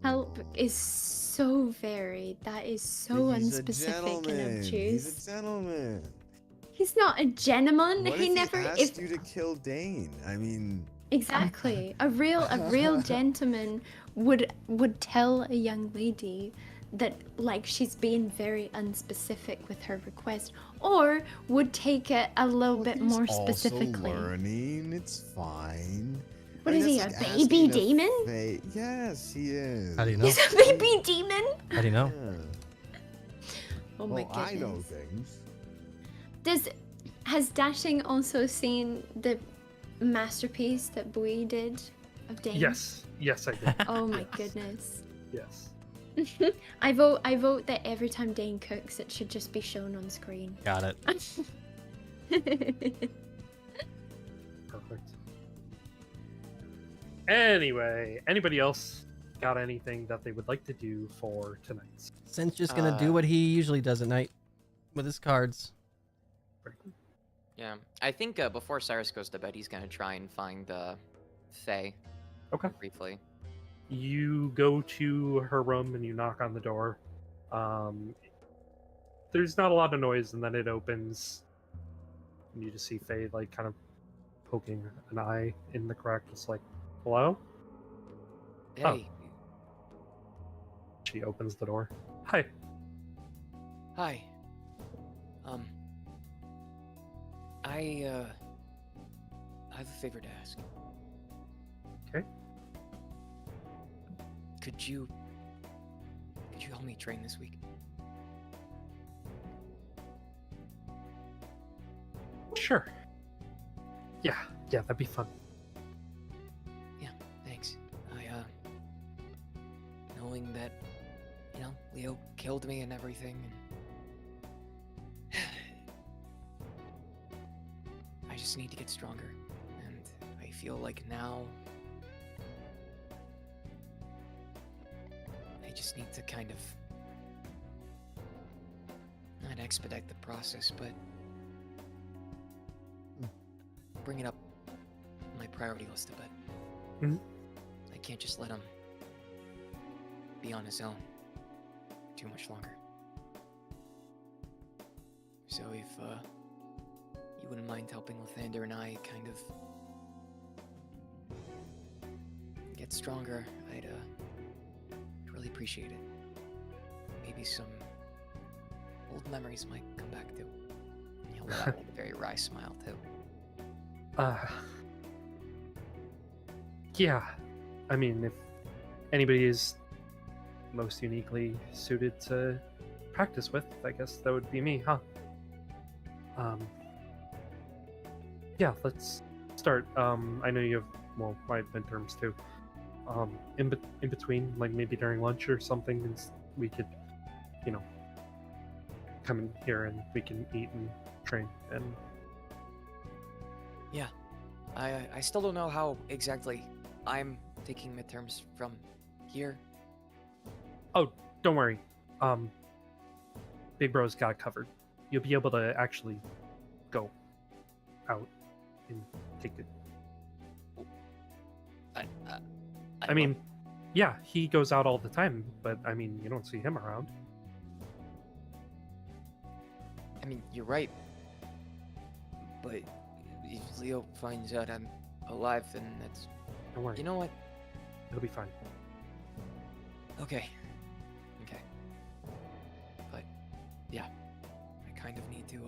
Help Oh. is so varied. That is so He's a unspecific gentleman. and He's obtuse. a gentleman. He's not a gentleman. What He if never. he asked you to kill Dane? I mean, Exactly. A real gentleman would tell a young lady that like she's being very unspecific with her request, or would take it a little bit he's more also specifically. learning. It's fine. What I is mean, he, that's a like baby asking demon? Yes, he is. How do you know? He's a baby demon. How do you know? Yeah. Oh my Well, goodness. I know things. Has Dashing also seen the masterpiece that Bui did of Dane? Yes. Yes, I did. Oh my goodness. Yes. I vote that every time Dane cooks, it should just be shown on screen. Got it. Perfect. Anyway, anybody else got anything that they would like to do for tonight's? Sen's just gonna do what he usually does at night with his cards. Yeah, I think before Cyrus goes to bed, he's gonna try and find Faye Okay. briefly. You go to her room and you knock on the door. There's not a lot of noise, and then it opens, and you just see Faye like kind of poking an eye in the crack, just like, "Hello." Hey, She opens the door. Hi. hi. I have a favor to ask. Okay. Could you help me train this week? Sure. Yeah, that'd be fun. Yeah, thanks. Knowing that, Leo killed me and everything, and I just need to get stronger, and I feel like now I just need to kind of not expedite the process, but bring it up my priority list a bit. Mhm. I can't just let him be on his own too much longer. So if you wouldn't mind helping Lathander and I kind of get stronger, I'd really appreciate it. Maybe some old memories might come back too. He'll let out a very wry smile too. Yeah. I mean, if anybody is most uniquely suited to practice with, I guess that would be me, huh? Yeah, let's start. I know you have, well, my midterms too. In between, like maybe during lunch or something, we could, come in here and we can eat and train. And Yeah. I still don't know how exactly I'm taking midterms from here. oh, don't worry. Big Bro's got it covered. You'll be able to actually go out and take it. I mean, yeah, he goes out all the time, but I mean, you don't see him around. I mean, you're right. But if Leo finds out I'm alive, then that's... Don't worry. You know what? It'll be fine. Okay. But, yeah. I kind of need to,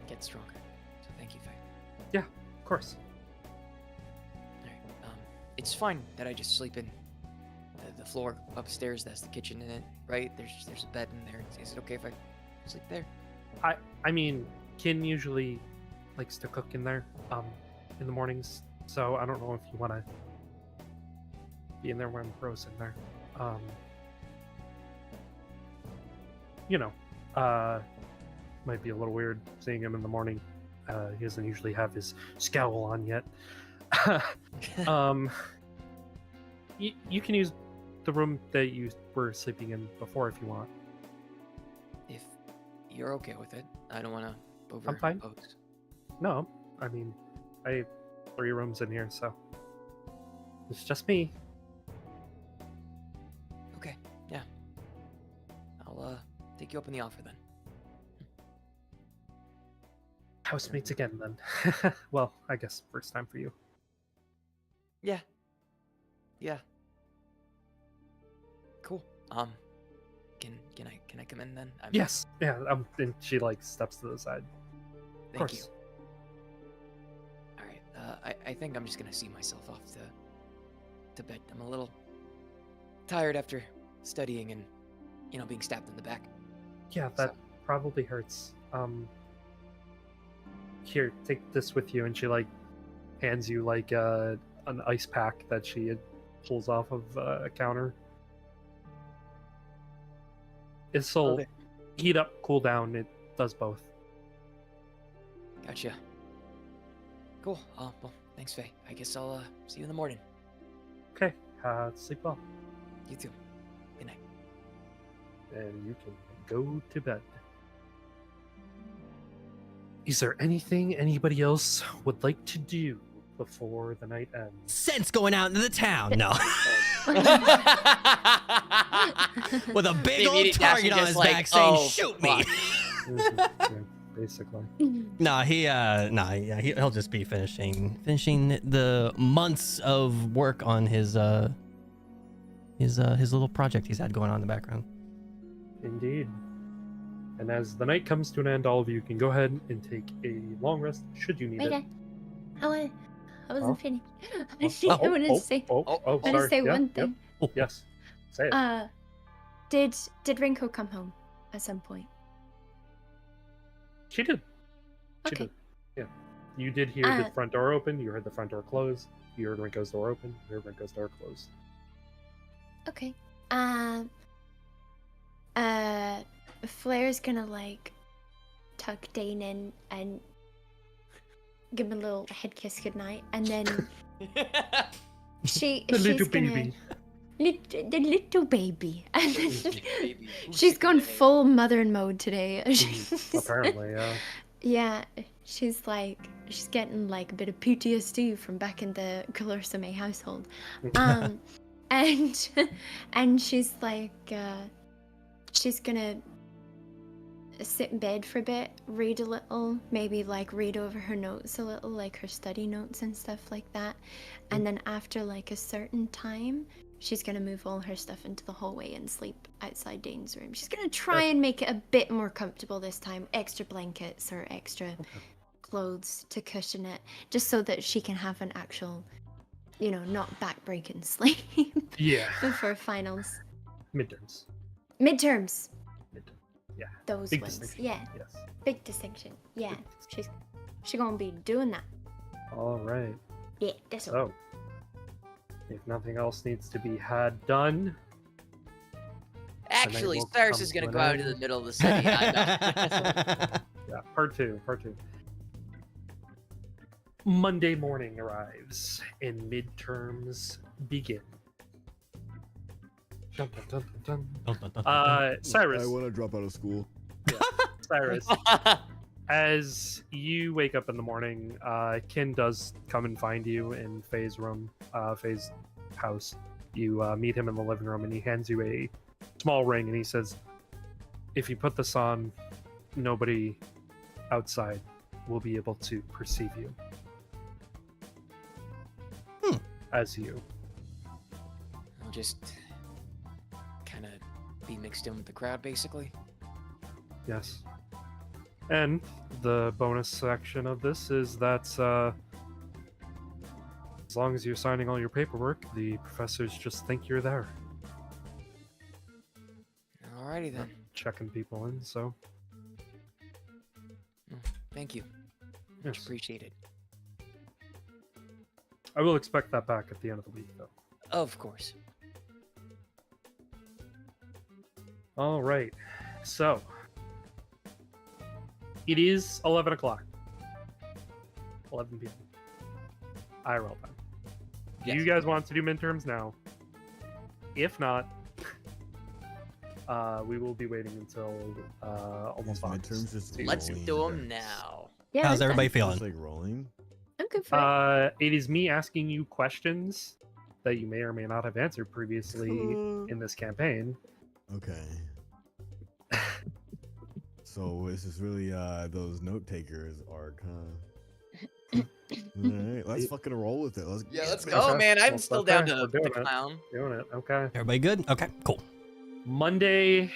get stronger. So thank you, Faye. Yeah, of course. Alright, it's fine that I just sleep in the floor upstairs. That's the kitchen in it, right? There's a bed in there. Is it okay if I sleep there? I mean, Kin usually likes to cook in there, in the mornings. So I don't know if you want to be in there when Bro's in there. Might be a little weird seeing him in the morning. He doesn't usually have his scowl on yet. You can use the room that you were sleeping in before if you want. If you're okay with it, I don't want to I'm fine. overimpose. No, I mean, I have 3 rooms in here, so it's just me. Okay, yeah. I'll take you up on the offer then. Housemates again, then. Well, I guess first time for you. Yeah. Cool. Can I come in then? Yes. Yeah. And she like steps to the side. Of Thank you. course. All right. I think I'm just gonna see myself off to bed. I'm a little tired after studying and being stabbed in the back. Yeah, that So- probably hurts. Here, take this with you, and she like hands you like an ice pack that she pulls off of a counter. It'll Okay. heat up, cool down. It does both. Gotcha. Cool. Well, thanks, Faye. I guess I'll see you in the morning. Okay. Sleep well, You too. Good night. and you can go to bed. Is there anything anybody else would like to do before the night ends? Sense going out into the town. No. With a big The old immediate reaction target on just his like, back saying, "Oh, shoot me. Mhm, yeah, basically. He'll just be finishing the months of work on his little project he's had going on in the background. Indeed. And as the night comes to an end, all of you can go ahead and take a long rest should you need Wait, it. I wasn't Oh. finished. Oh, I wanted to say. I I wanted to sorry. say Yeah, one yep, thing. yes. Say it. Did Rinko come home at some point? She did. She Okay. did. Yeah. You did hear the front door open. You heard the front door close. You heard Rinko's door open. You heard Rinko's door close. Okay. Flair's gonna like tuck Dane in and give him a little head kiss goodnight, and then she's little gonna baby. the little baby, and then Baby. she's gone full mother mode today. Apparently, yeah. Yeah, she's getting like a bit of PTSD from back in the Colorsame household. And she's like, she's gonna sit in bed for a bit, read a little, maybe like read over her notes a little, like her study notes and stuff like that. And then after like a certain time, she's gonna move all her stuff into the hallway and sleep outside Dane's room. She's gonna try and make it a bit more comfortable this time, extra blankets or extra clothes to cushion it, just so that she can have an actual, not backbreaking sleep Yeah. before finals. Midterms. Midterms. Yeah. Those Big ones. distinction. Yeah. Yes. Big distinction. Yeah. Big She's gonna be doing that. All right. Yeah, that's all. So, if nothing else needs to be had done, Actually, will Cyrus come is gonna to go an out into end. the middle of the city. yeah, part two. Monday morning arrives and midterms begin. Dun, dun, dun, dun. Cyrus. I want to drop out of school. Cyrus. As you wake up in the morning, Kin does come and find you in Faye's room, Faye's house. You meet him in the living room, and he hands you a small ring, and he says, "If you put this on, nobody outside will be able to perceive you as you." I'll just kind of be mixed in with the crowd, basically. Yes. And the bonus section of this is that as long as you're signing all your paperwork, the professors just think you're there. Alrighty then. Checking people in, so. Thank you. Much Yes. appreciated. I will expect that back at the end of the week, though. Of course. All right. So. It is 11 o'clock. 11 p.m. IRL time. Do Yes. you guys want to do midterms now? If not, we will be waiting until almost These midterms just Let's rolling do events. them now. Yeah, How's I'm everybody fine. It's feeling? like rolling. I'm good for it. It is me asking you questions that you may or may not have answered previously in this campaign. Okay. So this is really those note takers arc, huh? Alright, let's fucking roll with it. Let's Yeah, let's Okay. go, man. I'm Well, still down okay, to we're doing the it. clown. Doing it. Okay. Everybody good? Okay, cool. Monday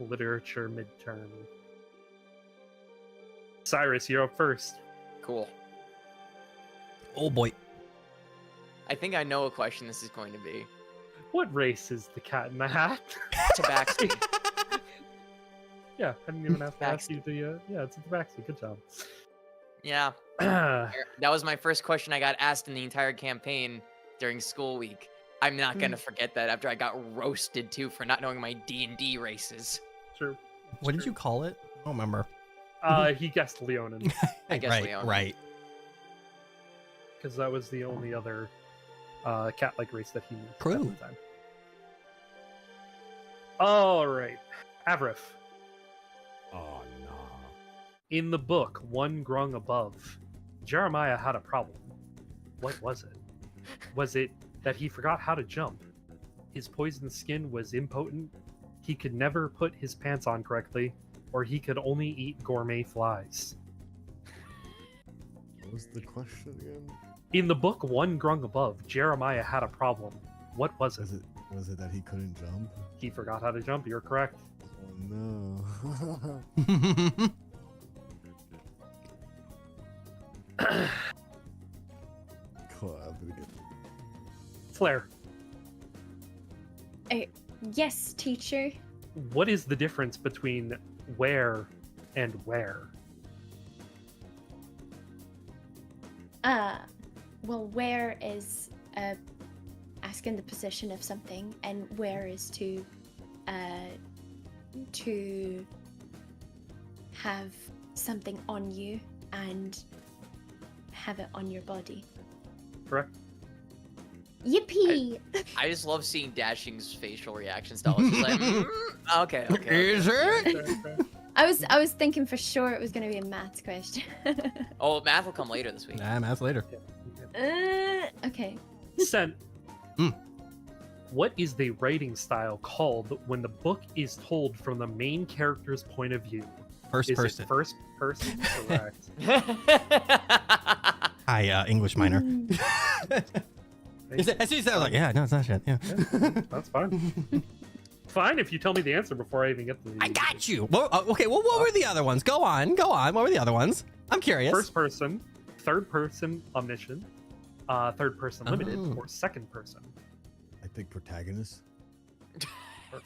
literature midterm. Cyrus, you're up first. Cool. Oh boy. I think I know what question this is going to be. What race is the cat in the hat? Tabaxi. Yeah, I didn't even have to ask Tabaxi. you the. Yeah, it's a tabaxi. Good job. Yeah, that was my first question I got asked in the entire campaign during school week. I'm not gonna forget that after I got roasted too for not knowing my D&D races. True. What did you call it? I don't remember. He guessed Leonin I guess right, Leon. right. because that was the only other cat-like race that he knew at True. the time. All right, Avrif. Oh In the book, One Grung Above, Jeremiah had a problem. What was it? Was it that he forgot how to jump? His poisoned skin was impotent? He could never put his pants on correctly? Or he could only eat gourmet flies? What was the question again? In the book One Grung Above, Jeremiah had a problem. What was it? Was it that he couldn't jump? He forgot how to jump. You're correct. Oh no. Cool, I'm gonna get Flair, Yes, teacher. what is the difference between where and where? Well, where is asking the position of something, and where is to have something on you and have it on your body. Correct? Yippee! I just love seeing Dashing's facial reactions. That was just like, okay. Is it? I was thinking for sure it was gonna be a maths question. Oh, math will come later this week. Nah, math later. Okay. Sent. Hmm. What is the writing style called when the book is told from the main character's point of view? First Is person. it first person? Correct. Hi, English minor. Thank As soon as I was like, yeah, no, it's not shit. Yeah. That's fine. Fine if you tell me the answer before I even get the. I got you. Well, okay, well, what were the other ones? Go on. What were the other ones? I'm curious. First person, third person omniscient, third person limited, Oh. or second person. I think protagonist.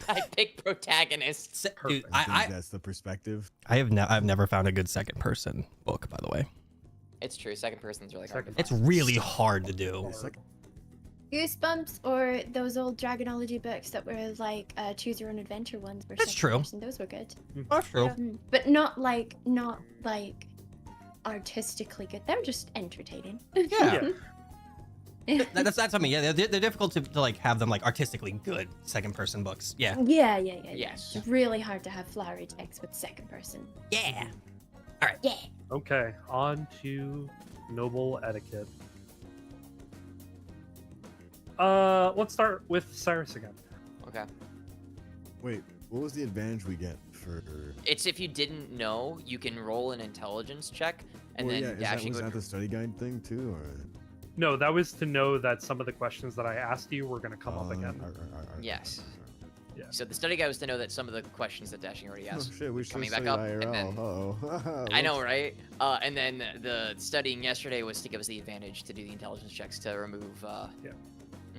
I picked protagonist. Dude, Perfect. I think I that's the perspective. have I've never found a good second person book, by the way. It's true. Second person's really hard. Second to It's find. really hard to do. It's like Goosebumps or those old Dragonology books that were like choose your own adventure ones. Were That's second true. person. Those were good. That's true. But not like artistically good. They were just entertaining. Yeah. Yeah. That's I mean, yeah, they're difficult to like have them like artistically good second person books. Yeah. Yeah. Yes. It's really hard to have flowery text with second person. Yeah. Yeah. Okay, on to noble etiquette. Let's start with Cyrus again. Okay. wait, what was the advantage we get for? It's if you didn't know, you can roll an intelligence check, and Well, then yeah, Dashing was would. that the study guide thing too, or? No, that was to know that some of the questions that I asked you were going to come up again. Yes. Yeah. So the study guide was to know that some of the questions that Dashing already Oh asked shit, we should coming study back up, IRL. and then Uh-oh. I know, right? And then the studying yesterday was to give us the advantage to do the intelligence checks to remove. Yeah.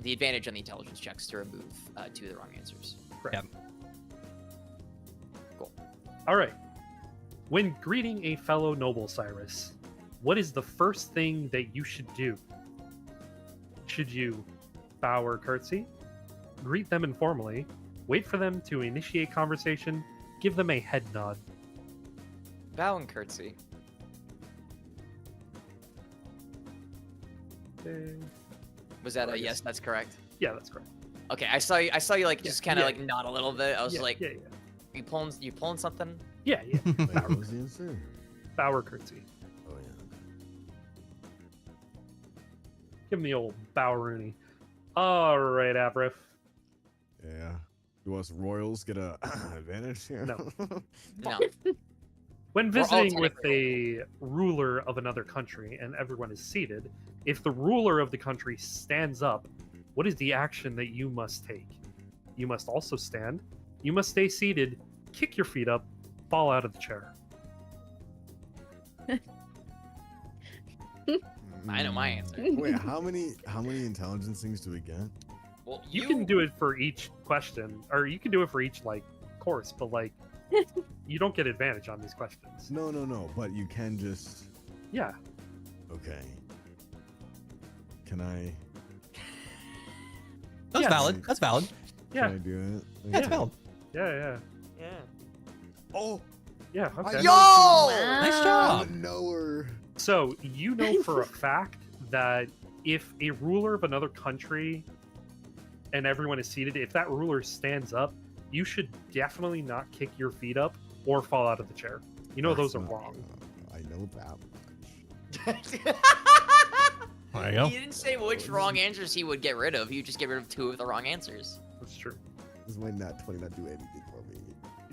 The advantage on the intelligence checks to remove two of the wrong answers. Correct. Yep. Cool. All right. When greeting a fellow noble, Cyrus, what is the first thing that you should do? Should you bow or curtsy, greet them informally, wait for them to initiate conversation, give them a head nod? Bow and curtsy. Was that I a guess- yes? That's correct. Yeah, that's correct. Okay, I saw you like Yeah, just kind of yeah. like nod a little bit. I was yeah, like, yeah, you pulling something? yeah, yeah. Wait, what was the answer? Bow or curtsy. Oh yeah. Give them the old bow-rooney. All right, Abrif. Yeah. Do us royals get a advantage here? No. No. When We're all visiting with technically a ruler of another country and everyone is seated, if the ruler of the country stands up, what is the action that you must take? You must also stand. You must stay seated, kick your feet up, fall out of the chair. I know my answer. Wait, how many intelligence things do we get? Well, You can do it for each question, or you can do it for each like course, but like you don't get advantage on these questions. No, but you can just. Yeah. Okay. Can I? That's Yeah. valid. That's valid. Yeah. Can I do it? Yeah, it's valid. Yeah. Yeah. Oh, Yeah. Okay. Nice I'm job. a knower. So you know for a fact that if a ruler of another country and everyone is seated, if that ruler stands up, you should definitely not kick your feet up or fall out of the chair. You know That's those are not- wrong. I know that much. There you go. He didn't say which wrong answers he would get rid of. He would just get rid of 2 of the wrong answers. That's true. This might not 20 not do anything for me.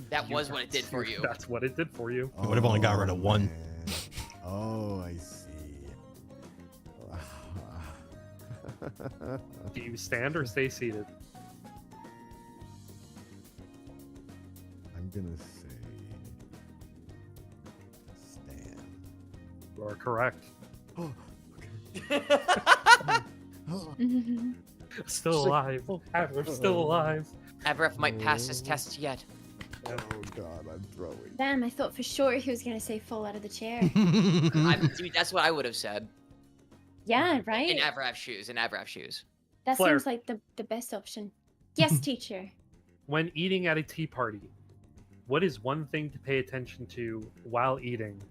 That was what it did for you. That's what it did for you. You would have only got rid of 1. Man. Oh, I see. Do you stand or stay seated? I'm gonna say stand. You are correct. Oh, okay. Still alive. Avrif, still alive. Avref might pass his test yet. Oh god, I'm throwing. Damn, I thought for sure he was gonna say fall out of the chair. Dude, that's what I would have said. Yeah, right? In Avref's shoes. In Avref's shoes. That Flair. seems like the best option. Yes, teacher. When eating at a tea party, what is one thing to pay attention to while eating?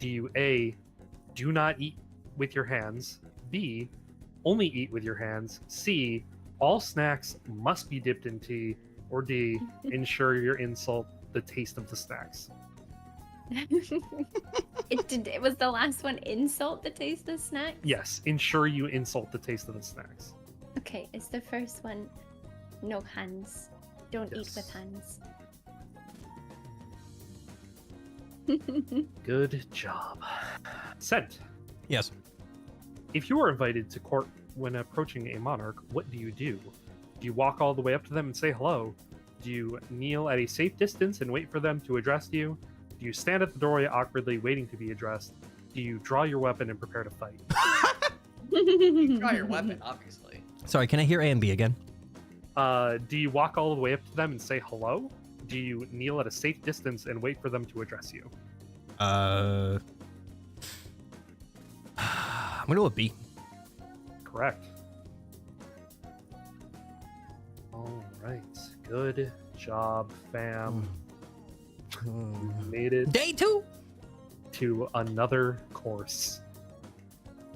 Do you A, do not eat with your hands, B, only eat with your hands, C, all snacks must be dipped in tea, or D, ensure your insult the taste of the snacks? It was the last one insult the taste of snack? Yes, ensure you insult the taste of the snacks. Okay, it's the first one. No hands. Don't eat Yes. with hands. Good job. Sent. Yes. If you are invited to court when approaching a monarch, what do you do? Do you walk all the way up to them and say hello? Do you kneel at a safe distance and wait for them to address you? Do you stand at the doorway awkwardly waiting to be addressed? Do you draw your weapon and prepare to fight? Draw your weapon, obviously. Sorry, can I hear A and B again? Do you walk all the way up to them and say hello? Do you kneel at a safe distance and wait for them to address you? I'm gonna go with B. Correct. All right. Good job, fam. We made it Day 2. to another course.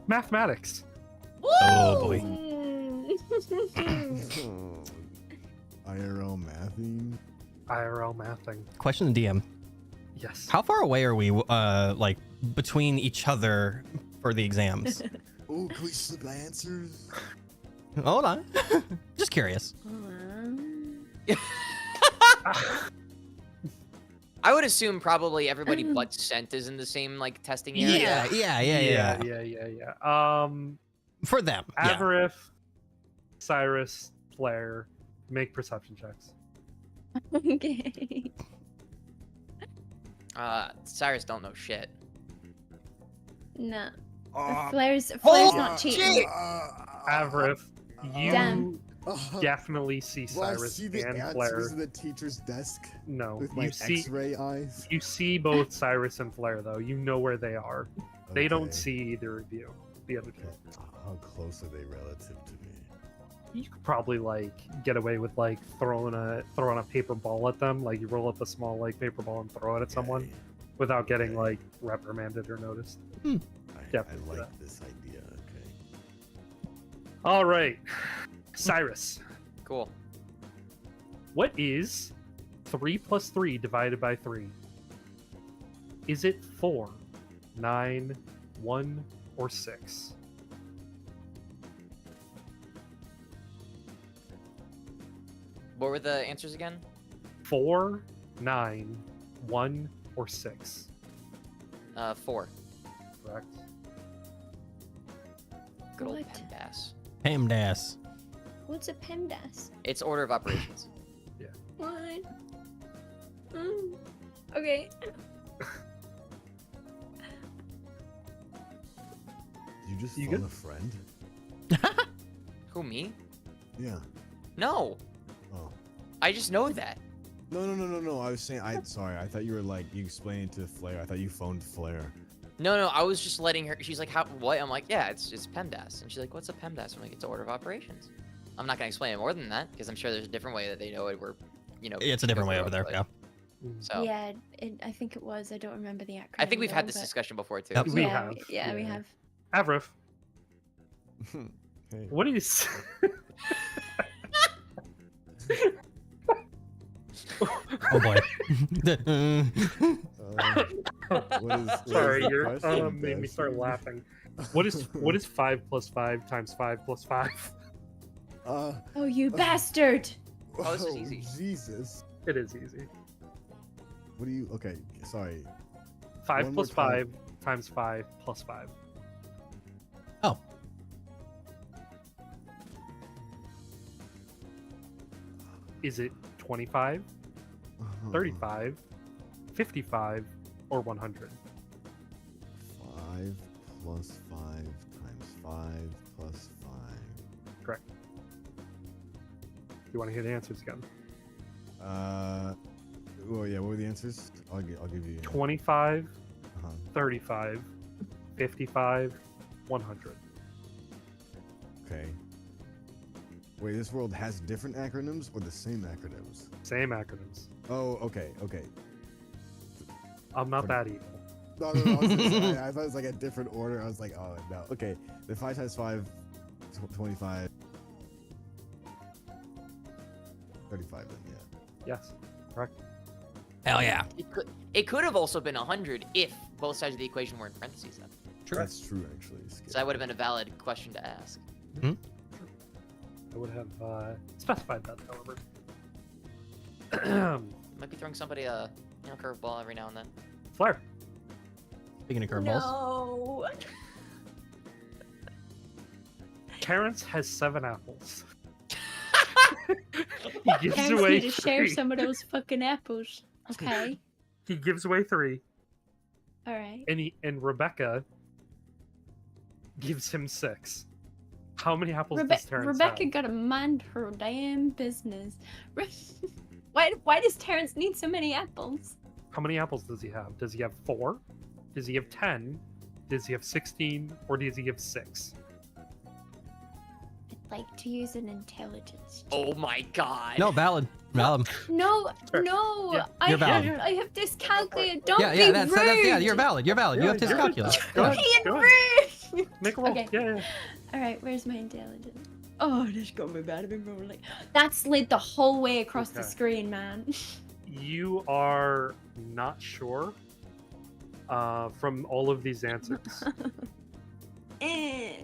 Mathematics. Oh boy. IRL mathing. IRL mathing. Question to DM. Yes. How far away are we, like, between each other for the exams? Oh, can we slip answers? Hold on. Just curious. I would assume probably everybody but Scent is in the same like testing area. Yeah. For them. Yeah. Avarif, Cyrus, Flair, make perception checks. Okay. Cyrus don't know shit. No. Oh, Flair's Oh, not cheating. shit! Avarif, you Damn. definitely see Well, I Cyrus see the and answers Flair. in the teacher's desk No, with my you see X-ray eyes. you see both Cyrus and Flair though. You know where they are. They don't Okay. see either of you. The other two. Okay. How close are they relative to me? You could probably like get away with like throwing a paper ball at them. Like you roll up a small like paper ball and throw it at someone Okay. without getting Okay. like reprimanded or noticed. I Definitely like this idea. Okay. All right, Cyrus. Cool. What is 3 plus 3 divided by 3? Is it 4, 9, 1, or 6? What were the answers again? 4, 9, 1, or 6? 4. Correct. Good old What? PEMDAS. PEMDAS. What's a PEMDAS? It's order of operations. What? Okay. You just You phone good? a friend? Who, me? Yeah. No. Oh. I just know that. No. I was saying. Sorry. I thought you were like you explaining to Flair. I thought you phoned Flair. No, I was just letting her. She's like, "How? What?" I'm like, "Yeah, it's PEMDAS." And she's like, "What's a PEMDAS?" I'm like, "It's order of operations." I'm not gonna explain it more than that because I'm sure there's a different way that they know it. Where, you know, It's a different way over there. but- Yeah. So Yeah, I think it was. I don't remember the acronym. I think we've had though, this but- discussion before too. Yep. so- We yeah, have, Yeah, we yeah. have. Avrif, Hey. what is Oh boy. What is Sorry, the you're question, made me start Dusty? laughing. What is 5 plus 5 times 5 plus 5? Uh, Oh, you bastard! Oh, this is easy. Jesus. It is easy. What do you? Okay, sorry. 5 One plus more time. 5 times 5 plus 5. Oh. Is it 25, 35, 55, or 100? 5 plus 5 times 5 plus 5. Correct. You want to hear the answers again? Well, yeah. What were the answers? I'll give you. 25, Uh-huh. 35, 55, 100. Okay. Wait, this world has different acronyms or the same acronyms? Same acronyms. Oh, okay, okay. I'm not that evil. No, I thought it was like a different order. I was like, oh no. Okay, the 5 times 5, 25, 35. Then Yes, correct. Hell yeah. It could have also been 100 if both sides of the equation were in parentheses then. yeah, that's true actually. Skip. So that would have been a valid question to ask. I would have specified that, however. Might be throwing somebody a curveball every now and then. Flair. Speaking of curveballs. No. Terrence has 7 apples. He gives Parents away need to share 3. some of those fucking apples. Okay. He gives away 3, All right. and Rebecca gives him 6. How many apples does Terrence Rebecca have? gotta mind her damn business. Why does Terrence need so many apples? How many apples does he have? Does he have 4? Does he have 10? Does he have 16? Or does he have 6? I'd like to use an intelligence check. Oh my god. No, valid. Valid. No, Sure. no, Yeah, you're valid. I have dyscalculia. Don't Yeah, be yeah, rude. that's yeah, you're valid. You're valid. You Yeah, have you're good. dyscalculia. Go ahead. Being Go ahead. rude. Make a roll. Okay. Yeah. All right, where's my intelligence? Oh, this got me bad. I've been rolling. That slid the whole way across the Okay. screen, man. You are not sure from all of these answers.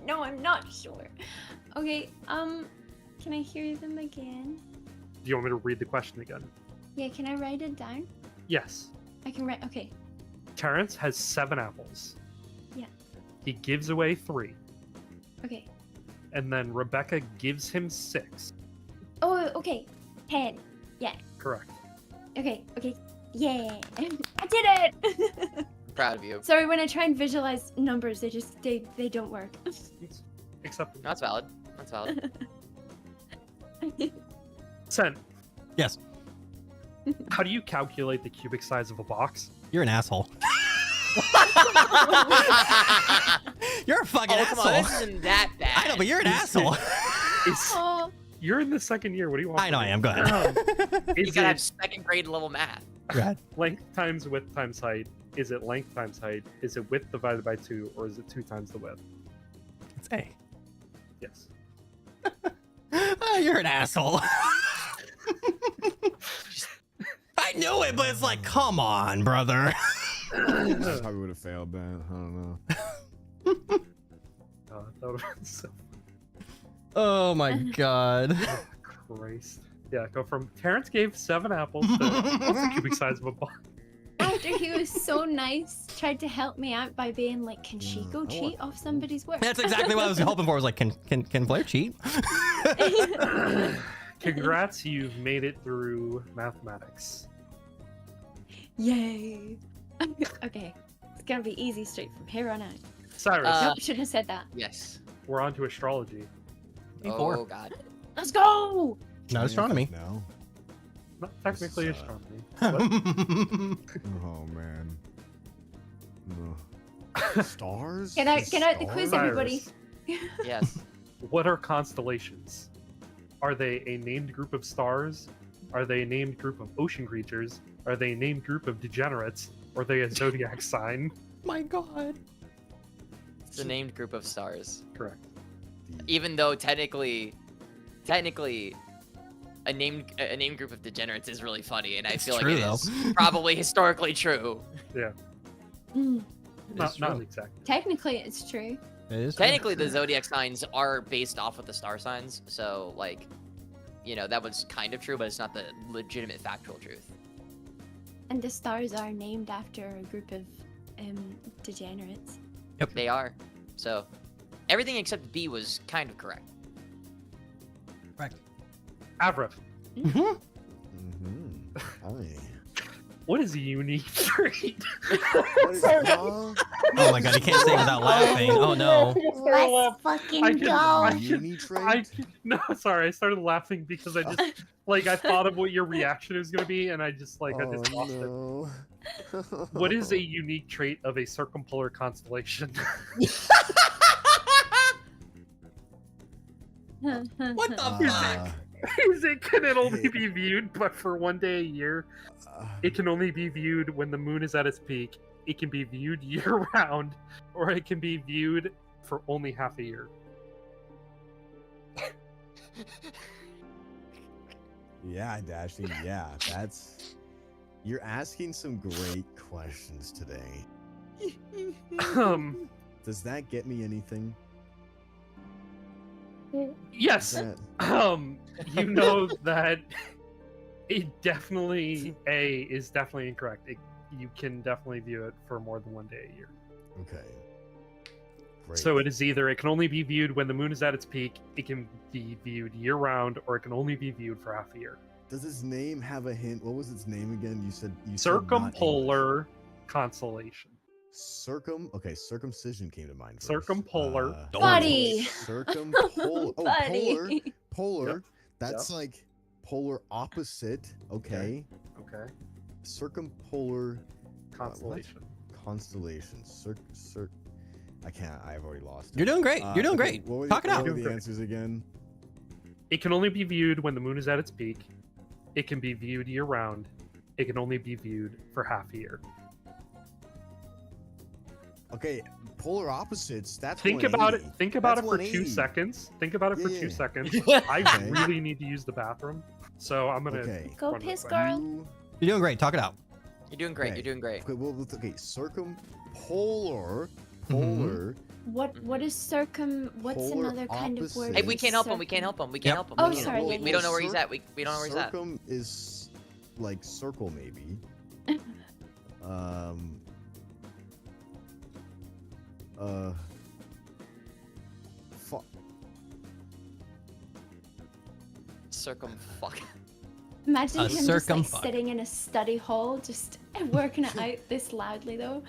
No, I'm not sure. Okay, can I hear them again? Do you want me to read the question again? Yeah, can I write it down? Yes. I can write. Okay. Terrence has 7 apples. Yeah. He gives away 3. Okay. And then Rebecca gives him 6. Oh, okay. 10. Correct. Okay. Okay. Yeah. I did it. I'm proud of you. Sorry, when I try and visualize numbers, they don't work. Except No, that's valid. That's valid. Sen, Yes. how do you calculate the cubic size of a box? You're an asshole. You're a fucking Oh, come asshole. on, this isn't that bad. I know, but you're an asshole. Is, Oh, you're in the second year. What do you want? I know from I me? am. Go ahead. You Is gotta have it second grade level math. Go ahead. length times width times height? Is it length times height? Is it width divided by 2, or is it 2 times the width? It's A. Yes. You're an asshole. I knew it, but it's like, come on, brother. Probably would have failed then. I don't know. That would have been so. Oh my god. Oh, Christ. Yeah, go from Terrence gave 7 apples to what's the cubic size of a box? after he was so nice, tried to help me out by being like, "Can she go cheat off somebody's work?" That's exactly what I was hoping for. I was like, can Flair cheat? Congrats, you've made it through mathematics. Yay. Okay, it's gonna be easy straight from here on out. Cyrus, Nope, should have said that. Yes. we're on to astrology. Oh god. Let's go. Not astronomy. now. Not technically This is, astronomy. What? Oh man. No. Stars? Get out the quiz, Stars? everybody. Yes. What are constellations? Are they a named group of stars? Are they a named group of ocean creatures? Are they a named group of degenerates? Or are they a zodiac sign? My god. It's a named group of stars. Correct. Even though technically a name group of degenerates is really funny, and I It's feel like true, it though. is probably historically true. Mm, Not true. exactly. technically, it's true. It is true. Technically, the zodiac signs are based off of the star signs, so like, that was kind of true, but it's not the legitimate factual truth. And the stars are named after a group of degenerates. They are. So everything except B was kind of correct. Correct. Avril, Mhm. what is a unique trait? What is wrong? Oh my god, you can't say it without laughing. Oh no. Let's fucking I can- go. I Uni I trait? no, sorry, I started laughing because I just I thought of what your reaction was gonna be, and I just I just lost it. no. What is a unique trait of a circumpolar constellation? What the Uh, Is it can it only be viewed but for 1 day a year? It can only be viewed when the moon is at its peak. It can be viewed year round, or it can be viewed for only half a year. Yeah, Dashy, yeah, that's... You're asking some great questions today. Does that get me anything? Yes. That... You know that it definitely is definitely incorrect. You can definitely view it for more than 1 day a year. Okay. Great. So it is either it can only be viewed when the moon is at its peak, it can be viewed year round, or it can only be viewed for half a year. Does its name have a hint? What was its name again? You said not English. Circumpolar constellation. Okay, circumcision came to mind first. Circumpolar. Buddy. Circumpolar. Oh, Buddy. polar. Yep. That's like polar opposite. Okay. Okay. Circumpolar Constellation. constellation. I can't. I've already lost it. You're doing great. You're doing okay, great. What were Talk it what out. were Doing the great. answers again? It can only be viewed when the moon is at its peak. It can be viewed year round. It can only be viewed for half a year. Okay, polar opposites. That's Think about it. 180. Think about That's it for 2 180. seconds. Think about it for Yeah. 2 seconds. Yeah. I Okay. really need to use the bathroom, so I'm gonna Okay. Go run piss, this way. girl. You- You're doing great. Talk it out. You're doing great. Okay. You're doing great. Okay, well, okay, circumpolar, Mm-hmm. polar. What is circum? What's Polar another kind of word? opposite. Hey, we for can't help him. We can't circum? help him. We can't Yep. help him. Oh, We can't- sorry, We, yeah, we don't know where he's Cir- at. We don't know where he's at. Circum is like circle, maybe. Fuck. Circumfuck. Imagine A him just like circumfuck. sitting in a study hall, just working it out this loudly though.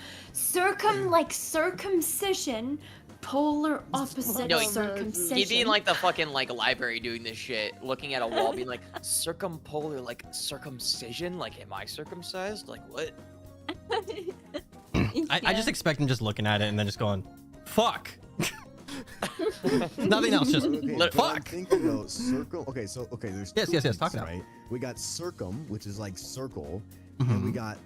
Like circumcision, polar opposite No, circumcision. He'd be in like the fucking like library doing this shit, looking at a wall, being like, circumpolar, like circumcision? Like, am I circumcised? Like, what? I just expect him just looking at it and then just going, fuck. Nothing else, just Okay, Let- but I'm fuck. thinking though, circle. Okay, so there's Yes, two yes, yes, things, talk it out. right? We got circum, which is like circle, and we Mhm. got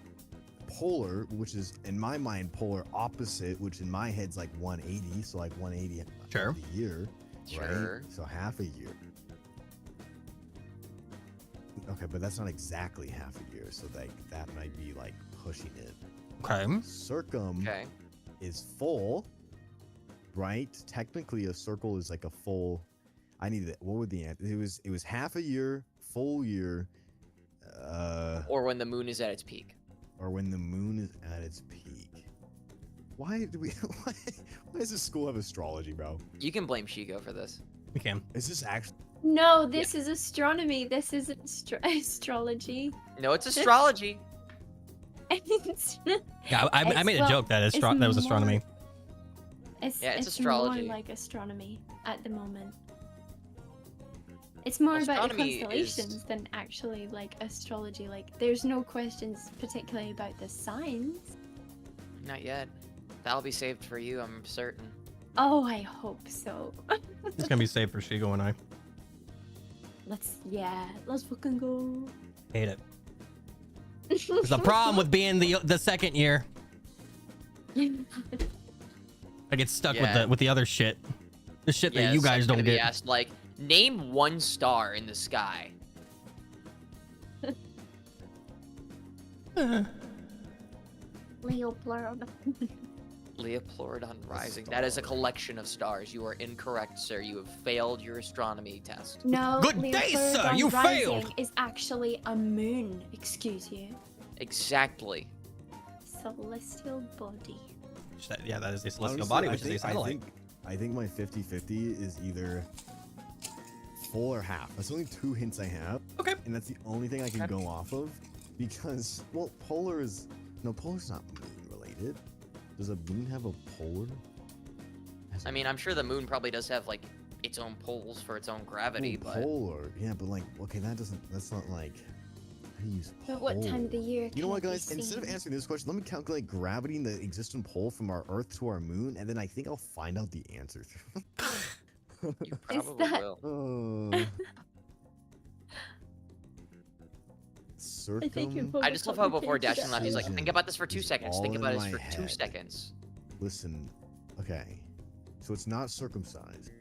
polar, which is in my mind polar opposite, which in my head's like 180, so like 180 Sure. of the year, Sure. right? So half a year. Okay, but that's not exactly half a year, so like that might be like pushing it. Okay. Circum Okay. is full, right? Technically, a circle is like a full. I needed it. What would the answer? It was half a year, full year, Or when the moon is at its peak. or when the moon is at its peak. Why do we? Why does this school have astrology, bro? You can blame Shigo for this. We can. Is this actually? No, this is astronomy. This isn't astrology. No, it's astrology. It's, Yeah, I made a well, joke that it's that was more- astronomy. Yeah, it's it's astrology. more like astronomy at the moment. It's more about the Astronomy is- constellations than actually like astrology. Like, there's no questions particularly about the signs. Not yet. That'll be saved for you, I'm certain. Oh, I hope so. It's gonna be safe for Shigo and I. let's fucking go. Hate it. There's a problem with being the second year. I get stuck Yeah. with the other shit. The shit that you Yes, guys I'm don't gonna be get. asked, like, name one star in the sky. Leopleurodon. Leopleurodon rising. That is a collection of stars. You are incorrect, sir. You have failed your astronomy test. No, Good day, sir, Leopleurodon you rising failed. is actually a moon. Excuse you. Exactly. Celestial body. Yeah, that is a celestial Honestly, body, which is a satellite. I think my 50-50 is either full or half. That's only 2 hints I have. Okay. And that's the only thing I can go off of. Because, well, polar's not moon related. Does a moon have a polar? I mean, I'm sure the moon probably does have, like, its own poles for its own gravity, but... Polar. Yeah, but like, okay, that's not like... How do you use But what time of the year? You know can what, it be guys? Instead of seen? answering this question, let me calculate gravity and the existing pole from our Earth to our moon, and then I think I'll find out the answer. You probably that- will. I think you're Circum. I just love how before Dashin left, he's like, Precision think about this for 2 is seconds. all Think in about this my for 2 head. seconds. Listen, okay. So it's not circumcised.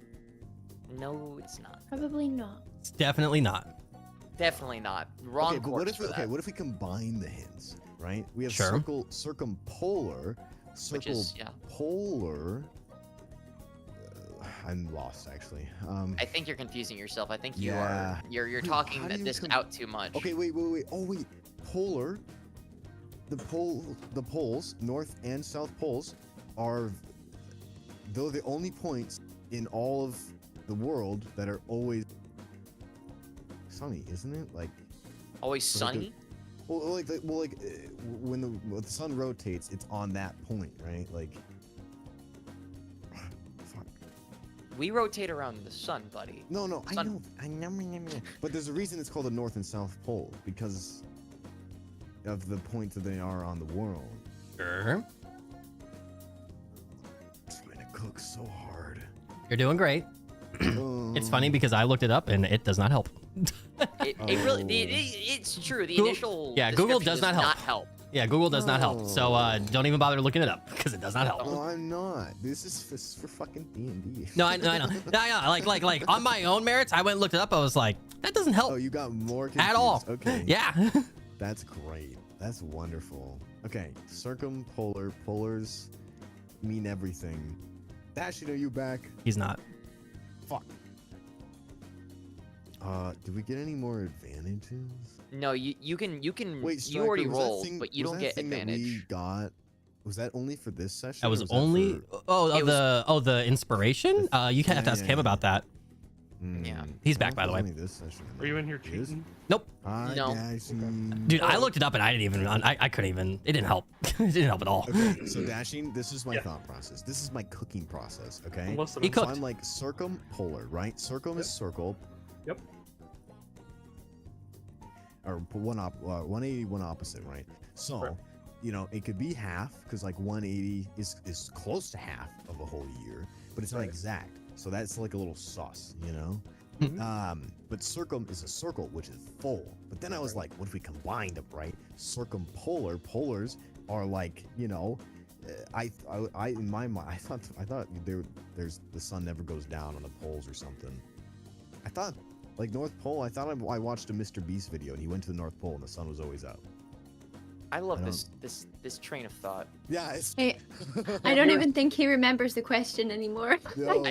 No, it's not. Probably not. It's definitely not. Definitely not. Wrong Okay, but what course if for that. what if we combine the hints, right? We have Sure. circumpolar, Which is, yeah. polar. I'm lost actually. I think you're confusing yourself. I think you Yeah. are. You're Wait, talking how do you this out too much. Okay, wait. Oh wait, polar. The poles, north and south poles, are though the only points in all of the world that are always sunny, isn't it? Like, Always like sunny. when the sun rotates, it's on that point, right? Like, fuck. We rotate around the sun, buddy. No, I Sun. know. But there's a reason it's called the North and South Pole because of the point that they are on the world. Sure. Trying to cook so hard. You're doing great. It's funny because I looked it up and it does not help. It really. It's true. The Google- initial. yeah, Google description does not help. Yeah, Google does not help. So don't even bother looking it up because it does not help. No, I'm not. This is for fucking D&D. No, I know. No, I know. Like on my own merits, I went and looked it up. I was like, that doesn't help Oh, you got more confused. at all. Okay. Yeah. That's great. That's wonderful. Okay, circumpolar. Polars mean everything. Dashin, are you back? He's not. Fuck. Did we get any more advantages? No, you can. Wait, You Striker, already was that rolled, thing- but you was don't that get thing that we advantage. got. Was that only for this session? That or was that only. for- The inspiration. You have to ask him about that. Yeah. He's I back, don't by the know way. if only this session. Are you in here It is? cheating? Nope. Hi, No. Dashin. Dude, I looked it up and I didn't even. I couldn't even. It didn't help. It didn't help at all. Okay, so Dashing, this is my Yeah. thought process. This is my cooking process, okay? I'm listening. He So cooked. I'm like circumpolar, right? Circum is circle. Yep. Or 180, one opposite, right? So, Right. you know, it could be half because like 180 is close to half of a whole year, but it's not Right. exact. So that's like a little sus, you know? Mhm. But circum is a circle, which is full. But then I was like, what if we combined them, right? Circumpolar, polars are like, you know, I in my mind, I thought there's the sun never goes down on the poles or something. I thought like North Pole. I thought I watched a Mr. Beast video and he went to the North Pole and the sun was always out. I love I this train of thought. Yeah, it's. Hey, I don't even think he remembers the question anymore. No,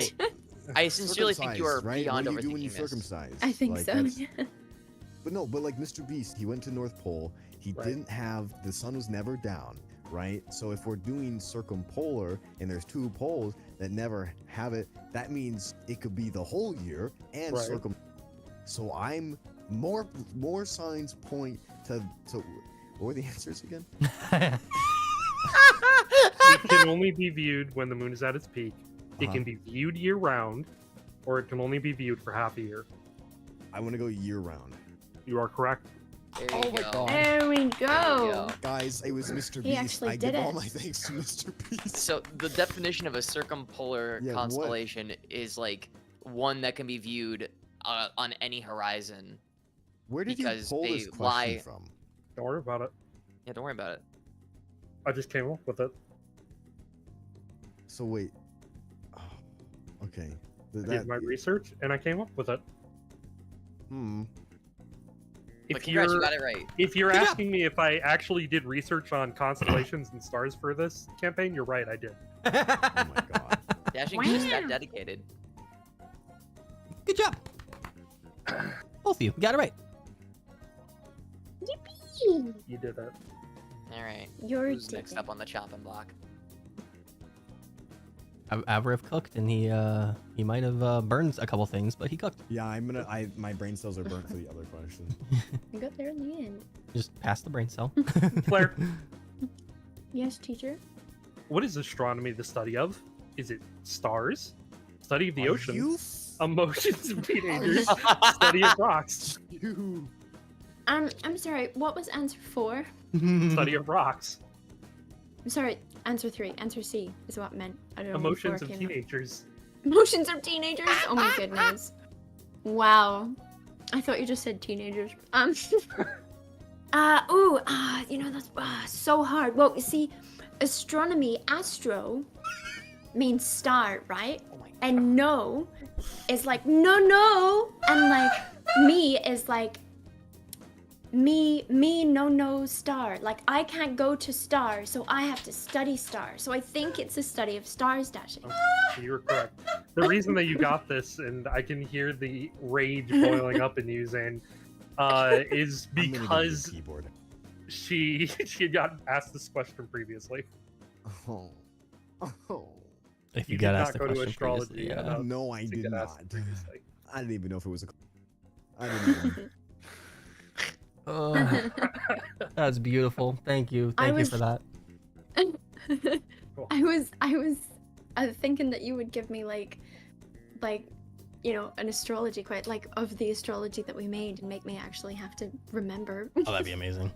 I sincerely think you are circumcised, right? beyond What do you do when overthinking you this. circumcise? I think Like, so. that's- Yeah. But no, but like Mr. Beast, he went to North Pole. He Right. didn't have the sun was never down, right? So if we're doing circumpolar and there's 2 poles that never have it, that means it could be the whole year and Right. circum. So I'm more signs point to what were the answers again? It can only be viewed when the moon is at its peak. It Uh-huh. can be viewed year round, or it can only be viewed for half a year. I want to go year round. You are correct. There Oh you my go. God. There we There you go. go. Guys, it was Mr. He Beast. actually I did give all it. my thanks to Mr. Beast. So the definition of a circumpolar Yeah, what? constellation is like one that can be viewed on any horizon. Where did you because pull they this question lie- from? Don't worry about it. Yeah, don't worry about it. I just came up with it. So wait. Oh, okay. I did my research and I came up with it. But If congrats, you you're got it right. if you're Good job. asking me if I actually did research on constellations and stars for this campaign, you're right, I did. Oh my god. Dashing's just that dedicated. Good job. Both of you got it right. Yippee! You did it. All right. You're Who's next digging. up on the chopping block? Avarif cooked, and he might have burned a couple things, but he cooked. Yeah, my brain cells are burnt for the other question. I got there in the end. Just passed the brain cell. Flair, Yes, teacher. what is astronomy the study of? Is it stars? Study of the Are oceans? you Emotions of teenagers? Study of rocks? You. I'm sorry. What was answer 4? Study of rocks? I'm sorry. Answer 3. Answer C is what I meant. I don't know. when Emotions 4 of came up. teenagers? Emotions of teenagers. Oh my goodness. Wow. I thought you just said teenagers. You know that's so hard. Well, you see, astronomy, astro, means star, right? Oh my god. And no is like no, and like me is like me no star. Like I can't go to star, so I have to study star. So I think it's a study of stars, Dashing. You're correct. The reason that you got this, and I can hear the rage boiling up in you, Zane, is I'm gonna give you a because keyboard. she got asked this question previously. Oh. Oh. If You you did got not asked the go to question astrology previously, yeah. enough. No, I to did get not. asked previously. I didn't even know if it was a. I didn't even. Oh, that's beautiful. Thank you. I Thank you was- for that. I was thinking that you would give me like you know, an astrology quite like of the astrology that we made and make me actually have to remember. Oh, that'd be amazing.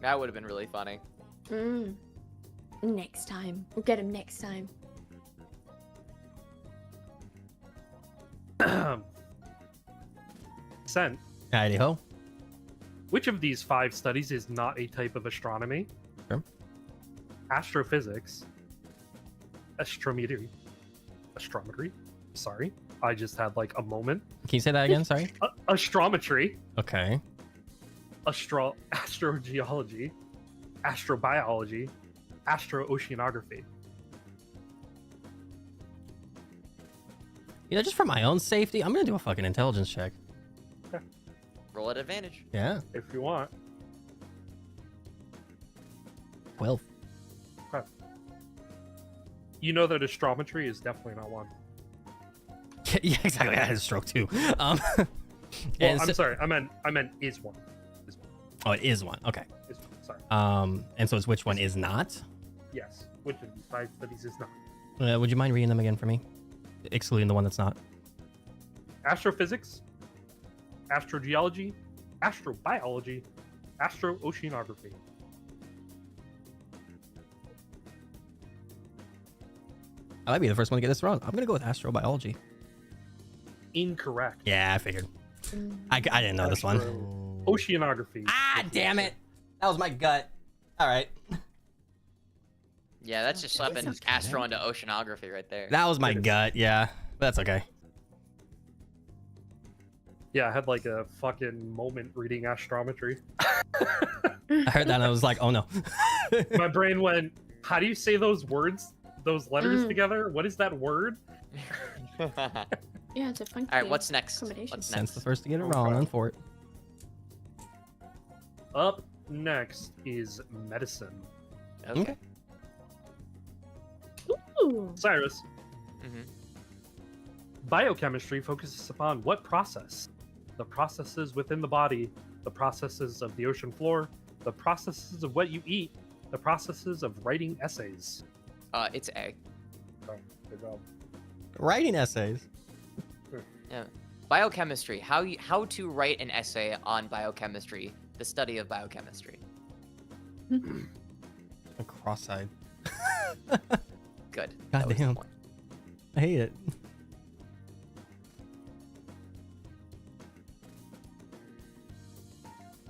That would have been really funny. Next time. We'll get him next time. Sen, Howdy ho. which of these 5 studies is not a type of astronomy? Sure. Astrophysics, astrometry. Sorry, I just had like a moment. Can you say that again? Sorry. Astrometry, Okay. astrogeology, astrobiology, astrooceanography. You know, just for my own safety, I'm gonna do a fucking intelligence check. Roll at advantage. Yeah. If you want. 12. You know that astrometry is definitely not one. Yeah, exactly. I had a stroke too. Well, and I'm so- sorry. I meant is one. Is one. Oh, it is one. Okay. Is one. Sorry. And so it's which one is not? Yes. Which of these 5 studies is not? Would you mind reading them again for me? Excluding the one that's not. Astrophysics, astrogeology, astrobiology, astrooceanography. I might be the first one to get this wrong. I'm gonna go with astrobiology. Incorrect. Yeah, I figured. I didn't know this one. Oceanography. Ah, damn it! That was my gut. All right. Yeah, that's just slapping sounds Astro into oceanography right there. That was my gut. Yeah, but that's okay. Yeah, I had like a fucking moment reading astrometry. I heard that and I was like, oh no. My brain went, how do you say those words, those letters together? What is that word? All Yeah, it's a funky. right, what's next? combination. What's Sense the next? first to get it Oh, wrong crap. on for it. Up next is medicine. Okay. Ooh. Cyrus, Mhm. biochemistry focuses upon what process? The processes within the body, the processes of the ocean floor, the processes of what you eat, the processes of writing essays. It's A. Oh, good job. Writing essays. Biochemistry. How to write an essay on biochemistry, the study of biochemistry. A cross-eyed. Good. God That was the damn. point. I hate it.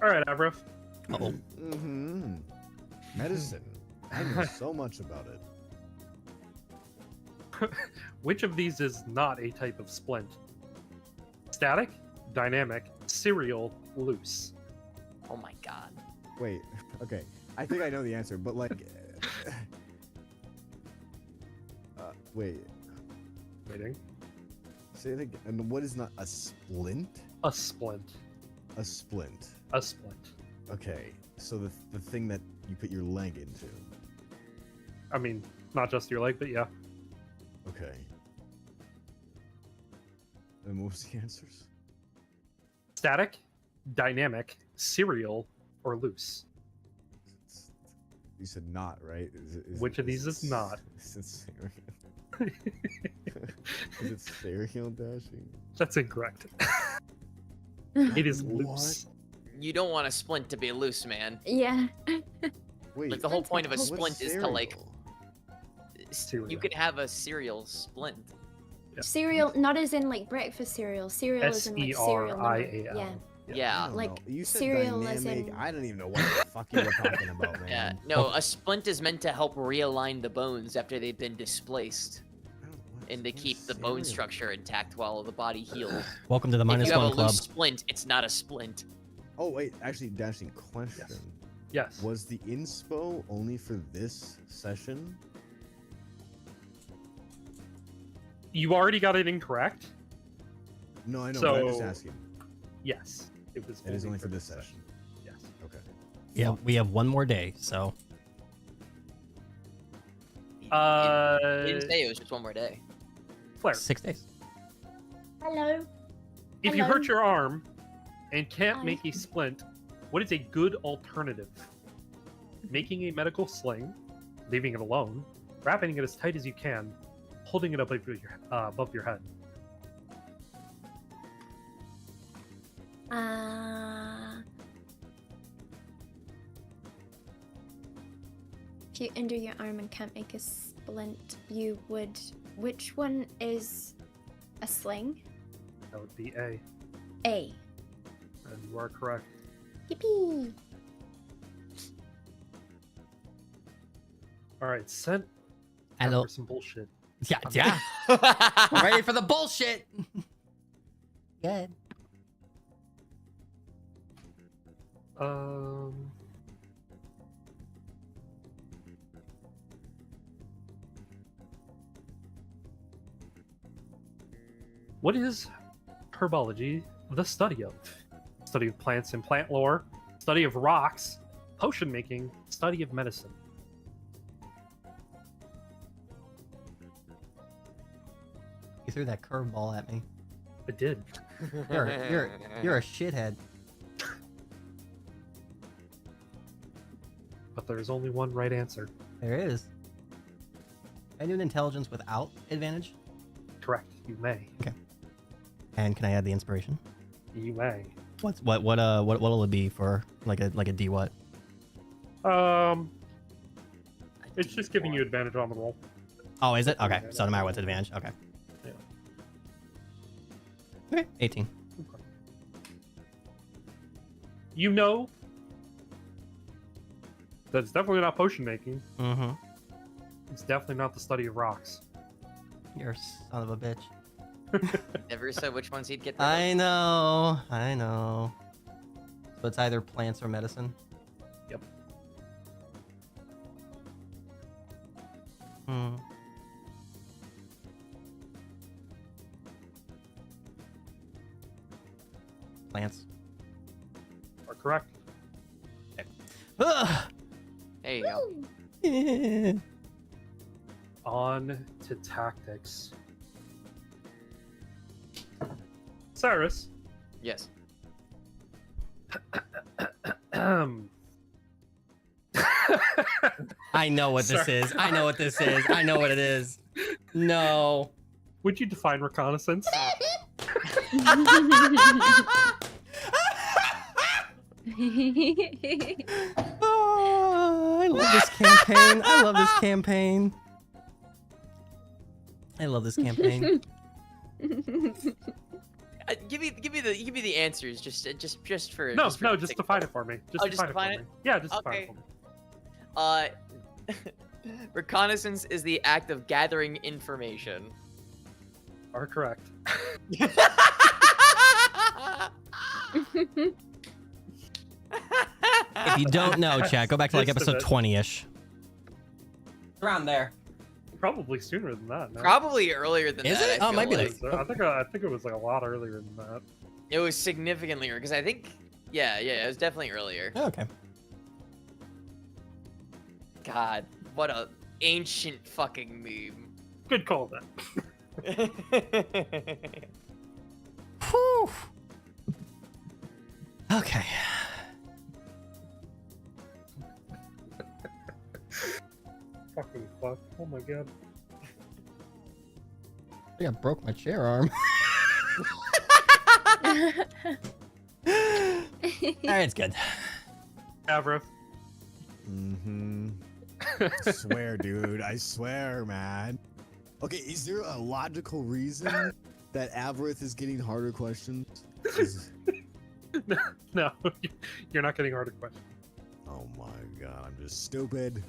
All right, Avrif. Uh-oh. Mm-hmm. Medicine. I know so much about it. Which of these is not a type of splint? Static, dynamic, serial, loose. Oh my god. Wait. Okay. I think I know the answer, but like. Wait. Waiting. Say it again. And what is not a splint? A splint. A splint. A splint. Okay. So the thing that you put your leg into. I mean, not just your leg, but yeah. Okay. And what was the answers? Static, dynamic, serial, or loose. You said not, right? Which of these is not? Is it serial? Is it serial dashing? That's incorrect. It is loose. You don't want a splint to be loose, man. Yeah. Wait. Like the whole point of a what's splint is to like. Cereal. You can have a cereal splint. Yeah. Cereal, not as in like breakfast cereal. Cereal is in like cereal. SERIAL. Yeah. Yeah. I don't like, know. You said cereal as dynamic. in- I don't even know what the fuck you were talking about, man. Yeah. No, a splint is meant to help realign the bones after they've been displaced, I don't know what- and to what keep is the bone cereal? structure intact while the body heals. Welcome to the If minus you have one a club. loose splint, it's not a splint. Oh wait, actually, dashing question. Yes. Was the inspo only for this session? You already got it incorrect. No, I know. But I'm just So- asking. Yes. It was. It is only for this session. Yes. Okay. Yeah, we have one more day, so He didn't say it was just one more day. Flair. 6 days. Hello. If you Hello. hurt your arm and can't Hi. make a splint, what is a good alternative? Making a medical sling, leaving it alone, wrapping it as tight as you can, holding it up above your head. If you injure your arm and can't make a splint, you would. Which one is a sling? That would be A. A. And you are correct. Yippee! All right, sent. Hello. For some bullshit. Yeah, yeah. Ready for the bullshit. Good. What is herbology the study of? Study of plants and plant lore, study of rocks, potion making, study of medicine. You threw that curveball at me. I did. You're a shithead. But there is only one right answer. There is. Can I do an intelligence without advantage? Correct. You may. And can I add the inspiration? You may. What'll it be for like a D what? It's just giving you advantage on the roll. Oh, is it? Okay. So no matter what's advantage. Okay. Yeah. Okay. 18. You know that it's definitely not potion making. Mm-hmm. It's definitely not the study of rocks. You're a son of a bitch. Never said which ones he'd get. rid of. I know. So it's either plants or medicine. Yep. Hmm. Plants. Are correct. Ugh. There you go. Yeah. On to tactics. Cyrus. Yes. I know what this Sorry. is. I know what this is. I know what it is. No. Would you define reconnaissance? Oh, I love this campaign. I love this campaign. I love this campaign. Give me the answers just for No, for no, the just sake of define it. it for me. Oh, just define it for it? me. Yeah, just define Okay. it for me. Reconnaissance is the act of gathering information. Are correct. If you don't know, chat, go back to like Gist of episode it. 20-ish. Around there. Probably sooner than that. No? Probably earlier than Is that. it? I Oh, it feel might be like. like- I think it was like a lot earlier than that. It was significantly earlier because I think, yeah, it was definitely earlier. Oh, okay. God, what a ancient fucking meme. Good call, then. Whew. Okay. Fucking fuck. Oh my god. I think I broke my chair arm. Alright, it's good. Avra. Mm-hmm. I swear, dude. I swear, man. Okay, is there a logical reason that Avarith is getting harder questions? No, you're not getting harder questions. Oh my god, I'm just stupid.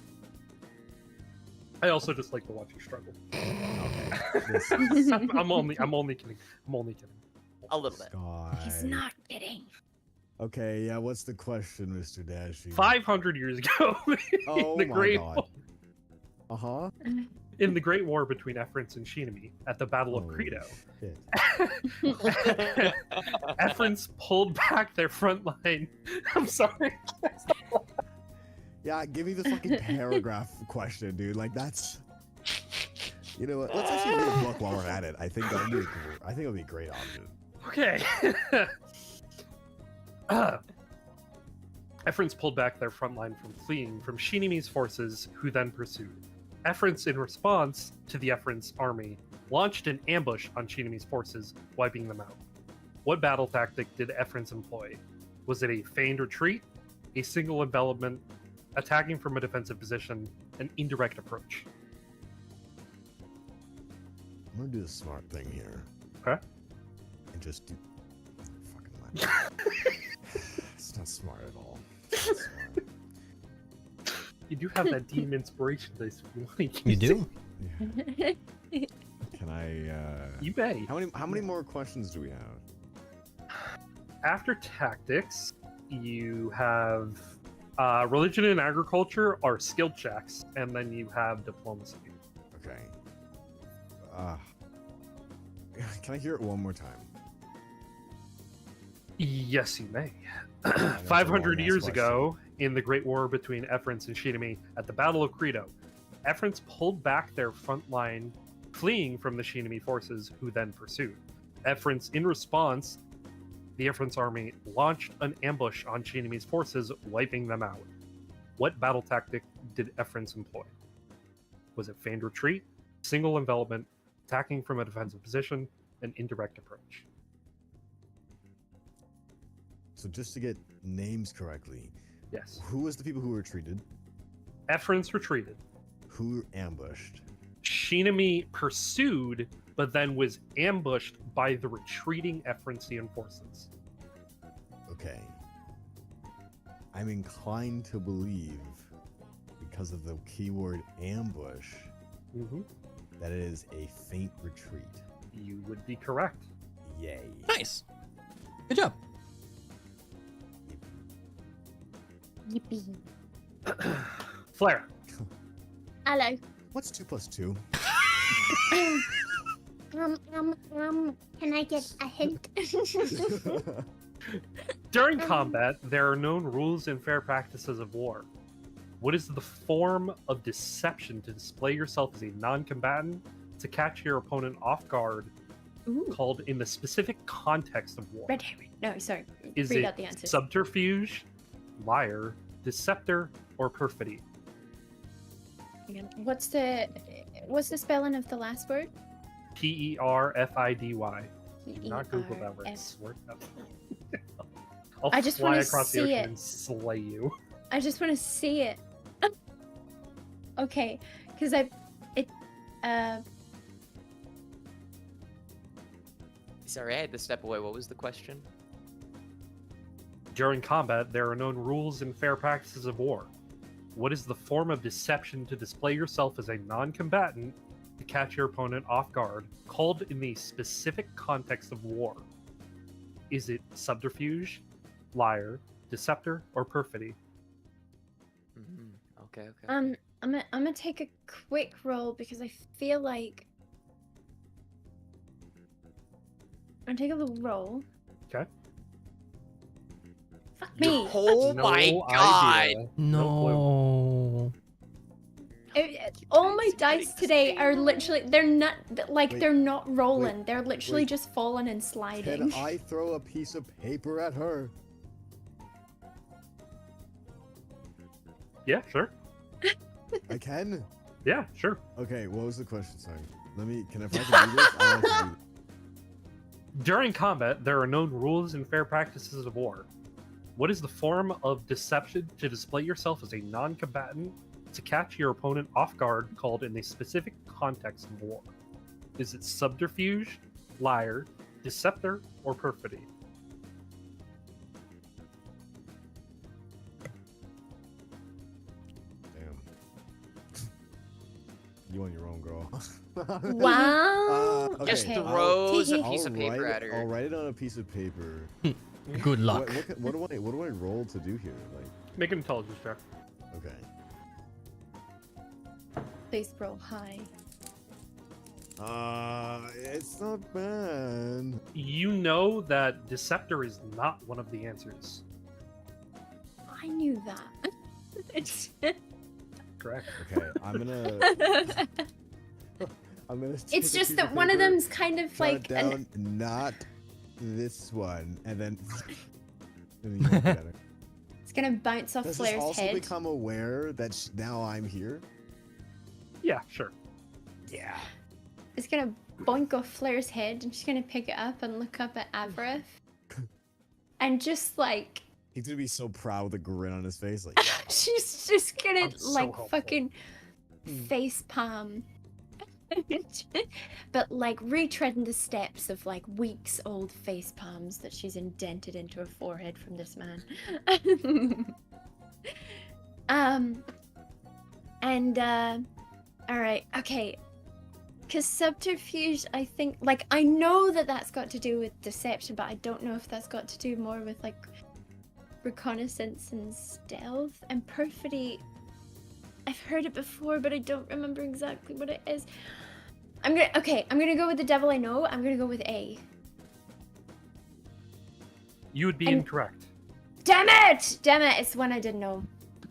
I also just like to watch you struggle. Okay. I'm only kidding. I'm only kidding. A little bit. He's Sky. not kidding. Okay, yeah, what's the question, Mr. Dashy? 500 years ago, Oh in the my Great God. Uh-huh. in the Great War between Efrins and Shinami at the Battle of Holy Credo, shit. Efrins pulled back their front line. I'm sorry. Yeah, give me the fucking paragraph question, dude. Like, that's... You know what? Let's actually read a book while we're at it. I think that would be I think it would be a great option. Okay. Efrins pulled back their front line from fleeing from Shinami's forces, who then pursued. Efrins, in response to the Efrins army, launched an ambush on Shinami's forces, wiping them out. What battle tactic did Efrins employ? Was it a feigned retreat, a single envelopment, attacking from a defensive position, an indirect approach? I'm gonna do a smart thing here. Okay. And just do... Fucking let It's not smart at all. It's not smart. You do have that demon inspiration dice if you want to use You it. do? Yeah. Can I, You may. How many more questions do we have? After tactics, you have religion and agriculture are skill checks, and then you have diplomacy. Okay. Can I hear it one more time? Yes, you may. That's a 500 long-ass years question. ago, in the Great War between Efrins and Shinami at the Battle of Credo, Efrins pulled back their front line, fleeing from the Shinami forces, who then pursued. Efrins, in response, the Efrins army launched an ambush on Shinami's forces, wiping them out. What battle tactic did Efrins employ? Was it feigned retreat, single envelopment, attacking from a defensive position, an indirect approach? So just to get names correctly, Yes. who was the people who retreated? Efrins retreated. Who ambushed? Shinami pursued, but then was ambushed by the retreating Efrensian forces. Okay. I'm inclined to believe, because of the keyword ambush, that it is a faint retreat. You would be correct. Yay. Nice. Good job. Yippee. Flair. Hello. What's 2 plus 2? Can I get a hint? During combat, there are known rules and fair practices of war. What is the form of deception to display yourself as a non-combatant to catch your opponent off guard, Ooh. called in the specific context of war? Red herring. No, sorry. Is Read it out the answers. subterfuge, liar, deceptor, or perfidy? Again, What's the spelling of the last word? Perfidy. Do not Google that word. I swear to God. I'll I just fly wanna across the see ocean it. and slay you. I just want to see it. Okay, because Sorry, I had to step away. What was the question? During combat, there are known rules and fair practices of war. What is the form of deception to display yourself as a non-combatant to catch your opponent off guard, called in the specific context of war? Is it subterfuge, liar, deceptor, or perfidy? Okay. I'm gonna take a quick roll because I feel like I'm gonna take a little roll. Okay. Fuck me. Oh No my idea. god! No clue. No. All my It's getting dice today are literally they're not like Wait, they're not rolling. They're literally wait. just falling and sliding. Can I throw a piece of paper at her? Yeah, sure. I can. Yeah, sure. Okay, what was the question? Sorry. If I can do this, I want to do During combat, there are known rules and fair practices of war. What is the form of deception to display yourself as a non-combatant to catch your opponent off guard called in a specific context of war? Is it subterfuge, liar, deceptor, or perfidy? Damn. You on your own, girl. Wow. Just okay, throws a I'll piece of paper at I'll her. write it on a piece of paper. Good luck. What do I roll to do here? Like, Make an intelligence check. okay. Please roll high. It's not bad. You know that deceptor is not one of the answers. I knew that. It's Correct. Okay, I'm gonna. take it's a just piece that one of paper, them's kind of jot it like down, not this one, and then. and then you look at it. it's gonna bounce off Does this Flair's also head. become aware that now I'm here? Yeah, sure. Yeah. It's gonna boink off Flair's head and she's gonna pick it up and look up at Avarith. And just like He's gonna be so proud with a grin on his face, like. she's just gonna I'm so like helpful. fucking face palm. But like retreading the steps of like weeks old face palms that she's indented into her forehead from this man. Alright, okay. Because subterfuge, I think, like, I know that that's got to do with deception, but I don't know if that's got to do more with, like, reconnaissance and stealth. And perfidy, I've heard it before, but I don't remember exactly what it is. I'm gonna go with the devil I know. I'm gonna go with A. You would be And- incorrect. Damn it! Damn it, it's the one I didn't know.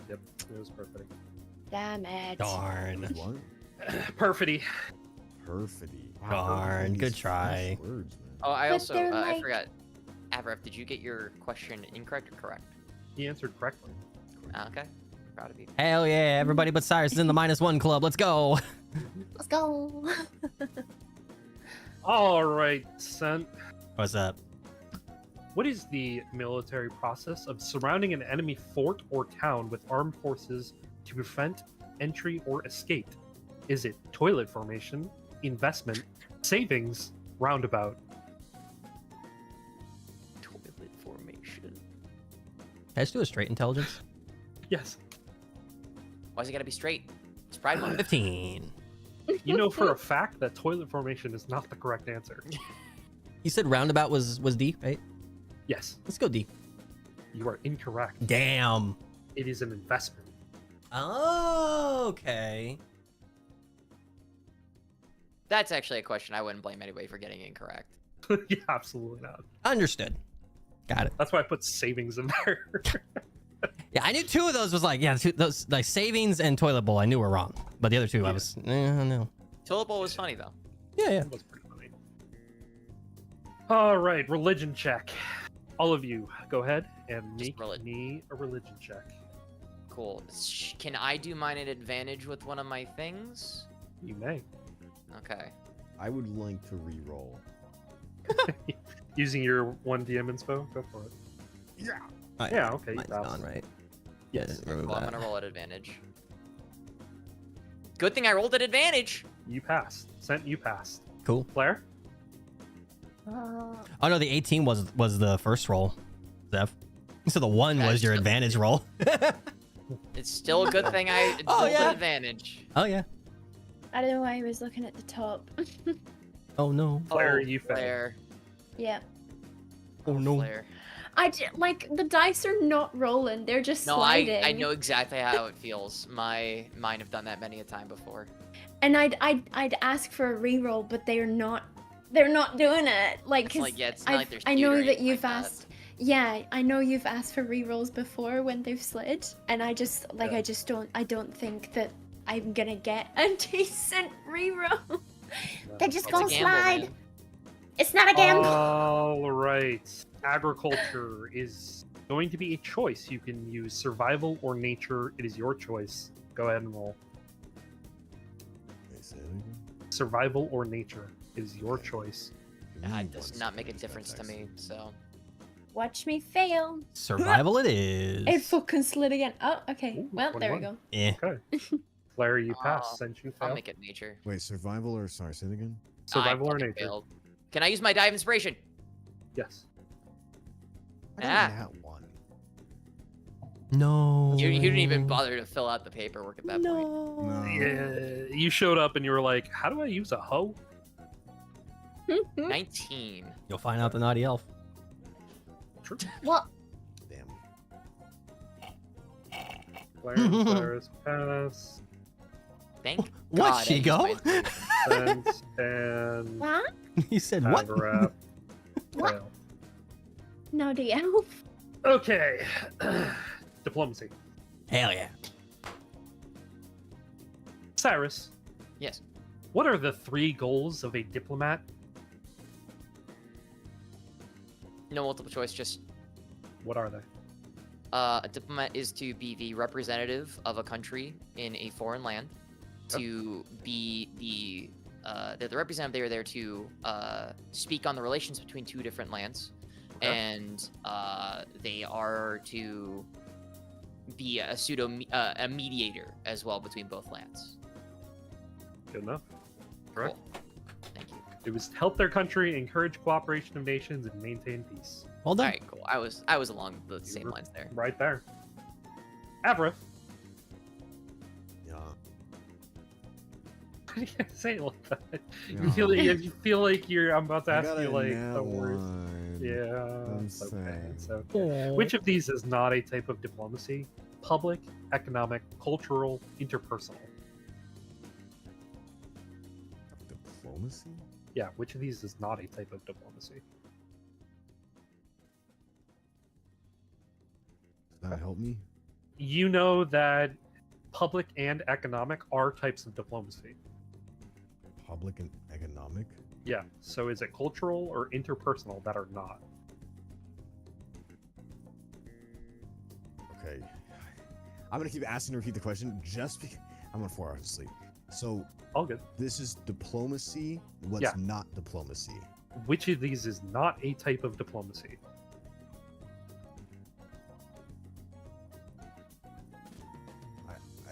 Yep, it was perfidy. Damn it. Darn. What? Perfidy. Perfidy. Darn. Good These try. French words, man. Oh, I But also they're I like- forgot. Avref, did you get your question incorrect or correct? He answered correctly. Okay, proud of you. Hell yeah. Everybody but Cyrus is in the -1 club. Let's go. Let's go. All right, Sent. What's up? What is the military process of surrounding an enemy fort or town with armed forces to prevent entry or escape? Is it toilet formation, investment, savings, roundabout? Toilet formation. Let's do a straight intelligence. Yes. Why's it gotta be straight? It's Pride Month. 15. You know for a fact that toilet formation is not the correct answer. You said roundabout was D, right? Yes, Let's go D. you are incorrect. Damn. It is an investment. Oh, okay. That's actually a question I wouldn't blame anybody for getting incorrect. Yeah, absolutely not. Understood. Got it. That's why I put savings in there. Yeah, I knew two of those was like, yeah, those like savings and toilet bowl I knew were wrong. But the other two I was, no. Toilet bowl was funny though. Yeah. That was pretty funny. All right, religion check. All of you, go ahead and make me a religion check. Cool. Can I do mine at advantage with one of my things? You may. Okay. I would like to re-roll. Using your 1 DM inspo, go for it. Yeah. Oh, Yeah, okay, Mine's that's- gone, right? Yes. Remove Well, I'm that. gonna roll at advantage. Good thing I rolled at advantage. You passed. Sent, you passed. Cool. Flair? Oh no, the 18 was the first roll, Zeph. So the 1 Yeah, was your it's- advantage roll. It's still a good thing I Oh, rolled yeah. at advantage. Oh yeah. I don't know why I was looking at the top. Oh no. Flair, Oh, you failed. Flair. Yeah. Oh no. Flair. Like the dice are not rolling; they're just No, sliding. I know exactly how it feels. Mine have done that many a time before. And I'd ask for a reroll, but they're not doing it. Like, It's 'cause like, yeah, it's not like there's I know tutor or that anything you've like that. asked. Yeah, I know you've asked for rerolls before when they've slid, and I just Yeah. I don't think that I'm gonna get a decent reroll. They're just It's a gonna gamble, slide. man. It's not a gamble. All right. Agriculture is going to be a choice. You can use survival or nature. It is your choice. Go ahead and roll. Wait, say that again? Survival or nature. It is your choice. Give me It does one not make a second, difference to context. me. So Watch me fail. Survival it is. It fucking slid again. Oh, okay. Ooh, Well, there we 21. go. Eh. Okay. Flair, you pass. Since you I'll fail. make it nature. Wait, survival or sorry, say it again? Survival I or fucking nature? failed. Can I use my die of inspiration? Yes. I got Ah. a nat 1. No. You didn't even bother to fill out the paperwork at that point. No. No. Yeah, you showed up and you were like, "How do I use a hoe?" 19. You'll find out the naughty elf. True. What? Damn. Flair is pass. Thank What, God. I she used go? my inspiration. Sense and What? He said what? Avaraf. What? Fail. No, the elf. Okay. Diplomacy. Hell yeah. Cyrus, Yes. what are the 3 goals of a diplomat? No multiple choice, just What are they? a diplomat is to be the representative of a country in a foreign land, Yep. to be the representative. They are there to speak on the relations between two different lands, Okay. and they are to be a a mediator as well between both lands. Good enough. Correct. Cool. Thank you. It was to help their country, encourage cooperation of nations, and maintain peace. Well All done. right, cool. I was along the You same were- lines there. Right there. Avaraf. Yeah. You can't say it like that. Yeah. You feel like you're. I'm about to I ask got you a like nat the worst. 1. Yeah. I'm It's okay. saying. It's okay. Which of these is not a type of diplomacy? Public, economic, cultural, interpersonal. Diplomacy? Yeah, which of these is not a type of diplomacy? Does that help me? You know that public and economic are types of diplomacy. Public and economic? Yeah, so is it cultural or interpersonal that are not? Okay. I'm gonna keep asking to repeat the question just because I'm on 4 hours of sleep. So All good. this is diplomacy. What's Yeah. not diplomacy? Which of these is not a type of diplomacy?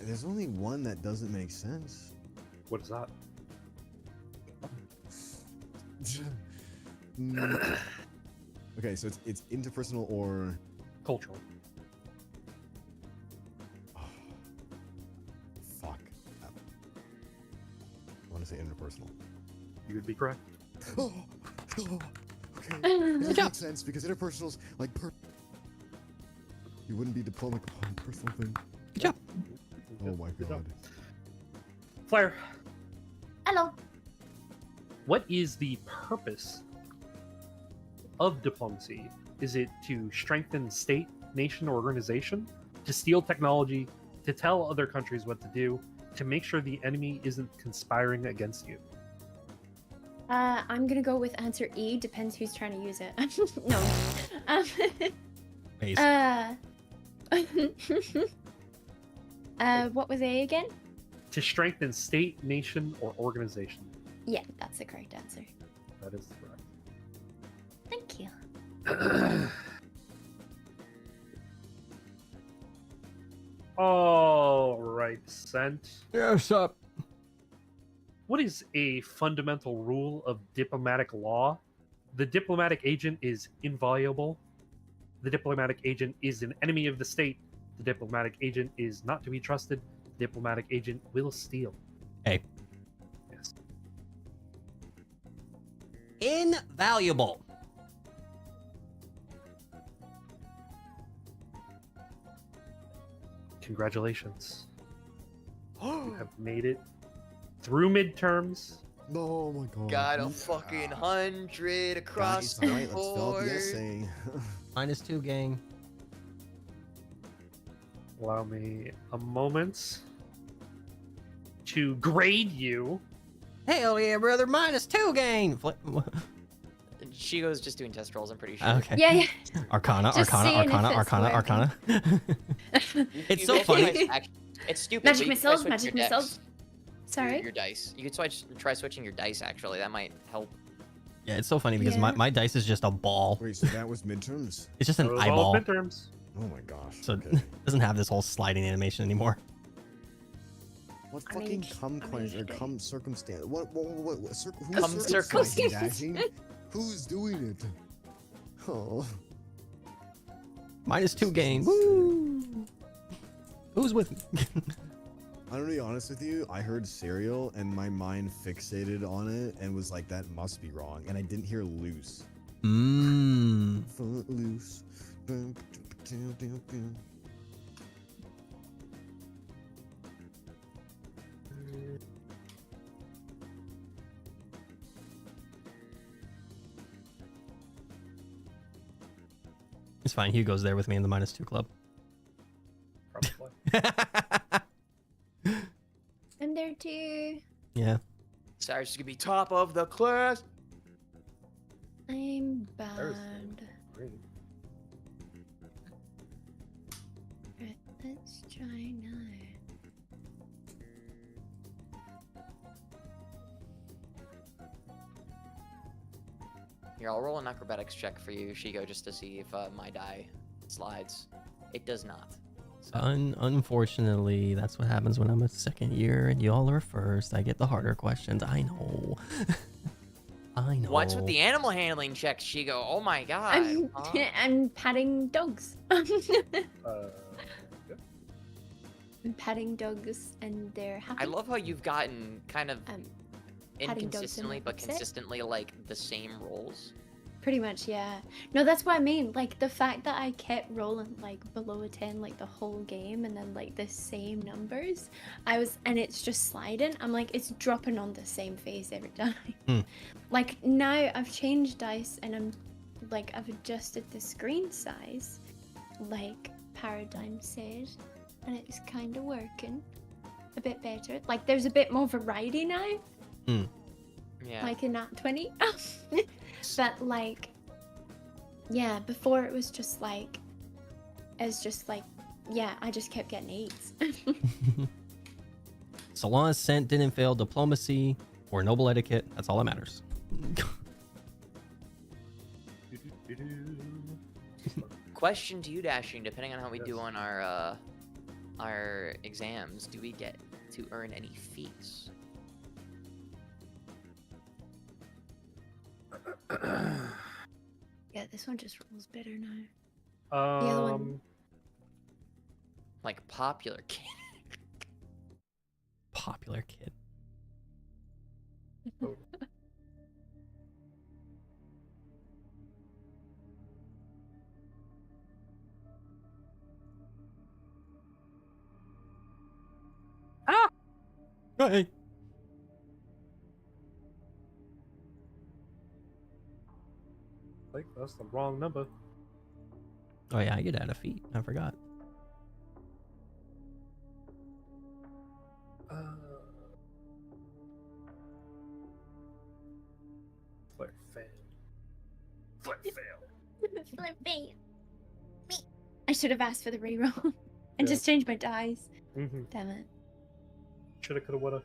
There's only one that doesn't make sense. What is that? Mm. Okay, so it's interpersonal or Cultural. fuck. I want to say interpersonal. You would be correct. Okay. It Good job. makes sense because interpersonal's like you wouldn't be diplomatic on a personal thing. Good job. Oh my Good job. god. Flair, Hello. what is the purpose of diplomacy? Is it to strengthen state, nation, or organization? To steal technology? To tell other countries what to do? To make sure the enemy isn't conspiring against you? I'm gonna go with answer E. Depends who's trying to use it. No. Base. What was A again? To strengthen state, nation, or organization. Yeah, that's the correct answer. That is correct. Thank you. All right, Sent. Yes, up. What is a fundamental rule of diplomatic law? The diplomatic agent is inviolable. The diplomatic agent is an enemy of the state. The diplomatic agent is not to be trusted. The diplomatic agent will steal. Hey. Yes. Invaluable. Congratulations. You have made it through midterms. Oh my god. Got a fucking 100 across the Alright, let's fill out the board. essay. -2, gang. Allow me a moment to grade you. Hell yeah, brother! -2, gang. Shigo's just doing test rolls, I'm pretty sure. Okay. Yeah, yeah. Arcana, Just Arcana, seeing if Arcana, it's Arcana. It's so both funny. guys actually- it's stupid. Magic but you can try missiles, switching magic your decks, missiles. Sorry. Your dice. You could try switching your dice, actually. That might help. Yeah, it's so funny because Yeah. my dice is just a ball. Wait, so that was midterms? It's just an Those all eyeball. midterms. Oh my gosh. So okay. it doesn't have this whole sliding animation anymore. What I fucking mean, cum I question or mean, cum circumstance? What who's Cum circumcising circumstance. dashing? Who's doing it? Oh. -2, gang. Woo! Who's with me? I'm gonna be honest with you, I heard cereal and my mind fixated on it and was like, that must be wrong. And I didn't hear loose. Mmm. Foot loose. It's fine. Hugo's there with me in the -2 club. Probably. I'm there too. Yeah. Cyrus is gonna be top of the class. I'm There's- bad. Great. Right, let's try now. Here, I'll roll an acrobatics check for you, Shigo, just to see if my die slides. It does not. So, Unfortunately, that's what happens when I'm a second year and y'all are first. I get the harder questions. I know. I know. what's with the animal handling checks, Shigo? Oh my god. I'm, huh? I'm patting dogs. Uh, I'm patting dogs and they're happy. I love how you've gotten kind of patting dogs and inconsistently, but upset. consistently like the same rolls. Pretty much, yeah. No, that's what I mean. Like, the fact that I kept rolling, like, below a 10, like, the whole game, and then, like, the same numbers, and it's just sliding. I'm like, it's dropping on the same face every time. Hmm. Like, now I've changed dice, and I've adjusted the screen size, like Paradigm said, and it's kind of working a bit better. Like, there's a bit more variety now. Yeah. Like in that 20. But like, yeah, before it was just like, yeah, I just kept getting 8s. So long as scent didn't fail diplomacy or noble etiquette, that's all that matters. Question to you, Dashing. Depending on how we do on our exams, do we get to earn any feats? Yeah, this one just rolls better now. Um, other one- Like popular kid. Popular kid. Hey. like that's the wrong number. Oh yeah, I get out of feet. I forgot. Flair fail. Flair fail. I should have asked for the reroll and Yeah. just changed my dice. Mm-hmm. Damn it. Shoulda, coulda, woulda.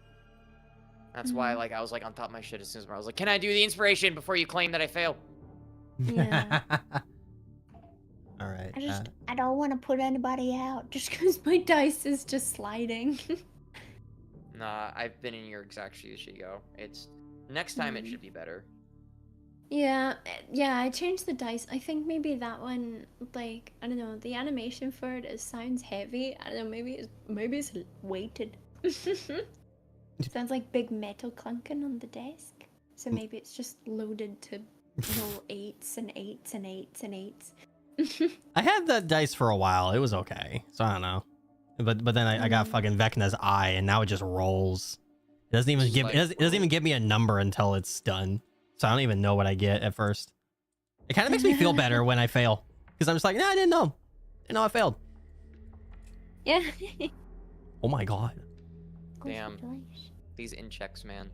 That's why, like, I was like on top of my shit as soon as I was like, "Can I do the inspiration before you claim that I fail?" Yeah. All right. I don't want to put anybody out just because my dice is just sliding. Nah, I've been in your exact shoes, Shigo. It's next time it should be better. Yeah, I changed the dice. I think maybe that one, like, I don't know, the animation for it sounds heavy. I don't know, maybe it's weighted. Sounds like big metal clunking on the desk. So maybe it's just loaded to roll 8s and 8s and 8s and 8s. I had that dice for a while. It was okay. So I don't know. But then I got fucking Vecna's eye, and now it just rolls. It doesn't even Just give like, it doesn't even give me a number until it's done. So I don't even know what I get at first. It kind of makes me feel better when I fail, because I'm just like, nah, I didn't know. Didn't know I failed. Yeah. Oh my god. Damn. These in checks, man.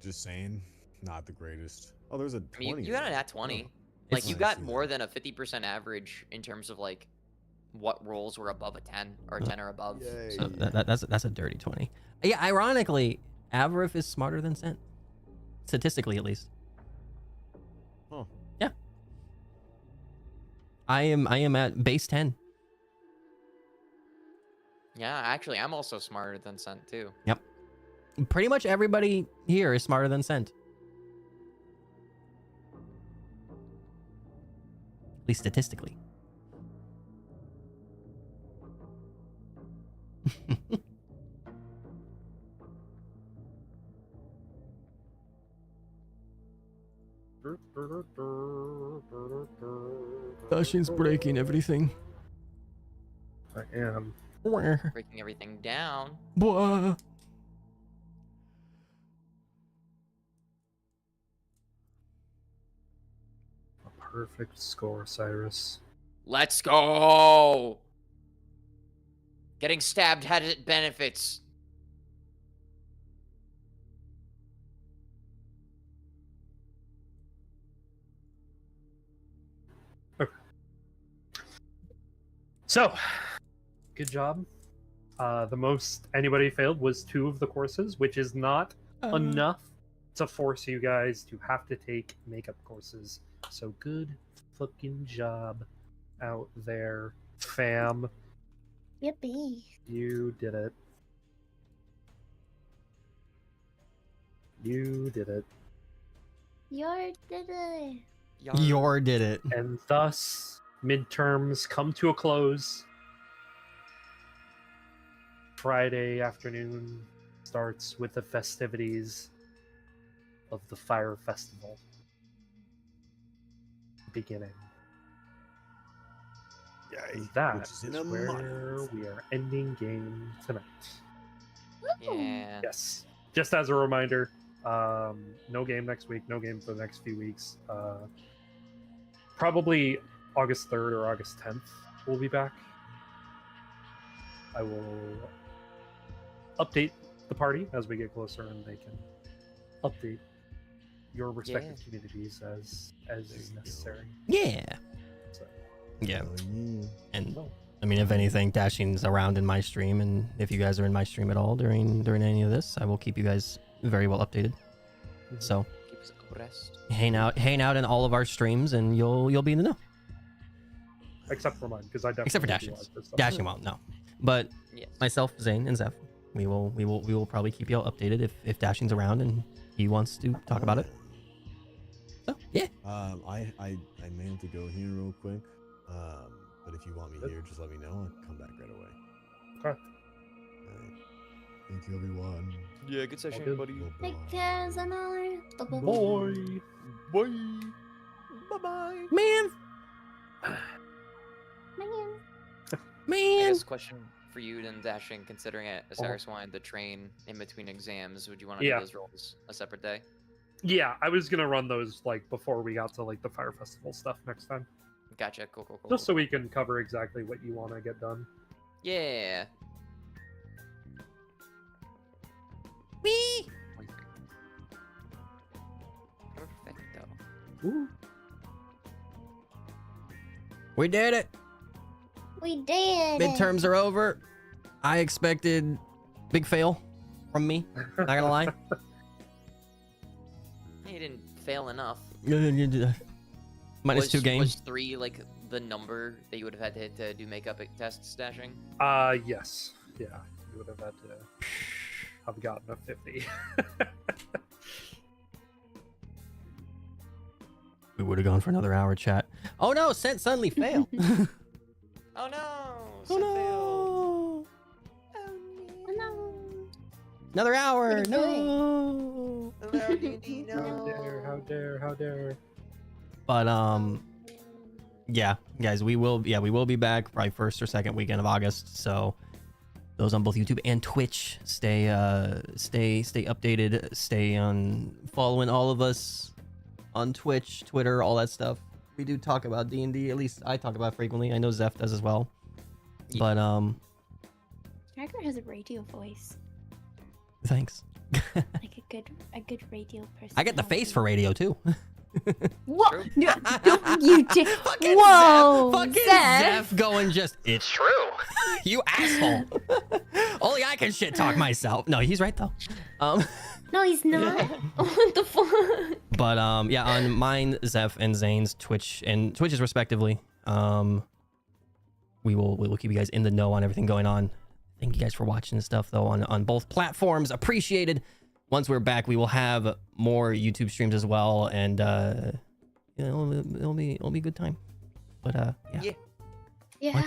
Just saying, not the greatest. Oh, there's a I mean, 20. you got an there. at 20. Oh, Like, It's- you I got see more that. than a 50% average in terms of, like, what rolls were above a 10 or 10 or above. Yay. So, That's a dirty 20. Yeah, ironically, Avarif is smarter than Sent. Statistically, at least. Huh. Yeah. I am at base 10. yeah, actually, I'm also smarter than Sent, too. Yep. Pretty much everybody here is smarter than Sent. At least statistically. Dashin's breaking everything. I am. Breaking everything down. Blah. A perfect score, Cyrus. Let's go! Getting stabbed had its benefits. So, good job. The most anybody failed was 2 of the courses, which is not enough to force you guys to have to take makeup courses. So good fucking job out there, fam. Yippee. You did it. You did it. Your did it. Yor did it. And thus, midterms come to a close. Friday afternoon starts with the festivities of the Fire Festival beginning. Yay. And that Which is in is a where month. we are ending game tonight. Yeah. Yes. Just as a reminder, no game next week, no game for the next few weeks. Probably August 3rd or August 10th we'll be back. I will update the party as we get closer, and they can update your respective communities as is necessary. Yeah. So, Yeah. Oh, yeah. And no. I mean, if anything, Dashing's around in my stream, and if you guys are in my stream at all during any of this, I will keep you guys very well updated. So Keep us abreast. hang out in all of our streams, and you'll be in the know. Except for mine, because I definitely Except for won't be Dashing's. live for stuff. Dashing won't, no. But Yes. myself, Zane, and Zeph, we will probably keep you all updated if Dashing's around and he wants to talk about it. So yeah. I may have to go here real quick. But if you want me here, just let me know. I'll come back right away. Okay. Alright. Thank you, everyone. Yeah, good session, good. buddy. Bye-bye. Take care, Zanor. Boy. Bye. Bye-bye. Man. I Man. guess question for you then, Dashing, considering it, Osiris wanted the train in between exams, would you want to Yeah. do those roles a separate day? Yeah, I was gonna run those like before we got to like the Fire Festival stuff next time, Gotcha. Cool, cool, cool. just so we can cover exactly what you want to get done. Yeah. Me. Perfecto. Ooh. We did it. We did. Midterms are over. I expected big fail from me. Not gonna lie. You didn't fail enough. Minus was, 2 games. Was 3 like the number that you would have had to hit to do makeup tests, Dashing? Yes. Yeah, you would have had to have gotten a 50. We would have gone for another hour chat. Oh no, Sent suddenly failed. Oh no! Oh Sent no. failed. Oh, no. Another hour. What are you No. Hello, D&D, How dare, how no. dare, how dare. But yeah, guys, we will be back probably first or second weekend of August. So those on both YouTube and Twitch, stay updated, stay on following all of us on Twitch, Twitter, all that stuff. We do talk about D&D, at least I talk about it frequently. I know Zeph does as well. Yeah. But Jagger has a radio voice, thanks. like a good radio person. I get the face for radio too. What? True. No, don't you did. Fucking Whoa, Zeph, fucking Zeph going just, it's true. You asshole. Only I can shit talk myself. No, he's right though. No, he's not. What the fuck? But yeah, on mine, Zeph and Zane's Twitches respectively. We will keep you guys in the know on everything going on. Thank you guys for watching and stuff though on both platforms. Appreciated. Once we're back, we will have more YouTube streams as well, and it'll be a good time. But yeah. Yeah,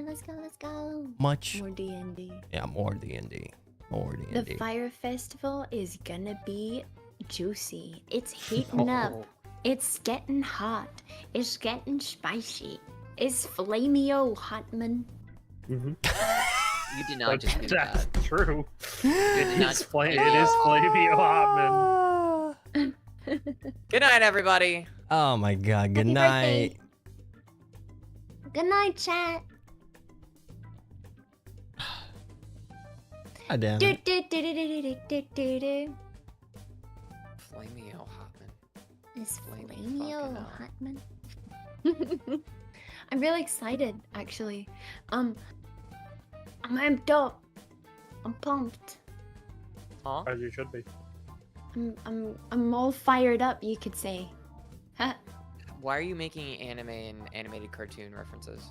let's go. Much. More D&D. Yeah, more D&D. More D&D. The Fire Festival is gonna be juicy. It's heating up. It's getting hot. It's getting spicy. It's flamio hot, man. Mm-hmm. You did not just do That's that. true. You did not. It is Flavio Hotman. Good night, everybody. Oh my god, good Happy night. birthday. Good night, chat. God damn Do, it. do, do, do, do, do, do, do, do. Flamio Hotman. It's Flaming Flamio fucking Hotman. I'm really excited, actually. I'm amped up. I'm pumped. Huh? As you should be. I'm all fired up, you could say. Huh? Why are you making anime and animated cartoon references?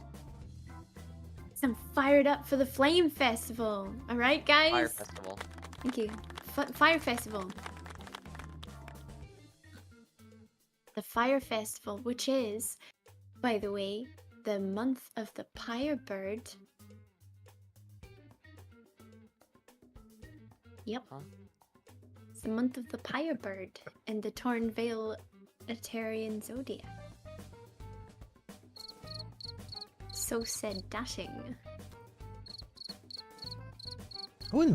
I'm fired up for the Flame Festival. All right, guys. Fire Festival. Thank you. Fire Festival. The Fire Festival, which is, by the way, the month of the Pyre Bird. Yep. Huh? It's the month of the Pyre Bird in the Torn Veil Etarian Zodiac. So said dashing.